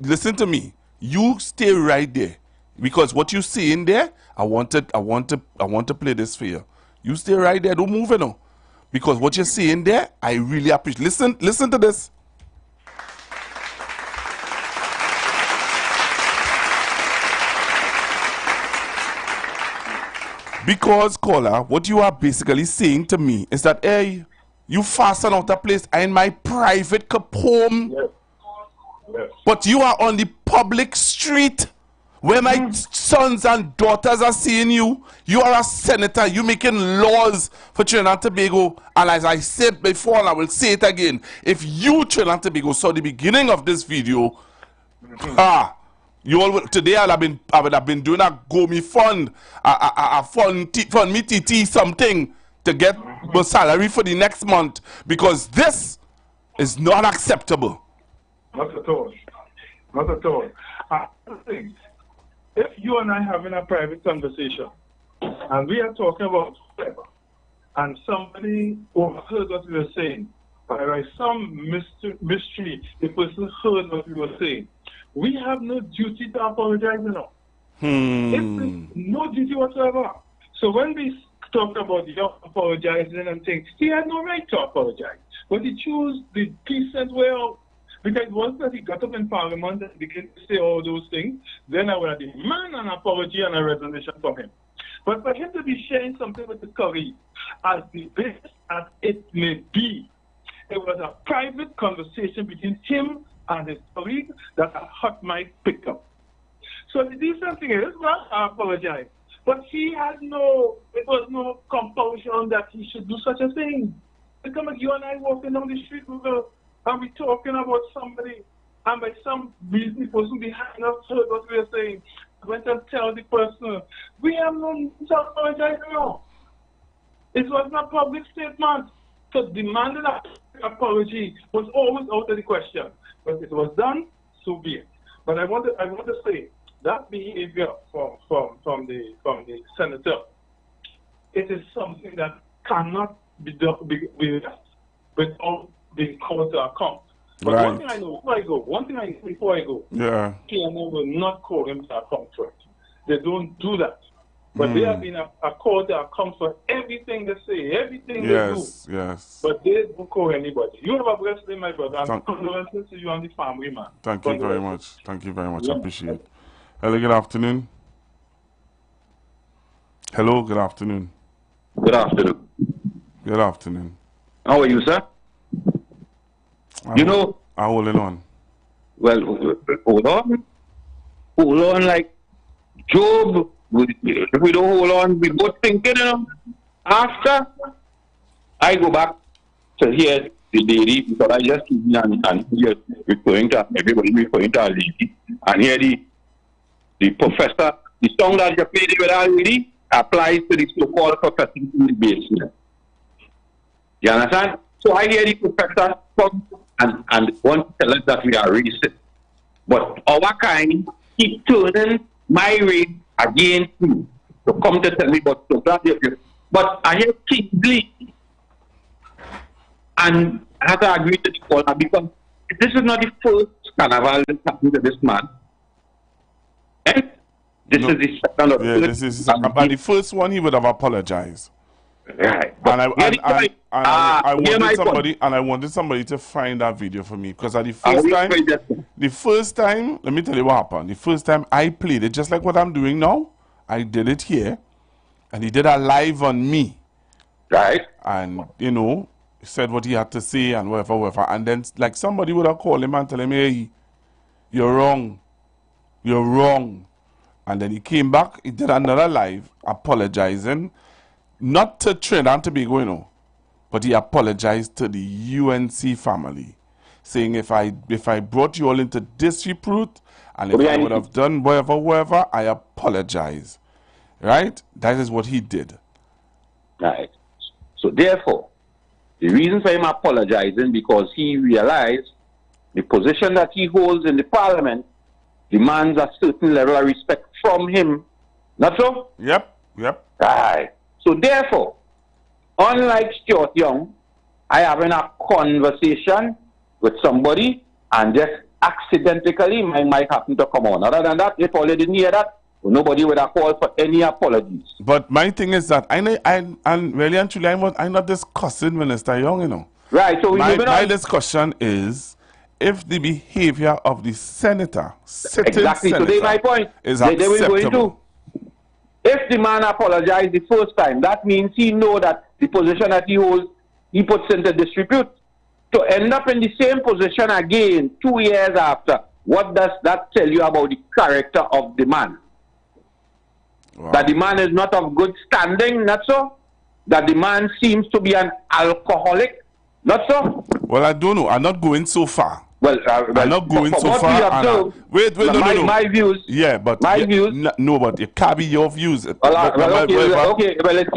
listen to me. You stay right there, because what you see in there, I want to play this for you. You stay right there. Don't move it no. Because what you see in there, I really appreciate. Listen to this. Because, caller, what you are basically saying to me is that, hey, you fasten out a place in my private home, yes. But you are on the public street where my sons and daughters are seeing you. You are a senator. You making laws for Trinidad and Tobago. And as I said before, and I will say it again, if you, Trinidad and Tobago, saw the beginning of this video, today I would have been doing a GoMe fund, a fund me TT something to get my salary for the next month, because this is not acceptable. Not at all. Not at all. I think if you and I having a private conversation and we are talking about whatever, and somebody overheard what we were saying, by some mystery, the person heard what we were saying, we have no duty to apologize, No duty whatsoever. So when we talk about you apologizing and things, he had no right to apologize. But he chose the decent way out. Because once that he got up in Parliament and began to say all those things, then I would have demanded an apology and a resolution from him. But for him to be sharing something with the colleague, as the best as it may be, it was a private conversation between him and his colleague that a hot mic picked up. So the decent thing is, well, I apologize. But it was no compulsion that he should do such a thing. Come on, you and I walking down the street, and we talking about somebody, and by some business person behind us heard what we were saying. I went and tell the person, we have no need to apologize now. It was not a public statement. So demanding an apology was always out of the question. But it was done, so be it. But I want to say that behavior from the senator, it is something that cannot be done without being called to account. But right. one thing I know before I go, yeah, PNL will not call him to account for it. They don't do that. But they have been a call to account for everything they say, everything they do. Yes. But they don't call anybody. You have a blessed day, my brother. And condolences to you and the family, man. Thank you very much. Thank you very much. I appreciate it. Hello, good afternoon. Hello, good afternoon. Good afternoon. Good afternoon. How are you, sir? I'm holding on. Well, hold on. Hold on like Job. If we don't hold on, we both thinking, After I go back to hear the lady, because I just keep and hear referring to everybody referring to a lady, and hear the professor, the song that you played with our lady applies to the so-called professor in the basement. You understand? So I hear the professor come and want to tell us that we are racist. But our kind keep turning my race against me to come to tell me about so that but I hear Kingsley and I have to agree to the call because this is not the first carnival that happened to this man. This is the second of this is but the first one he would have apologized. Right. And I wanted somebody to find that video for me because at the first time, let me tell you what happened. The first time I played it, just like what I'm doing now, I did it here, and he did a live on me. Right. And he said what he had to say and whatever, and then like somebody would have called him and tell him, hey, you're wrong, and then he came back, he did another live apologizing. Not to Trinidad and Tobago, but he apologized to the UNC family, saying if I brought you all into disrepute and if I would have done whatever, I apologize. Right? That is what he did. Right. So therefore, the reason for him apologizing because he realized the position that he holds in the parliament demands a certain level of respect from him. Not so? Yep. Right. So therefore, unlike Stuart Young, I having a conversation with somebody and just accidentally my mic happened to come on. Other than that, if all didn't hear that, nobody would have called for any apologies. But my thing is that I'm really and truly I'm not discussing Minister Young, Right. So my discussion is if the behavior of the senator, exactly. So that's my point. Is acceptable. If the man apologized the first time, that means he know that the position that he holds, he puts into disrepute. To end up in the same position again 2 years after, what does that tell you about the character of the man? Wow. That the man is not of good standing, not so? That the man seems to be an alcoholic, not so? Well, I don't know. I'm not going so far. Well, I'm not going so far. Wait, no. My views. Yeah, but views. No, but it can't be your views. Okay. Well, it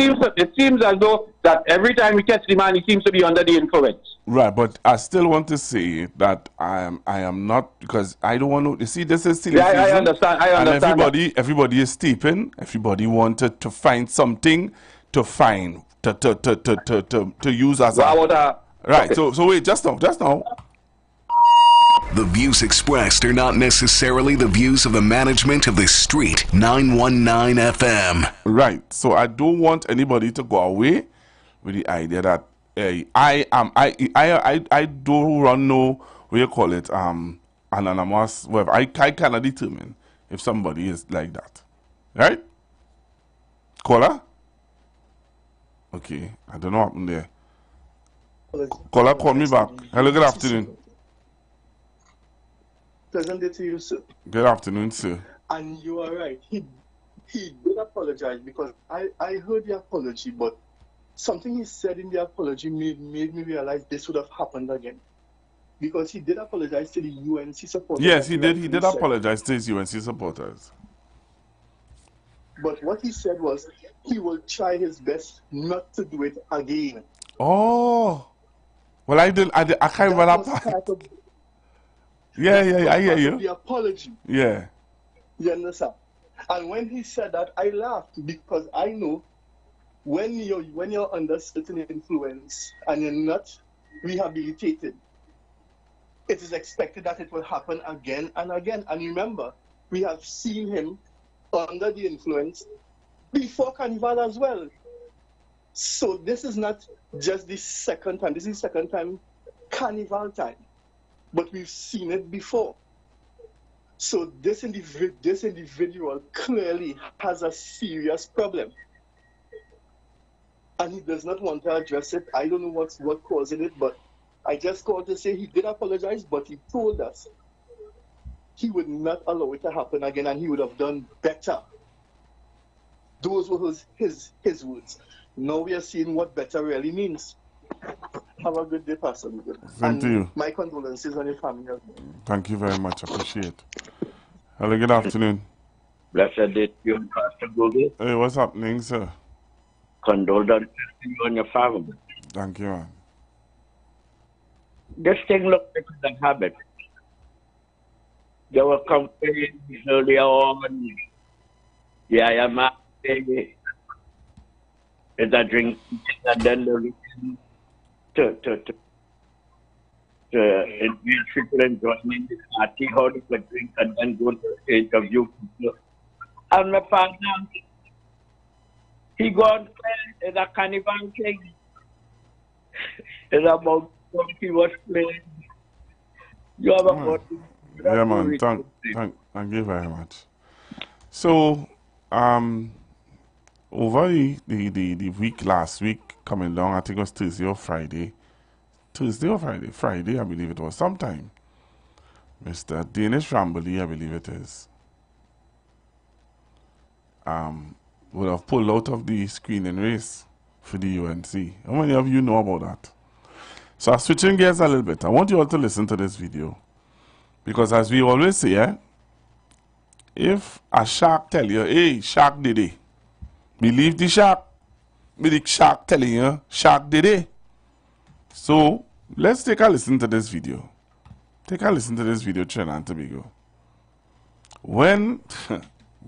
seems as though that every time we catch the man, he seems to be under the influence. Right, but I still want to say that I am not, because I don't want to. You see, this is silly. Yeah, I understand. And everybody is steeping. Everybody wanted to find something to find to use as right. Okay. So wait, just now. The views expressed are not necessarily the views of the management of the Street 919 FM. Right. So I don't want anybody to go away with the idea that I don't run no, what you call it, anonymous, whatever. I cannot determine if somebody is like that. Right? Caller? Okay. I don't know what happened there. Caller, call me back. Hello, good afternoon. Pleasant day to you, sir. Good afternoon, sir. And you are right. He he did apologize because I heard the apology, but something he said in the apology made me realize this would have happened again. Because he did apologize to the UNC supporters. Yes, he did. He did apologize to his UNC supporters. But what he said was he will try his best not to do it again. Oh. Well, I can't remember that part. Yeah, I hear you. The apology. Yeah. You understand? And when he said that, I laughed because I know when you're under certain influence and you're not rehabilitated, it is expected that it will happen again and again. And remember, we have seen him under the influence before Carnival as well. So this is not just the second time. This is the second time Carnival time. But we've seen it before. So this individual clearly has a serious problem. And he does not want to address it. I don't know what's causing it, but I just called to say he did apologize, but he told us he would not allow it to happen again, and he would have done better. Those were his words. Now we are seeing what better really means. Have a good day, Pastor. Thank you. My condolences on your family. Thank you very much. Appreciate it. Hello, good afternoon. Blessed day to you, Pastor Google. Hey, what's happening, sir? Condolences to you and your family. Thank you, man. This thing looks like a habit. There were complaints earlier on. Yeah, I'm is a drink, and then the reason to engage people in joining the party, how they could drink and then go to interview people. And my father, he got it's a carnival thing. It's about what he was playing. You have about yeah, man. Thank you very much. So, over the week last week coming down, I think it was Thursday or Friday. Friday, I believe it was sometime. Mr. Danish Rambly, I believe it is, would have pulled out of the screening race for the UNC. How many of you know about that? So I'm switching gears a little bit. I want you all to listen to this video. Because as we always say, if a shark tell you, hey, shark did it, believe the shark. But the shark telling you, shark did it. So let's take a listen to this video. Take a listen to this video, Trinidad and Tobago. When,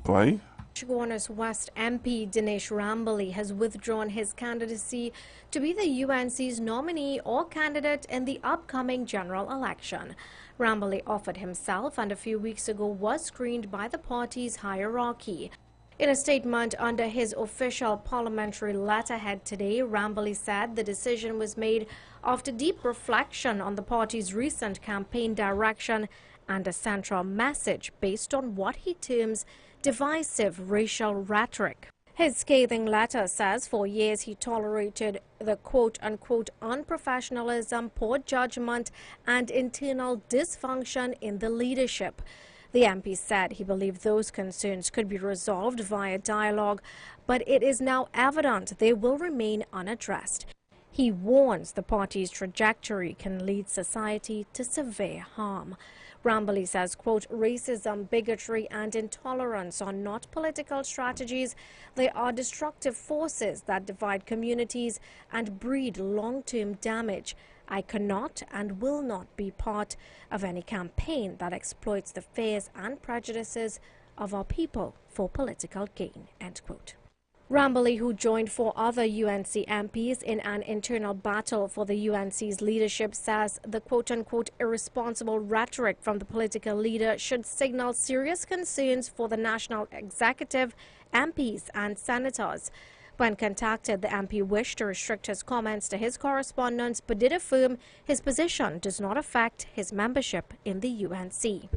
boy. Governor's West MP Dinesh Rambly has withdrawn his candidacy to be the UNC's nominee or candidate in the upcoming general election. Rambly offered himself and a few weeks ago was screened by the party's hierarchy. In a statement under his official parliamentary letterhead today, Rambly said the decision was made after deep reflection on the party's recent campaign direction and a central message based on what he terms divisive racial rhetoric. His scathing letter says for years he tolerated the quote-unquote unprofessionalism, poor judgment and internal dysfunction in the leadership. The MP said he believed those concerns could be resolved via dialogue, but it is now evident they will remain unaddressed. He warns the party's trajectory can lead society to severe harm. Rambly says, quote, racism, bigotry and intolerance are not political strategies. They are destructive forces that divide communities and breed long-term damage. I cannot and will not be part of any campaign that exploits the fears and prejudices of our people for political gain, end quote. Rambly, who joined 4 other UNC MPs in an internal battle for the UNC's leadership, says the quote-unquote irresponsible rhetoric from the political leader should signal serious concerns for the national executive, MPs and senators. When contacted, the MP wished to restrict his comments to his correspondence, but did affirm his position does not affect his membership in the UNC.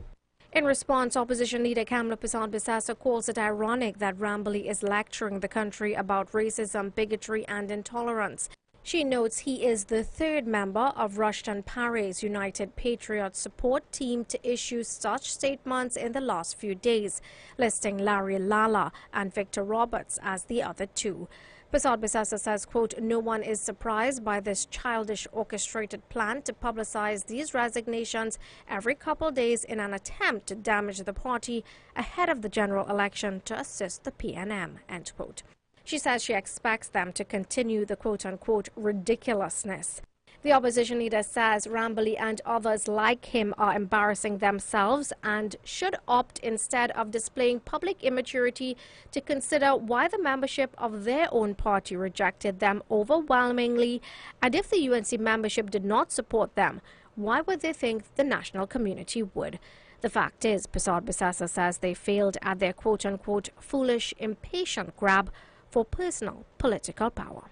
In response, opposition leader Kamla Persad-Bissassa calls it ironic that Rambly is lecturing the country about racism, bigotry and intolerance. She notes he is the third member of Rushton Pare's United Patriot Support Team to issue such statements in the last few days, listing Larry Lala and Victor Roberts as the other two. Prasad Bisasa says, quote, no one is surprised by this childish orchestrated plan to publicize these resignations every couple days in an attempt to damage the party ahead of the general election to assist the PNM, end quote. She says she expects them to continue the quote-unquote ridiculousness. The opposition leader says Ramboli and others like him are embarrassing themselves and should opt, instead of displaying public immaturity, to consider why the membership of their own party rejected them overwhelmingly, and if the UNC membership did not support them, why would they think the national community would? The fact is, Prasad Bisasa says they failed at their quote-unquote foolish, impatient grab for personal political power.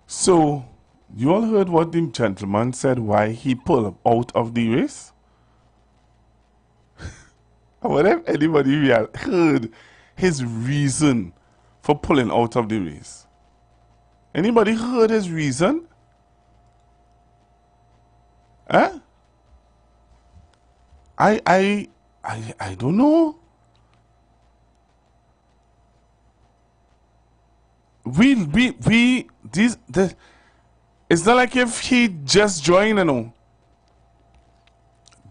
So, you all heard what the gentleman said, why he pulled out of the race? I wonder if anybody heard his reason for pulling out of the race. Anybody heard his reason? Huh? I don't know. It's not like if he just joined, you know.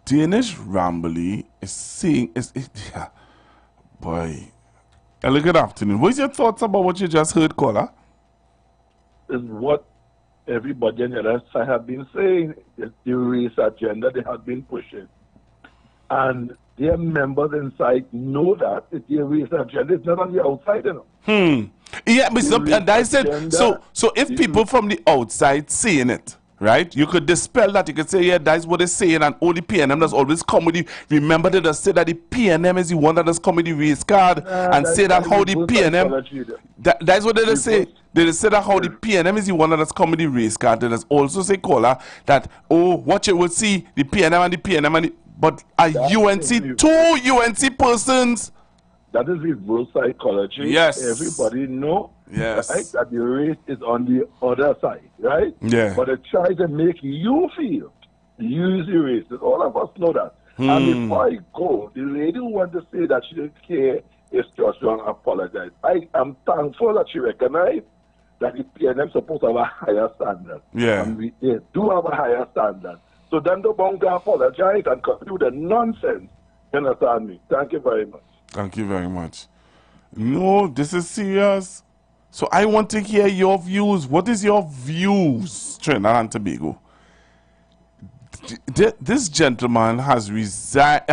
Danish Ramboli is saying, yeah, boy. Hello, good afternoon. What's your thoughts about what you just heard, caller? Is what everybody on the other side have been saying. It's the race agenda they have been pushing. And their members inside know that it's the race agenda. It's not on the outside, you know. Yeah, but and I said, so if people from the outside saying it, right, you could dispel that. You could say, yeah, that's what they're saying, and only PNM does always come with the, remember they just say that the PNM is the one that does come with the race card, and say that how the PNM, that's what they just say. They just say that how the PNM is the one that has come with the race card. They just also say, caller, that, oh, what you would see, the PNM and the PNM and the, but are UNC, two UNC persons. That is reverse psychology. Yes. Everybody know, yes, right, that the race is on the other side, right? Yeah. But they try to make you feel, use the race. All of us know that. And before I go, the lady who wanted to say that she didn't care if Joshua apologized. I am thankful that she recognized that the PNM supposed to have a higher standard. Yeah. And we do have a higher standard. So then the bound to apologize and continue the nonsense. You understand me? Thank you very much. Thank you very much. No, this is serious. So I want to hear your views. What is your views, Trinidad and Tobago? This gentleman has resigned,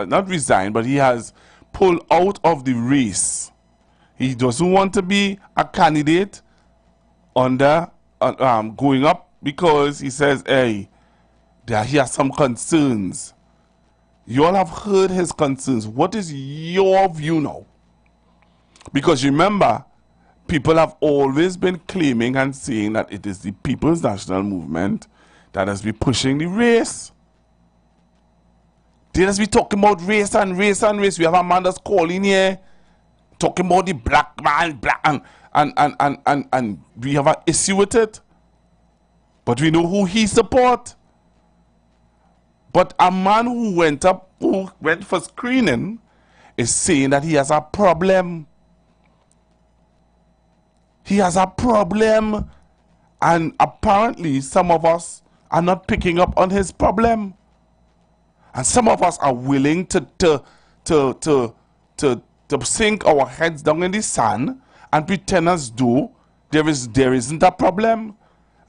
not resigned, but he has pulled out of the race. He doesn't want to be a candidate under going up because he says, hey, he has some concerns. You all have heard his concerns. What is your view now? Because remember, people have always been claiming and saying that it is the People's National Movement that has been pushing the race. They just be talking about race and race and race. We have a man that's calling here, talking about the black man, and we have an issue with it. But we know who he support. But a man who went for screening is saying that he has a problem. He has a problem. And apparently some of us are not picking up on his problem. And some of us are willing to sink our heads down in the sand and pretend as though there isn't a problem.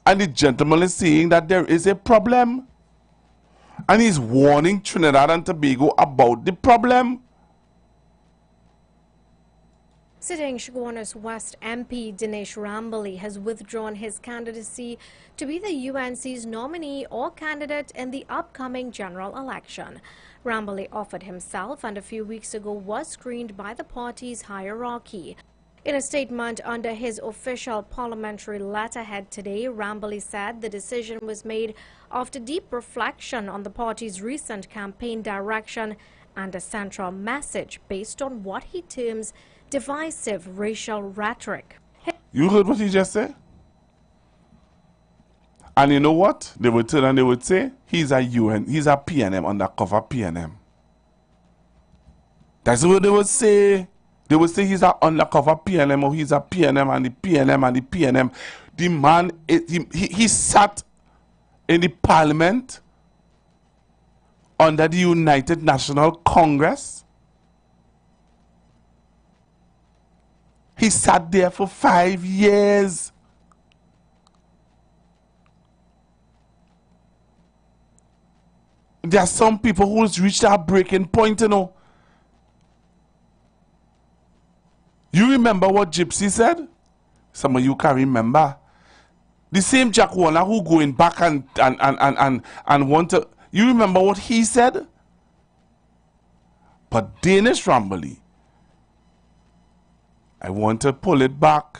And the gentleman is saying that there is a problem. And he's warning Trinidad and Tobago about the problem. Sitting Chaguanas West MP Dinesh Ramboli has withdrawn his candidacy to be the UNC's nominee or candidate in the upcoming general election. Ramboli offered himself and a few weeks ago was screened by the party's hierarchy. In a statement under his official parliamentary letterhead today, Ramboli said the decision was made after deep reflection on the party's recent campaign direction and a central message based on what he terms divisive racial rhetoric. You heard what he just said? And you know what? They would turn and they would say, he's a PNM, undercover PNM. That's what they would say. They would say he's an undercover PNM or he's a PNM and the PNM and the PNM. The man, he sat in the parliament under the United National Congress. He sat there for 5 years. There are some people who's reached that breaking point, you know. You remember what Gypsy said? Some of you can remember. The same Jack Warner who going back and want to... You remember what he said? But Danish Ramboli, I want to pull it back.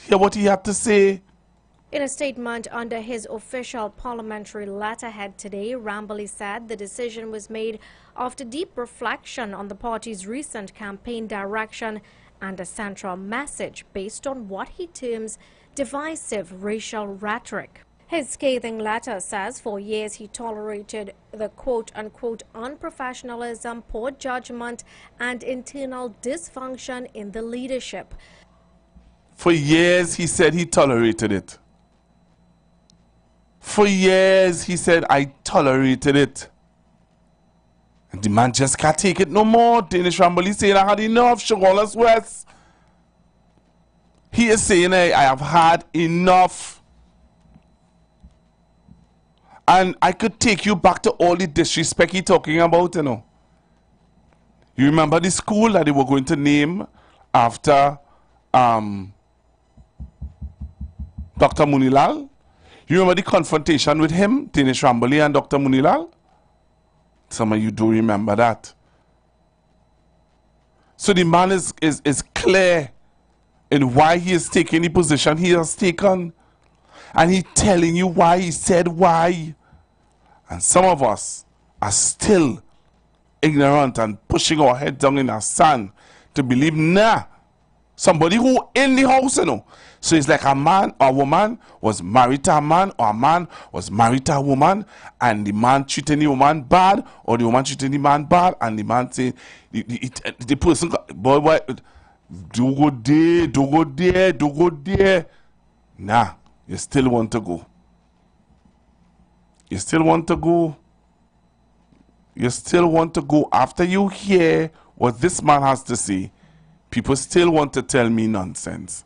Hear what he had to say. In a statement under his official parliamentary letterhead today, Ramboli said the decision was made after deep reflection on the party's recent campaign direction and a central message based on what he terms divisive racial rhetoric. His scathing letter says for years he tolerated the quote-unquote unprofessionalism, poor judgment and internal dysfunction in the leadership. For years he said he tolerated it. For years he said, I tolerated it. And the man just can't take it no more. Danish Ramboli saying, I had enough, Sugarless West. He is saying, I have had enough. And I could take you back to all the disrespect he's talking about, you know. You remember the school that they were going to name after Dr. Munilal? You remember the confrontation with him, Danish Ramboli and Dr. Munilal? Some of you do remember that. So the man is clear in why he is taking the position he has taken. And he's telling you why he said why. And some of us are still ignorant and pushing our head down in our sand to believe, nah, somebody who in the house, you know. So it's like a man or a woman was married to a man, or a man was married to a woman, and the man treating the woman bad, or the woman treating the man bad, and the man saying, the person, boy, do go there, do go there, do go there. Nah, you still want to go. You still want to go. You still want to go. After you hear what this man has to say, people still want to tell me nonsense.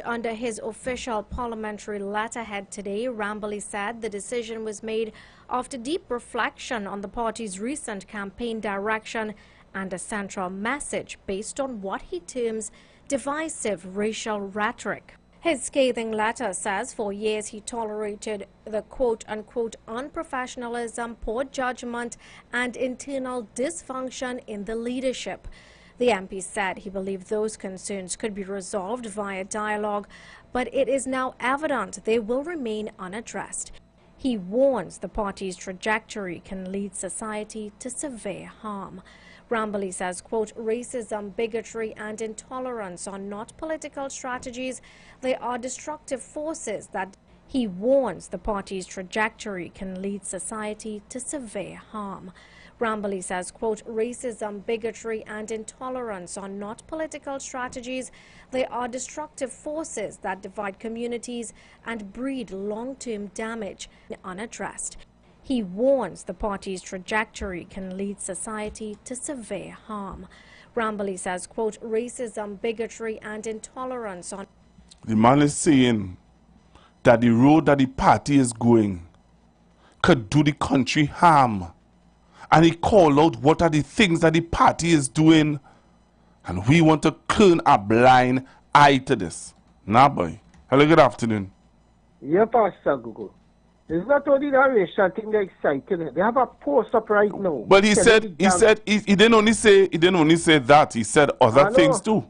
Under his official parliamentary letterhead today, Ramboli said the decision was made after deep reflection on the party's recent campaign direction and a central message based on what he terms divisive racial rhetoric. His scathing letter says for years he tolerated the quote-unquote unprofessionalism, poor judgment and internal dysfunction in the leadership. The MP said he believed those concerns could be resolved via dialogue, but it is now evident they will remain unaddressed. He warns the party's trajectory can lead society to severe harm. Ramboli says, quote, racism, bigotry and intolerance are not political strategies. They are destructive forces that he warns the party's trajectory can lead society to severe harm. Ramboli says, quote, racism, bigotry and intolerance are not political strategies. They are destructive forces that divide communities and breed long-term damage unaddressed. He warns the party's trajectory can lead society to severe harm. Ramboli says, quote, racism, bigotry and intolerance are... The man is saying that the road that the party is going could do the country harm. And he called out what are the things that the party is doing. And we want to turn a blind eye to this. Nah, boy. Hello, good afternoon. Yeah, Pastor Google. It's not only the racial thing that's exciting. They have a post up right now. But he didn't only say that. He said other things too.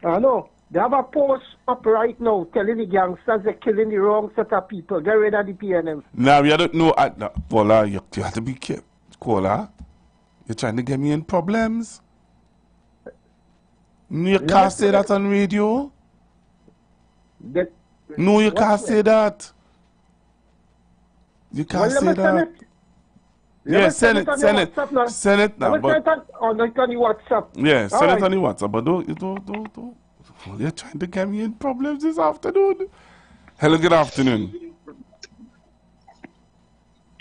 I know. They have a post up right now telling the gangsters they're killing the wrong set of people. Get rid of the PNM. Now, we don't know. Paula, you have to be careful. Paula, you're trying to get me in problems. You can't say that on radio. No, you can't say that. You can't say that. Yeah, send it. Send it now. But on WhatsApp. yeah, send it on the WhatsApp. But don't. You're trying to get me in problems this afternoon. Hello, good afternoon.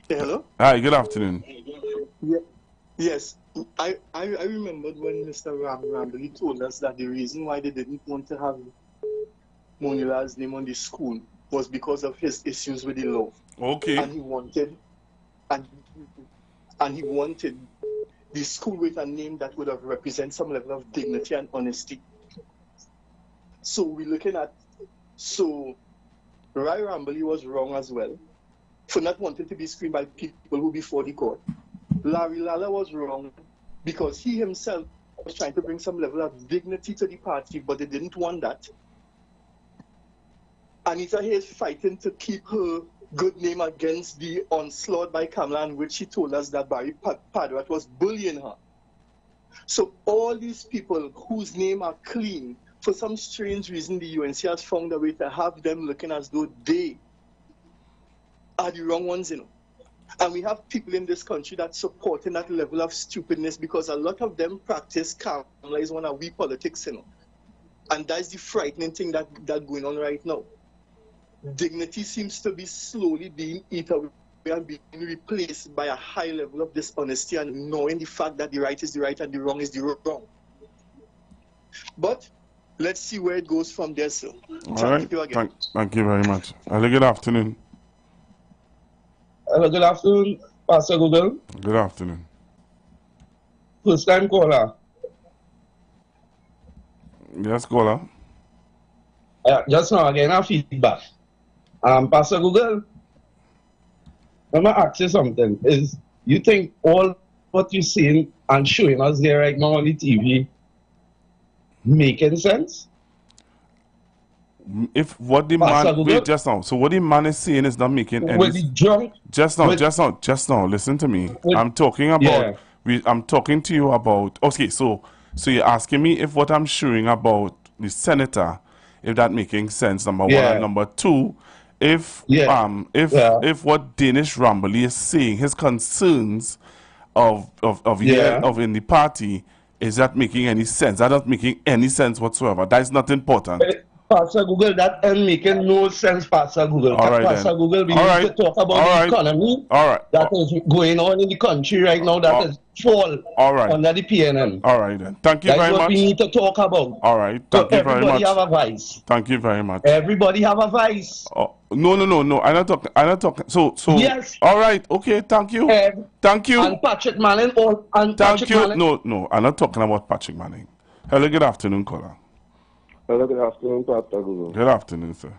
Hello? Hi, good afternoon. Yeah. Yes. I remembered when Mr. Rambly told us that the reason why they didn't want to have Monila's name on the school was because of his issues with the law. Okay. And he wanted the school with a name that would have represented some level of dignity and honesty. So we're looking at, Rai Rambly was wrong as well for not wanting to be screened by people who before the court. Larry Lala was wrong because he himself was trying to bring some level of dignity to the party, but they didn't want that. Anita Hayes fighting to keep her good name against the onslaught by Kamala, in which she told us that Barry Padrat was bullying her. So all these people whose name are clean, for some strange reason, the UNC has found a way to have them looking as though they are the wrong ones, you know. And we have people in this country that supporting that level of stupidness because a lot of them practice Kamala is one of we politics, you know. And that's the frightening thing that going on right now. Dignity seems to be slowly being eaten away and being replaced by a high level of dishonesty and knowing the fact that the right is the right and the wrong is the wrong. But let's see where it goes from there, sir. Thank you again. Thank you very much. Hello, good afternoon. Hello, good afternoon, Pastor Google. Good afternoon. First time caller. Yes, caller. Just now again, our feedback. Pastor Google, let me ask you something. Is you think all what you're seeing and showing us there right now on the TV making sense? If what the man wait just now, so what the man is saying is not making any sense. Just now, listen to me. I'm talking about I'm talking to you about okay, so you're asking me if what I'm showing about the senator, if that making sense, number one, and number two, if what Danish Rambly is saying, his concerns of in the party, is that making any sense? That not making any sense whatsoever. That is not important. Pastor Google, that ain't making no sense, Pastor Google. All right, Pastor then. Google, we need to talk about the economy that is going on in the country right now that is fall under the PNN. All right, then. Thank you very much. That's what we need to talk about. All right. Thank you very much. Everybody have a voice. Thank you very much. Everybody have a voice. Oh, no. I'm not talking. So. Yes. All right. Okay. Thank you. Thank you. And Patrick Manning. Thank you. No. I'm not talking about Patrick Manning. Hello. Good afternoon, caller. Hello, good afternoon, Pastor Google. Good afternoon, sir.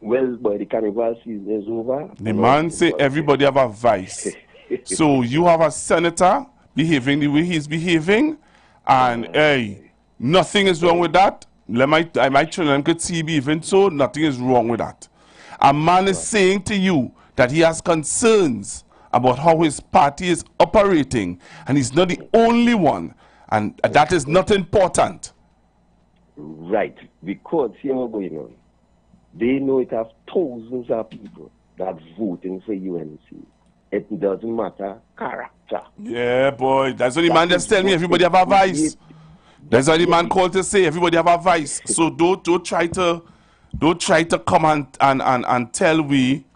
Well, boy, the carnival season is over. The man say everybody have a vice. So you have a senator behaving the way he's behaving, and hey, nothing is wrong with that. My children could see behaving so, nothing is wrong with that. A man is saying to you that he has concerns about how his party is operating, and he's not the only one, and that is not important. Right, because here what's going on. They know it has thousands of people that voting for UNC. It doesn't matter character. Yeah, boy, that's what the man just tell me. Everybody have a vice. That's what the man called to say. Everybody have a vice. So don't try to come and tell we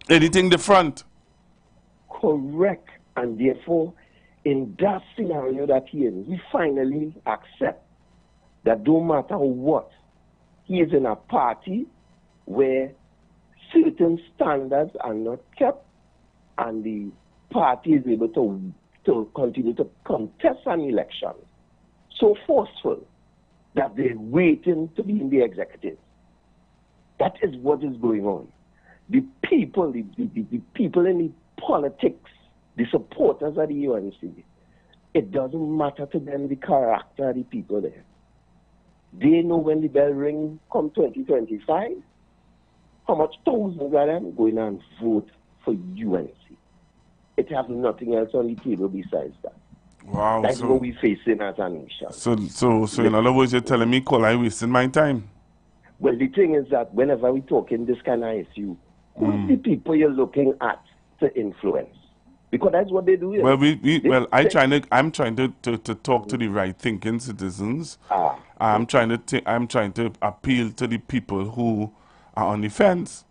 anything different. Correct, and therefore, in that scenario that he is, we finally accept that no matter what, he is in a party where certain standards are not kept and the party is able to continue to contest an election so forceful that they're waiting to be in the executive. That is what is going on. The people, the people in the politics, the supporters of the UNC, it doesn't matter to them the character of the people there. They know when the bell ring come 2025, how much thousands of them going and vote for UNC. It has nothing else on the table besides that. Wow. That's what we're facing as a nation. So in other words, you're telling me, Cole, I'm wasting my time. Well, the thing is that whenever we talk in this kind of issue, who's the people you're looking at to influence? Because that's what they do here. Well, I'm trying to talk to the right thinking citizens. I'm trying to appeal to the people who are on the fence.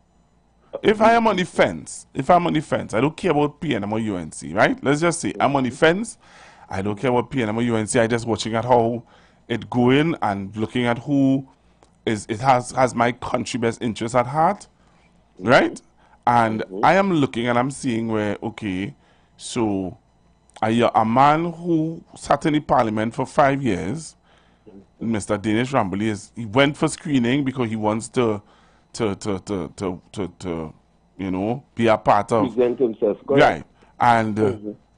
If I'm on the fence, I don't care about PNM or UNC, right? Let's just say I'm on the fence. I don't care about PNM or UNC. I just watching at how it going and looking at who has my country best interest at heart, right? And I am looking and I'm seeing where, okay, so a man who sat in the parliament for 5 years, Mr. Dinesh Ramboli, he went for screening because he wants to you know, be a part of, present himself, right?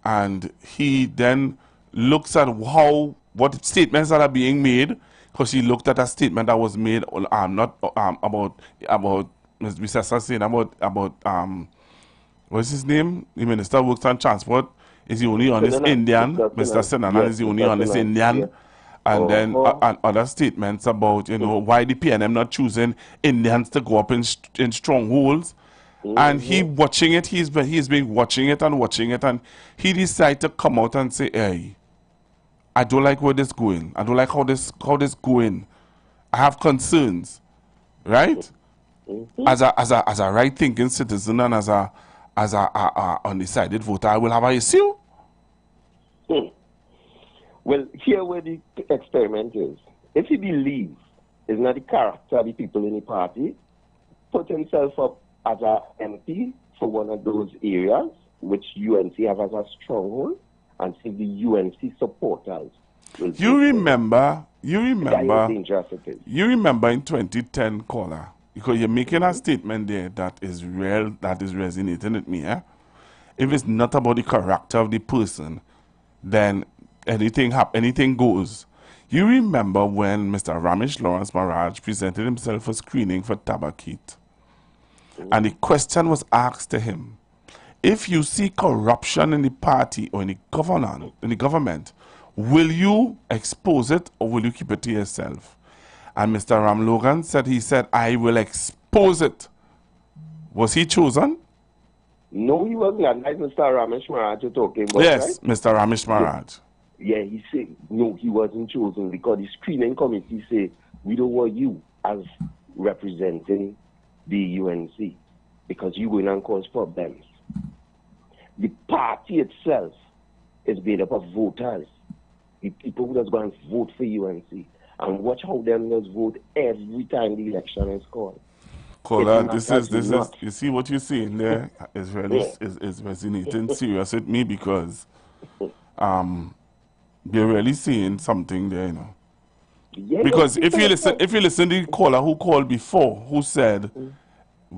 And he then looks at what statements that are being made, because he looked at a statement that was made not about Mr. Sassin about what's his name? The Minister of Works and Transport is the only honest Indian. Mr. Sinana is the only honest Indian. And then and other statements about, you know, why the PNM not choosing Indians to go up in strongholds. And he watching it, he's been watching it, and he decided to come out and say, hey, I don't like where this going. I don't like how this going. I have concerns, right? As a right thinking citizen and as a undecided voter, I will have an issue. Well, here where the experiment is. If he believes it's not the character of the people in the party, put himself up as a MP for one of those areas, which UNC have as a stronghold, and see the UNC supporters. You remember in 2010, caller, because you're making a statement there that is real, that is resonating with me. If it's not about the character of the person, then anything goes. You remember when Mr. Ramesh Lawrence Maharaj presented himself for screening for Tabakit, and the question was asked to him: if you see corruption in the party or in the government, will you expose it or will you keep it to yourself? And Mr. Ram Logan said, I will expose it. Was he chosen? No, he wasn't. And that's Mr. Ramesh Maharaj you're talking about, yes, right? Mr. Ramesh Maharaj. Yeah, he said, no, he wasn't chosen because the screening committee said, we don't want you as representing the UNC because you're going to cause problems. The party itself is made up of voters. The people who just go and vote for UNC. And watch how them just vote every time the election is called. Caller, this is you see what you're saying there is really is resonating serious with me because they're really saying something there, you know. Yeah, because if you listen to the caller who called before, who said,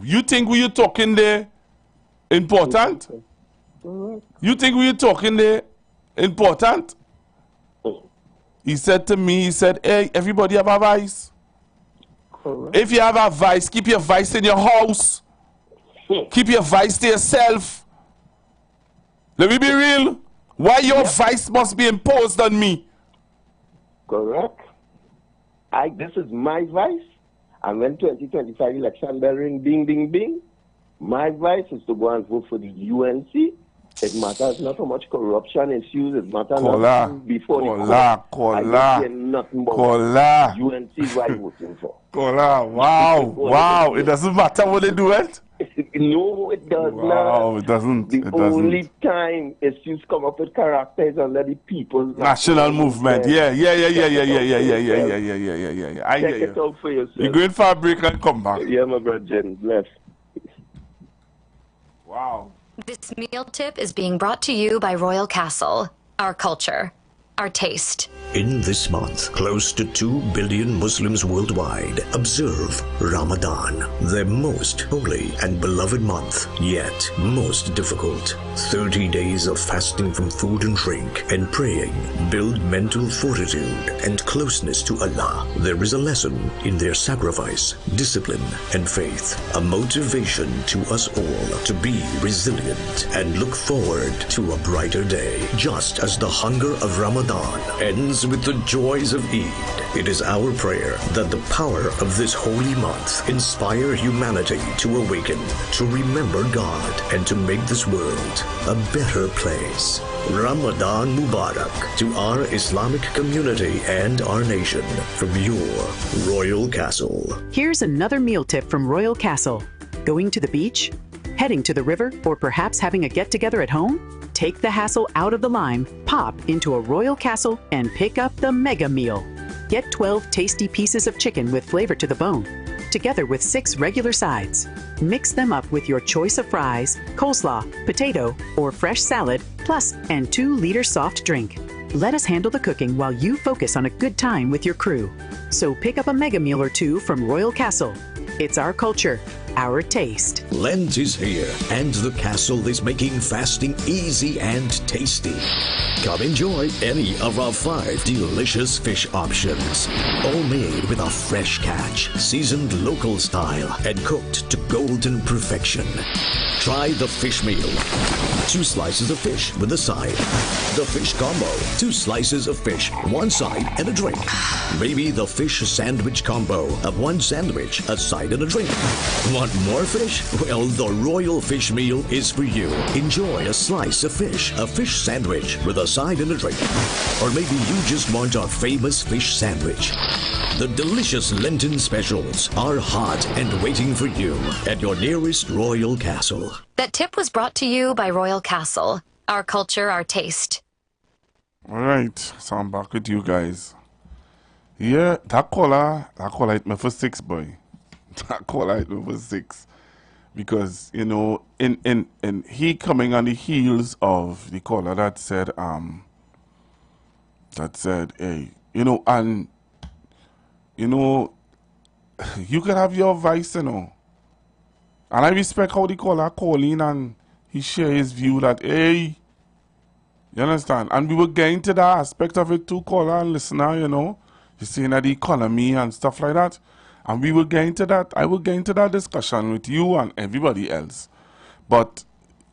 you think we are talking there important? You think we are talking there important? He said to me, hey, everybody have a vice. Correct. If you have a vice, keep your vice in your house. Keep your vice to yourself. Let me be real. Why your vice must be imposed on me? Correct. This is my vice. And when 2025 election bell ring, bing, bing, bing, my vice is to go and vote for the UNC. It matters not how much corruption issues. It matters not before the court. I don't nothing about UNC what I'm voting for. Wow. It doesn't matter what they do it? No, it does not. Wow, it doesn't. The only time issues come up with characters under the people's national movement. Yeah. I hear you. Check it out for yourself. You're going for a break and come back. Yeah, my brother Jen. Bless. Wow. This meal tip is being brought to you by Royal Castle. Our culture, our taste. In this month, close to 2 billion Muslims worldwide observe Ramadan, their most holy and beloved month, yet most difficult. 30 days of fasting from food and drink and praying build mental fortitude and closeness to Allah. There is a lesson in their sacrifice, discipline, and faith, a motivation to us all to be resilient and look forward to a brighter day. Just as the hunger of Ramadan ends with the joys of Eid, it is our prayer that the power of this holy month inspire humanity to awaken, to remember God, and to make this world a better place. Ramadan Mubarak to our Islamic community and our nation from your Royal Castle. Here's another meal tip from Royal Castle. Going to the beach? Heading to the river? Or perhaps having a get-together at home? Take the hassle out of the lime, pop into a Royal Castle, and pick up the mega meal. Get 12 tasty pieces of chicken with flavor to the bone, together with 6 regular sides. Mix them up with your choice of fries, coleslaw, potato, or fresh salad, plus an 2-liter soft drink. Let us handle the cooking while you focus on a good time with your crew. So pick up a mega meal or 2 from Royal Castle. It's our culture, our taste. Lent is here, and the castle is making fasting easy and tasty. Come enjoy any of our 5 delicious fish options, all made with a fresh catch, seasoned local style, and cooked to golden perfection. Try the fish meal. 2 slices of fish with a side. The fish combo. 2 slices of fish, 1 side, and a drink. Maybe the fish sandwich combo of 1 sandwich, a side, and a drink. Want more fish? Well, the Royal Fish Meal is for you. Enjoy a slice of fish, a fish sandwich with a side and a drink. Or maybe you just want our famous fish sandwich. The delicious Lenten specials are hot and waiting for you at your nearest Royal Castle. That tip was brought to you by Royal Castle. Our culture, our taste. All right, so I'm back with you guys. Yeah, that caller hit me for 6, boy. That caller hit me for 6. Because, you know, in he coming on the heels of the caller that said, hey, you know, and, you know, you can have your vice, you know. And I respect how the caller call in and he share his view that, hey, you understand? And we were getting to that aspect of it too, caller and listener, you know. You're saying that the economy and stuff like that. And we will get into that. I will get into that discussion with you and everybody else. But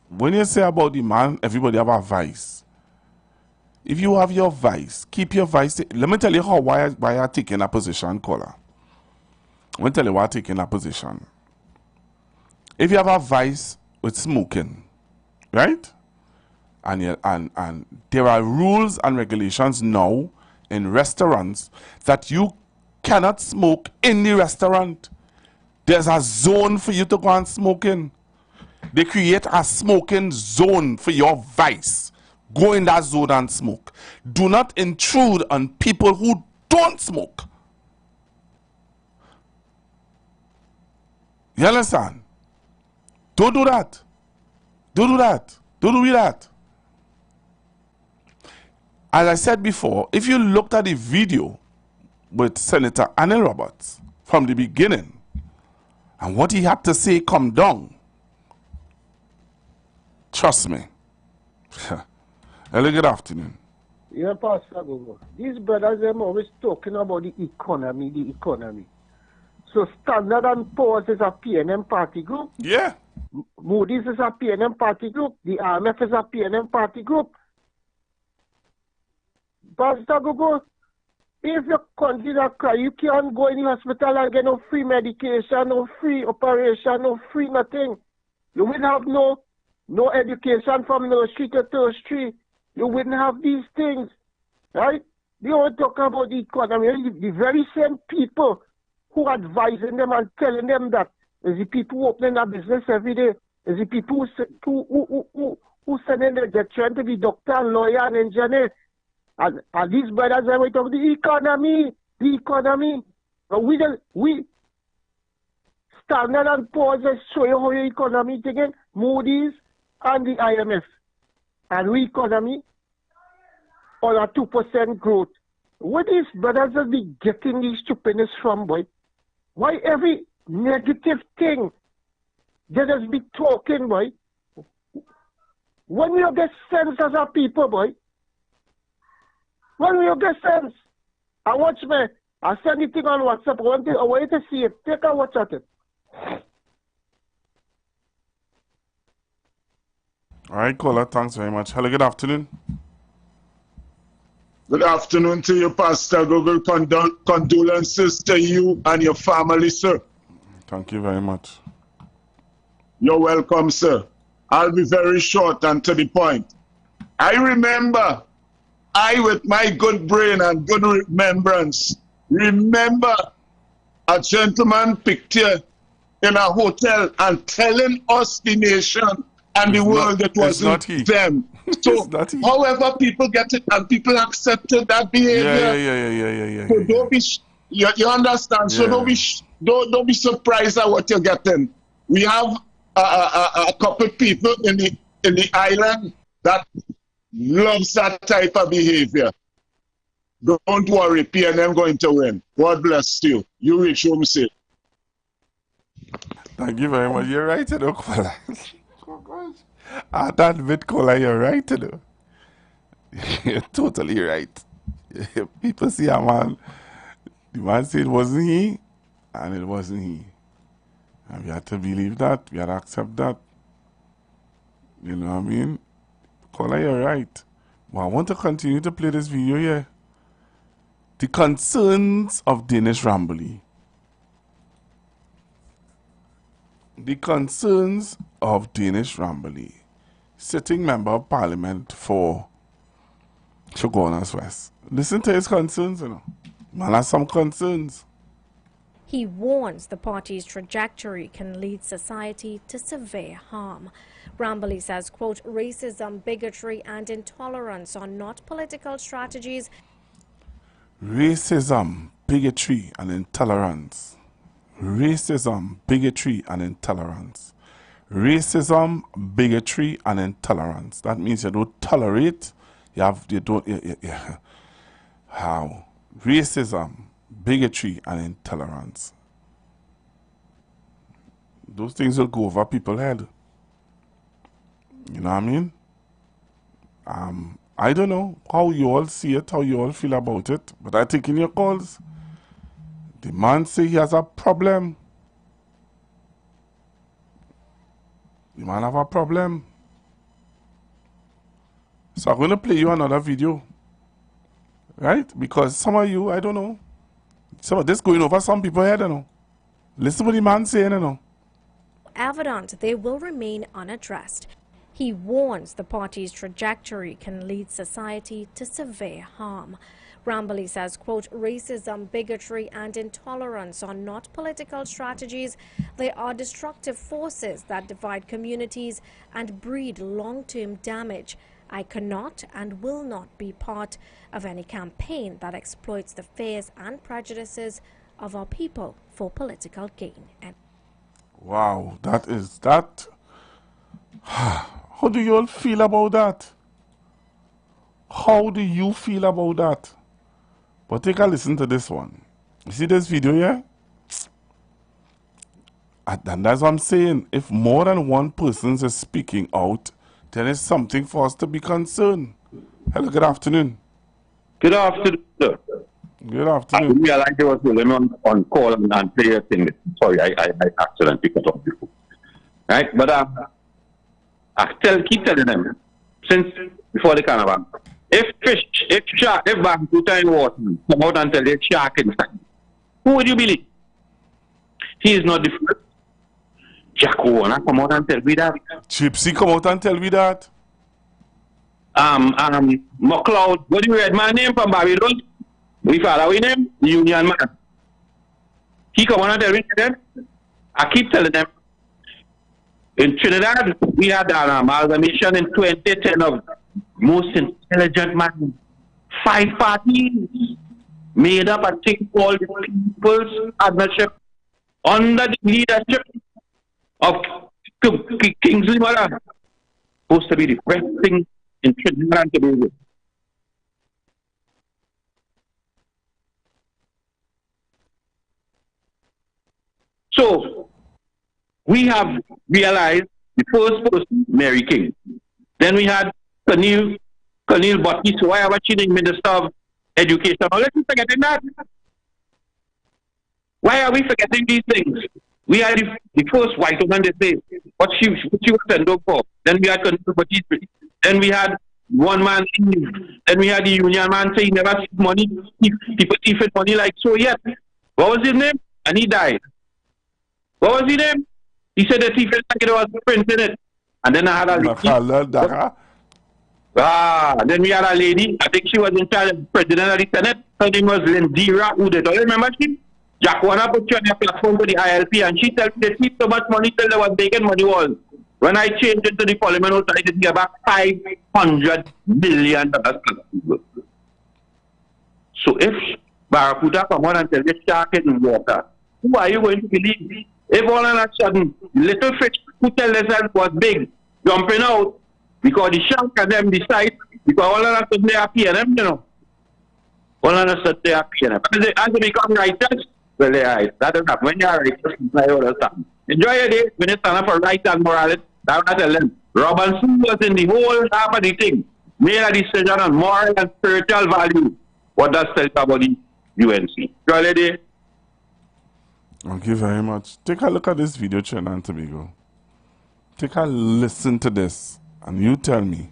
when you say about the man, everybody have a vice. If you have your vice, keep your vice. Let me tell you why you're taking a position, caller. Let me tell you why I'm taking a position. If you have a vice with smoking, right? And there are rules and regulations now in restaurants that you cannot smoke in the restaurant. There's a zone for you to go and smoke in. They create a smoking zone for your vice. Go in that zone and smoke. Do not intrude on people who don't smoke. You understand? Don't do that. Don't do that. Don't do that. As I said before, if you looked at the video with Senator Anil Roberts from the beginning and what he had to say come down, trust me. Hello, good afternoon. Yeah, Pastor Gogo. These brothers are always talking about the economy. So Standard & Poor's is a PNM party group. Yeah. Moody's is a PNM party group. The IMF is a PNM party group. Pastor Gogo, if your country that cry, you can't go in the hospital and get no free medication, no free operation, no free nothing. You wouldn't have no education from nursery to tertiary. You wouldn't have these things, right? They all talk about the economy. The very same people who advising them and telling them that is the people who opening a business every day, is the people who sending their children to be doctor and lawyer and engineer. And these brothers are talking about the economy. But we Standard & Poor's is showing how your economy is again, Moody's and the IMF. And we economy on a 2% growth. where these brothers will be getting these stupidness from, boy? Why every negative thing they just be talking, boy? When you get sense as a people, boy, when you get sense, I watch me, I send it on WhatsApp, I want you to see it, take a watch at it. All right, caller, thanks very much. Hello, good afternoon. Good afternoon to you, Pastor Google. Condolences to you and your family, sir. Thank you very much. You're welcome, sir. I'll be very short and to the point. I remember, with my good brain and good remembrance, remember a gentleman picture in a hotel and telling us, the nation and the world, it wasn't them. So, however people get it and people accepted that behavior. Yeah. So don't be, you understand? So don't be surprised at what you're getting. We have a couple people in the island that loves that type of behavior. Don't worry, PNM going to win. God bless you. You reach home safe. Thank you very much. You're right, you know, caller. Oh gosh. That bit, caller, you're right, you know. You're totally right. People see a man, the man said it wasn't he, and it wasn't he. And we had to believe that, we had to accept that. You know what I mean? Caller, you're right. But I want to continue to play this video here. The concerns of Danish Ramboli. The concerns of Danish Ramboli, sitting member of parliament for Shogunas West. Listen to his concerns, you know. Man has some concerns. He warns the party's trajectory can lead society to severe harm. Ramboli says, quote, racism, bigotry and intolerance are not political strategies. Racism, bigotry and intolerance. Racism, bigotry and intolerance. Racism, bigotry and intolerance. That means you don't tolerate, how? Racism, bigotry and intolerance. Those things will go over people's head. You know what I mean? I don't know how you all see it, how you all feel about it, but I think in your calls, the man say he has a problem. The man have a problem. So I'm going to play you another video. Right? Because some of you, I don't know. Some of this going over some people's head, you know. Listen to what the man saying, you know. Evident they will remain unaddressed. He warns the party's trajectory can lead society to severe harm. Ramboli says, quote, racism, bigotry and intolerance are not political strategies. They are destructive forces that divide communities and breed long-term damage. I cannot and will not be part of any campaign that exploits the fears and prejudices of our people for political gain. Wow, that is that. How do you all feel about that? How do you feel about that? But take a listen to this one. You see this video here? And that's what I'm saying. If more than one person is speaking out, then it's something for us to be concerned. Hello, good afternoon. Good afternoon, sir. Good afternoon. I realized I was going on call and play a thing. Sorry, I accidentally cut off before. Right? But keep telling them, since before the carnival, if bank put in water, come out and tell there's shark inside, who would you believe? He is not the first. Jack Warner come out and tell me that. Gypsy come out and tell me that. McLeod, what do you read my name from Babylon? We follow his name, Union Man. He come out and tell me that. I keep telling them. In Trinidad, we had an amalgamation in 2010 of most intelligent men. 5 parties made up a thing called the People's Partnership under the leadership of Kingsley Mother, supposed to be the best thing in Trinidad and Tobago. So we have realized the first person, Mary King. Then we had Camille Buttis, why are she the Minister of Education? Oh, let's not forgetting that. Why are we forgetting these things? We had the first white woman, they say, what she was sent up for. Then we had Camille Buttis. Then we had one man, then we had the union man saying he never see money, people thieving money like so yet. What was his name? And he died. What was his name? He said the thief was printing it. And then I had a lady. Then we had a lady, I think she was in charge of president of the Senate. Her name was Lindira Udet. You remember she? Jack Warner put you on a platform for the ILP and she said they thieved so much money till they were making money was. When I changed it to the parliament, I did get back $500 million. So if Barracuda come on and tell you shark in water, who are you going to believe? If all of a sudden, little fish who tell themselves was big, jumping out, because the shark and them decide, because all of a sudden they are paying them, you know. All of a sudden they are paying them. As they become righteous, well, they are right. That is not. When you are righteous, you understand. Enjoy your day. When you stand up for right and morality, that's what I tell them. Robinson was in the whole half of the thing. Made a decision on moral and spiritual value. What does tell about the UNC? Enjoy your day. Thank you very much. Take a look at this video, Trinidad and Tobago. Take a listen to this, and you tell me.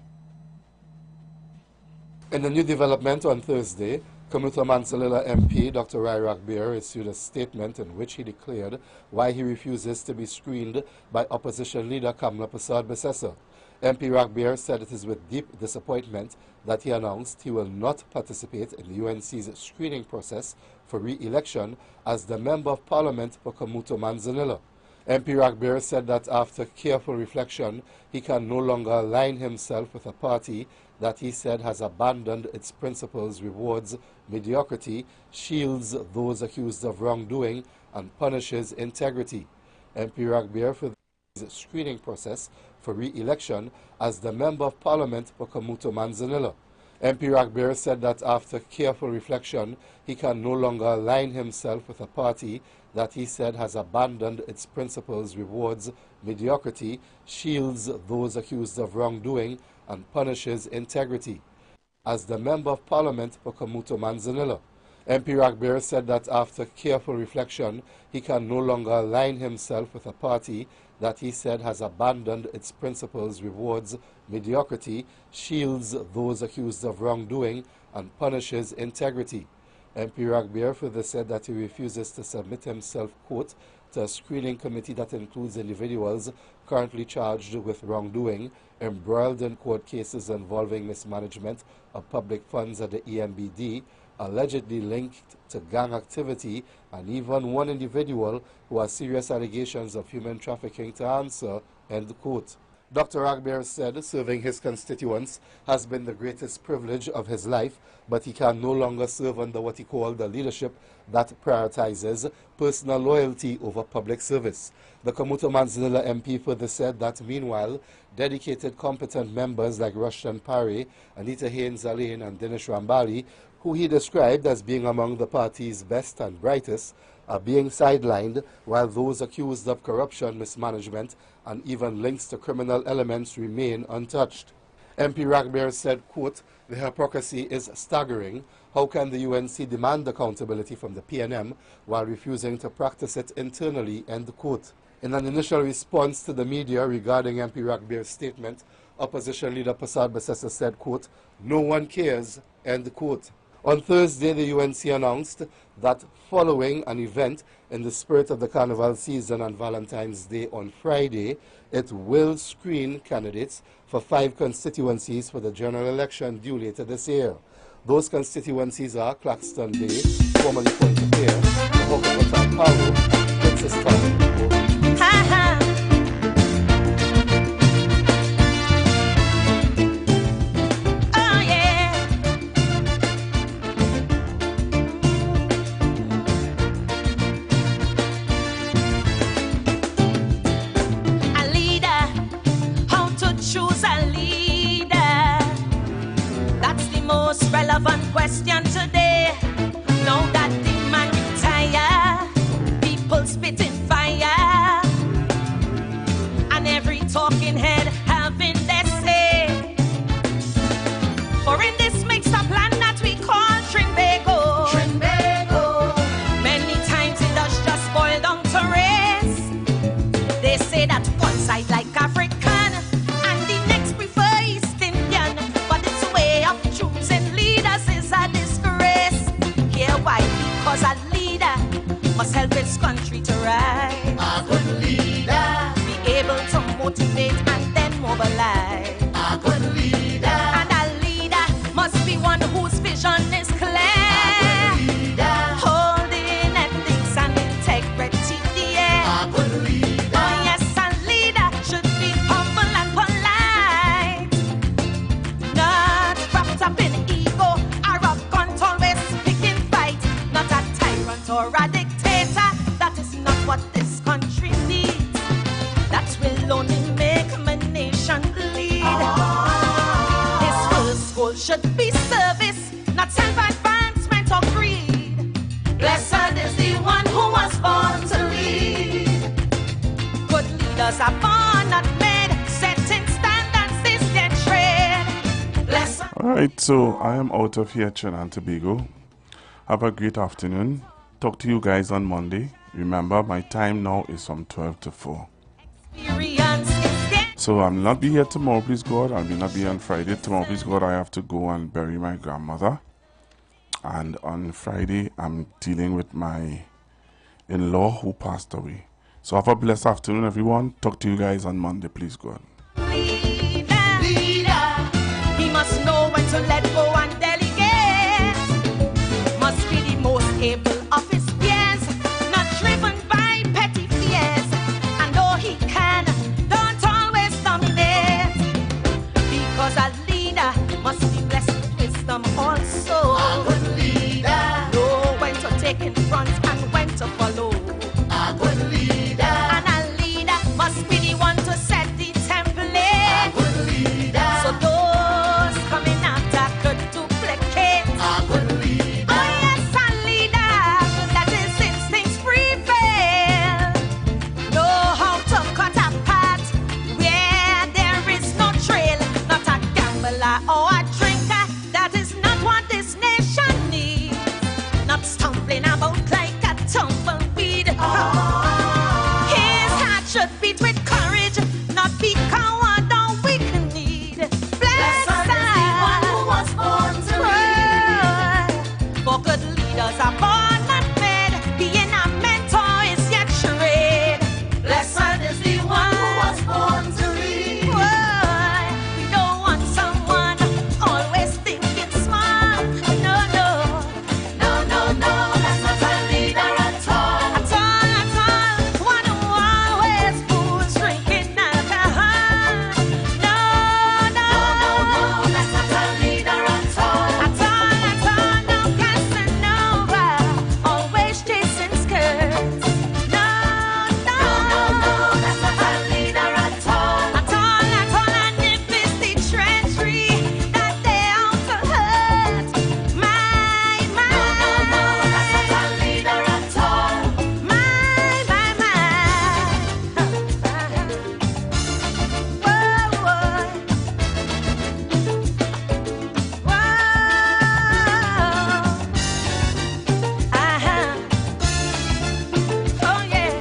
In a new development on Thursday, Kamuta Mansalila MP Dr. Rai Rakbeer issued a statement in which he declared why he refuses to be screened by opposition leader Kamla Prasad Besessa. MP Rakbeer said it is with deep disappointment that he announced he will not participate in the UNC's screening process for re-election as the Member of Parliament for Kamuto Manzanilla. MP Rakbeer said that after careful reflection, he can no longer align himself with a party that he said has abandoned its principles, rewards mediocrity, shields those accused of wrongdoing, and punishes integrity. MP Rakbeer for the screening process for re-election as the Member of Parliament for Kamuto Manzanilla. MP Rakbeer said that after careful reflection, he can no longer align himself with a party that he said has abandoned its principles, rewards mediocrity, shields those accused of wrongdoing, and punishes integrity. As the Member of Parliament for Kamuto Manzanilla, MP Rakbeer said that after careful reflection, he can no longer align himself with a party that he said has abandoned its principles, rewards mediocrity, shields those accused of wrongdoing, and punishes integrity. MP Rakbeer further said that he refuses to submit himself, quote, to a screening committee that includes individuals currently charged with wrongdoing, embroiled in court cases involving mismanagement of public funds at the EMBD, allegedly linked to gang activity, and even one individual who has serious allegations of human trafficking to answer, end quote. Dr. Rakbeer said serving his constituents has been the greatest privilege of his life, but he can no longer serve under what he called a leadership that prioritizes personal loyalty over public service. The Kamuto Manzanilla MP further said that meanwhile, dedicated competent members like Rushton Parry, Anita Haynes-Alain and Dinesh Rambali, who he described as being among the party's best and brightest, are being sidelined, while those accused of corruption, mismanagement, and even links to criminal elements remain untouched. MP Rakbeer said, quote, the hypocrisy is staggering. How can the UNC demand accountability from the PNM while refusing to practice it internally, end quote. In an initial response to the media regarding MP Rakbeer's statement, opposition leader Prasad Besessa said, quote, no one cares, end quote. On Thursday, the UNC announced that following an event in the spirit of the Carnival season on Valentine's Day on Friday, it will screen candidates for 5 constituencies for the general election due later this year. Those constituencies are Claxton Bay, formerly Pointe-a-Pierre, Hocopotan Palo, Princess Town. Relevant question today. Now that the man retire, people spitting fire. must help its country to rise. A good leader, be able to motivate and then mobilize. A good leader, and a leader must be one whose vision is clear. A good leader, holding ethics and integrity dear. A good leader, oh yes, a leader should be humble and polite, not wrapped up in ego, arrogant, always picking fight, not a tyrant or a dictator. That is not what this country needs. That will only make my nation bleed. His first goal should be service, not self-advancement or greed. Blessed is the one who was born to lead. Good leaders are born, not made. Setting standards is their trade. Blessed. Alright, so I am out of here, Trinidad and Tobago. Have a great afternoon. Talk to you guys on Monday. Remember, my time now is from 12 to 4. So I'll not be here tomorrow, please God. I'll not be on Friday. Tomorrow, please God, I have to go and bury my grandmother. And on Friday, I'm dealing with my in-law who passed away. So have a blessed afternoon, everyone. Talk to you guys on Monday, please God. Leader, he must know when to let go and delegate. Must be the most able of his peers, not driven by petty fears. And though he can, don't always dominate, because a leader must be blessed with wisdom also. A good leader, know when to take in front and when to follow. A good leader, and a leader must be the one to set the template. A good leader, so those coming after could duplicate. A good leader, oh yes, a leader that his instincts prevail. Know how to cut a path where there is no trail. Not a gambler or a drinker, that is not what this nation needs. Not stumbling about like a tumbleweed. His heart should beat with courage, not be coward or weak-kneed. Blessed is the one who was born to lead. For good leaders are born not made. Being a mentor is your trade. Blessed is the one who was born to lead. We don't want someone always thinking smart. No, no, no, no, no. That's not a leader at all. At all, at all. One who always fools drinking alcohol. No, no, no, no. That's not a leader at all. At all, no Casanova. Always chasing skirts. No, no, no, that's not a leader at all. At all, and if it's the treachery that they out to hurt. My, no, that's not a leader at all. My. Oh yeah.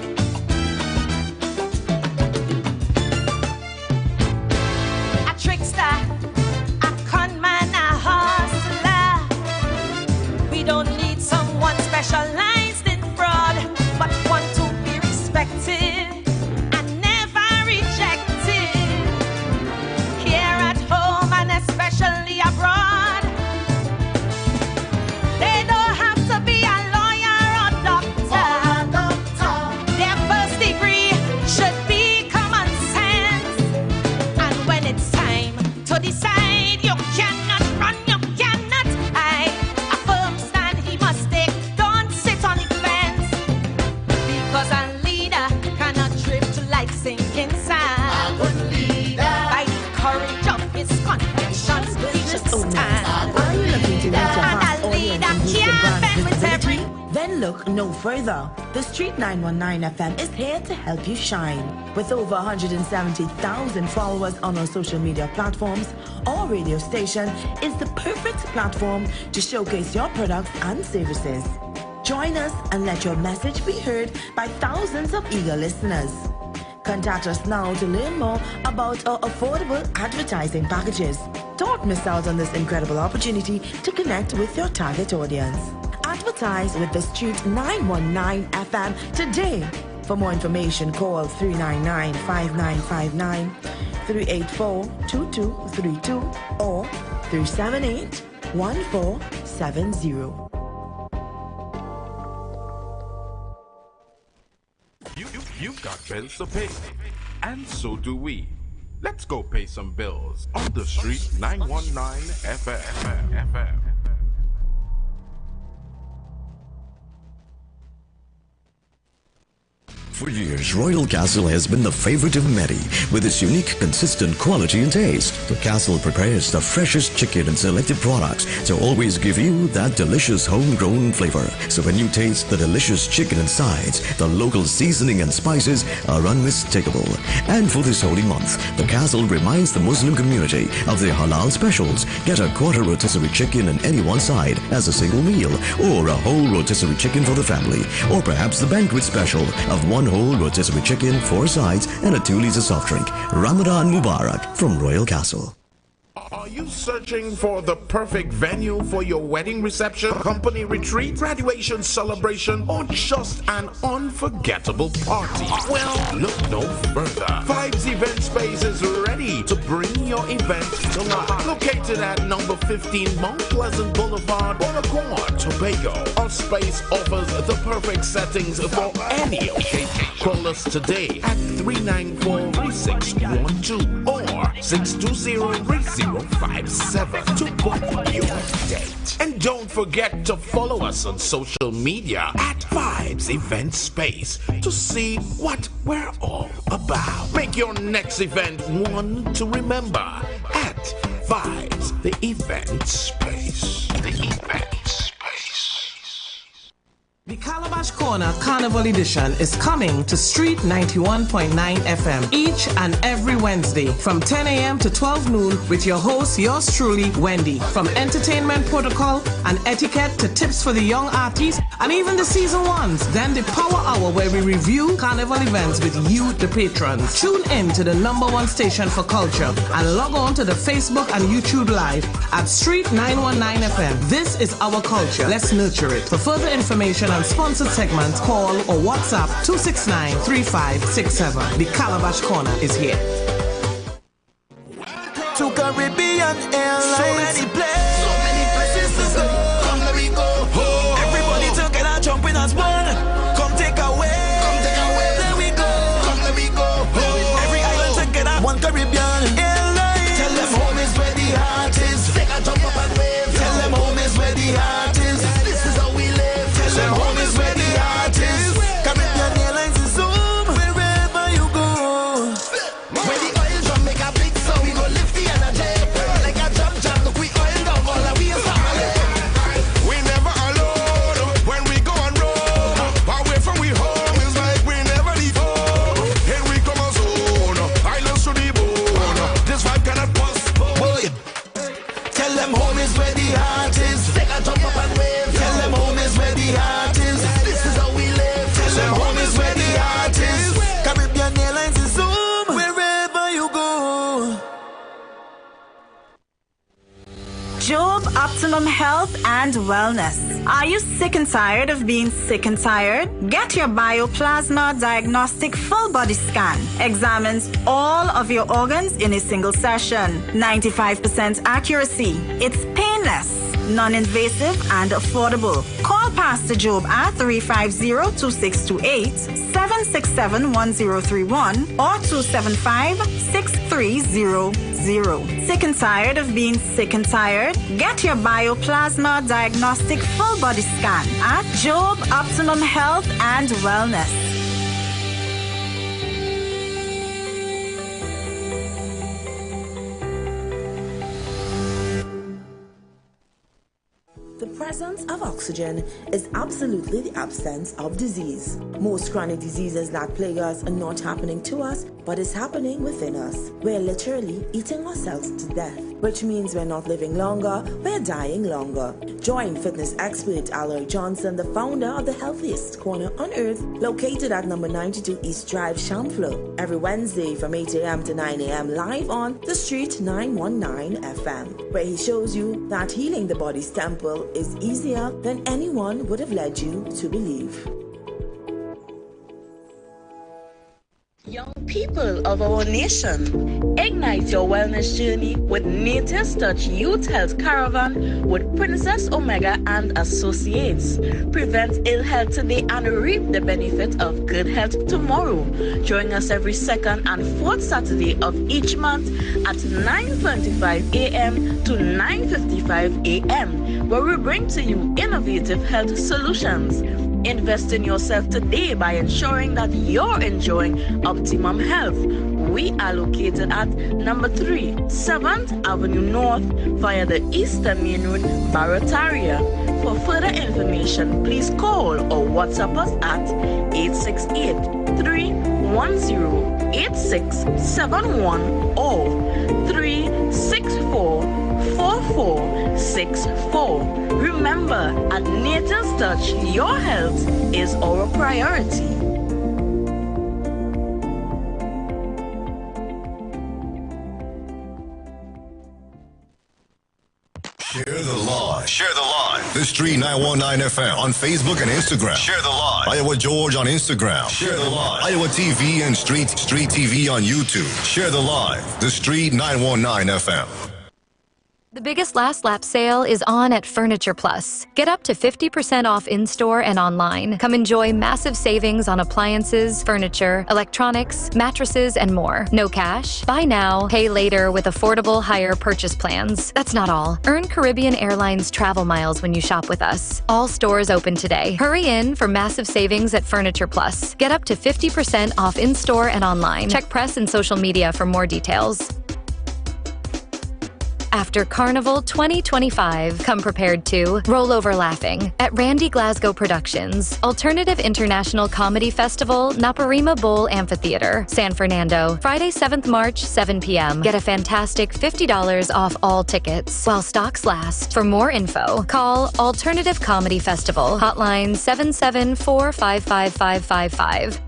A trickster, a con man, a hustler. We don't need someone specialized in fraud, but one to be respected and never rejected. Here at home and especially abroad, they don't have to be a lawyer or doctor. Their first degree should be common sense. And when it's time to decide, you cannot run, you cannot hide. A firm stand he must take, don't sit on the fence. Because a leader cannot drift like sinking sand. A good leader, by the courage of his convictions, he should stand. Are you looking to reach a vast And a audience leader and boost your can't brand's bend with visibility? Then look no further. The Street 919 FM is here to help you shine. With over 170,000 followers on our social media platforms, our radio station is the perfect platform to showcase your products and services. Join us and let your message be heard by thousands of eager listeners. Contact us now to learn more about our affordable advertising packages. Don't miss out on this incredible opportunity to connect with your target audience. At Advertise with The Street 919 FM today. For more information, call 399-5959, 384-2232, or 378-1470. You've got bills to pay, and so do we. Let's go pay some bills on The Street 919 FM. For years, Royal Castle has been the favorite of many with its unique, consistent quality and taste. The Castle prepares the freshest chicken and selected products to always give you that delicious homegrown flavor. So when you taste the delicious chicken and sides, the local seasoning and spices are unmistakable. And for this holy month, the Castle reminds the Muslim community of their halal specials. Get a quarter rotisserie chicken in any one side as a single meal, or a whole rotisserie chicken for the family, or perhaps the banquet special of one whole rotisserie chicken, 4 sides, and a 2-liter soft drink. Ramadan Mubarak from Royal Castle. Are you searching for the perfect venue for your wedding reception, company retreat, graduation celebration, or just an unforgettable party? Well, look no further. Vibes Event Space is ready to bring your event to life. Located at number 15 Mount Pleasant Boulevard, Bonaccord, Tobago. Our space offers the perfect settings for any occasion. Call us today at 394-3612 or 620-3057 to book your date. And don't forget to follow us on social media at Vibes Event Space to see what we're all about. Make your next event one to remember at Vibes the Event Space. The Event Space. The Calabash Corner Carnival Edition is coming to Street 91.9 FM each and every Wednesday from 10 a.m. to 12 noon with your host, yours truly, Wendy. From entertainment protocol and etiquette to tips for the young artists and even the season ones. Then the Power Hour where we review carnival events with you, the patrons. Tune in to the #1 station for culture and log on to the Facebook and YouTube Live at Street 919 FM. This is our culture. Let's nurture it. For further information and sponsored segments, call or WhatsApp 269-3567. The Calabash Corner is here. To Caribbean Airlines. So many places to go. Come let me go. Everybody together jumping as one. Come take away. There we go. Come let me go. Every island together. One Caribbean Airlines. Tell them home is where the heart is. Take a jump up and wave. Tell them home is where the heart is. This is how we live. Tell them home is where the heart is. Caribbean Airlines is home wherever you go. When the oil drum make a big sound, we go lift the energy. Like a jump, look we oil down all the way We never alone when we go on road. Away from we home is like we never leave home. Here we come as own, islands to the bone. This vibe cannot postpone. Tell them home is where the heart is. Take a jump up and wave. Tell them home is where the heart is. This is how we live. Tell them home is where the heart is. Caribbean Airlines is home wherever you go. Job Optimum Health and Wellness. Are you sick and tired of being sick and tired? Get your Bioplasma Diagnostic Full Body Scan. Examines all of your organs in a single session. 95% accuracy. It's painless, non-invasive and affordable. Call Pastor Job at 350-2628, 767-1031 or 275-6300. Sick and tired of being sick and tired? Get your Bioplasma Diagnostic Full Body Scan at Job Optimum Health and Wellness. The presence of oxygen is absolutely the absence of disease. Most chronic diseases that plague us are not happening to us, but is happening within us. We're literally eating ourselves to death. which means we're not living longer, we're dying longer. Join fitness expert Aloy Johnson, the founder of the healthiest corner on earth, located at number 92 East Drive, Chamfleur, every Wednesday from 8 a.m. to 9 a.m. live on The Street 919 FM, where he shows you that healing the body's temple is easier than anyone would have led you to believe. Young people of our nation, ignite your wellness journey with Nature's Touch Youth Health Caravan with Princess Omega and Associates. Prevent ill health today and reap the benefit of good health tomorrow. Join us every second and fourth Saturday of each month at 9:25 a.m. to 9:55 a.m., where we bring to you innovative health solutions. Invest in yourself today by ensuring that you're enjoying optimum health. We are located at number 3, 7th Avenue North via the Eastern Main Road, Barataria. For further information, please call or WhatsApp us at 868-310-8671 or 364-4464. Remember, at Nature's Touch, your health is our priority. Share the live. Share the live. The Street 919 FM on Facebook and Instagram. Share the live. Iowa George on Instagram. Share the live. Iowa TV and Street TV on YouTube. Share the live. The Street 919 FM. The biggest last lap sale is on at Furniture Plus. Get up to 50% off in-store and online. Come enjoy massive savings on appliances, furniture, electronics, mattresses, and more. No cash? Buy now, pay later with affordable hire purchase plans. That's not all. Earn Caribbean Airlines travel miles when you shop with us. All stores open today. Hurry in for massive savings at Furniture Plus. Get up to 50% off in-store and online. Check press and social media for more details. After Carnival 2025, come prepared to roll over laughing at Randy Glasgow Productions, Alternative International Comedy Festival, Naparima Bowl Amphitheater, San Fernando, Friday 7th March, 7 p.m. Get a fantastic $50 off all tickets while stocks last. For more info, call Alternative Comedy Festival, hotline 774-55555.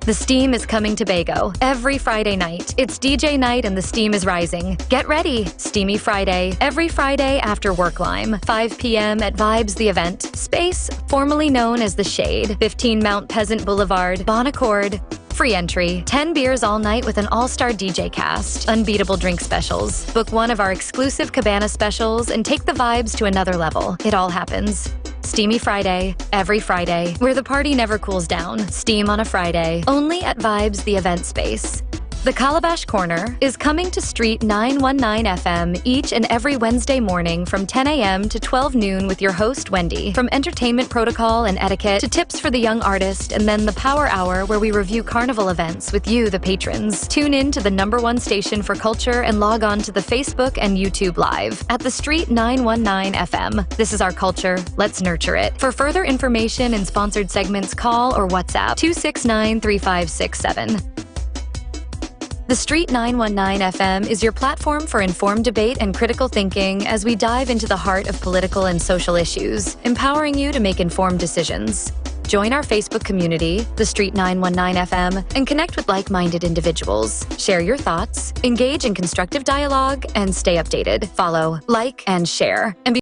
The Steam is coming to Bago every Friday night. It's DJ night and the steam is rising. Get ready. Steamy Friday, every Friday after work lime. 5 p.m. at Vibes the Event. Space, formerly known as The Shade. 15 Mount Pleasant Boulevard, Bon Accord. Free entry. 10 beers all night with an all-star DJ cast. Unbeatable drink specials. Book one of our exclusive Cabana specials and take the vibes to another level. It all happens. Steamy Friday, every Friday, where the party never cools down. Steam on a Friday, only at Vibes the Event Space. The Calabash Corner is coming to Street 919 FM each and every Wednesday morning from 10 a.m. to 12 noon with your host, Wendy. From entertainment protocol and etiquette to tips for the young artist, and then the Power Hour where we review carnival events with you, the patrons. Tune in to the #1 station for culture and log on to the Facebook and YouTube Live at the Street 919 FM. This is our culture. Let's nurture it. For further information and sponsored segments, call or WhatsApp 269-3567. The Street 919 FM is your platform for informed debate and critical thinking as we dive into the heart of political and social issues, empowering you to make informed decisions. Join our Facebook community, The Street 919 FM, and connect with like-minded individuals. Share your thoughts, engage in constructive dialogue, and stay updated. Follow, like, and share. And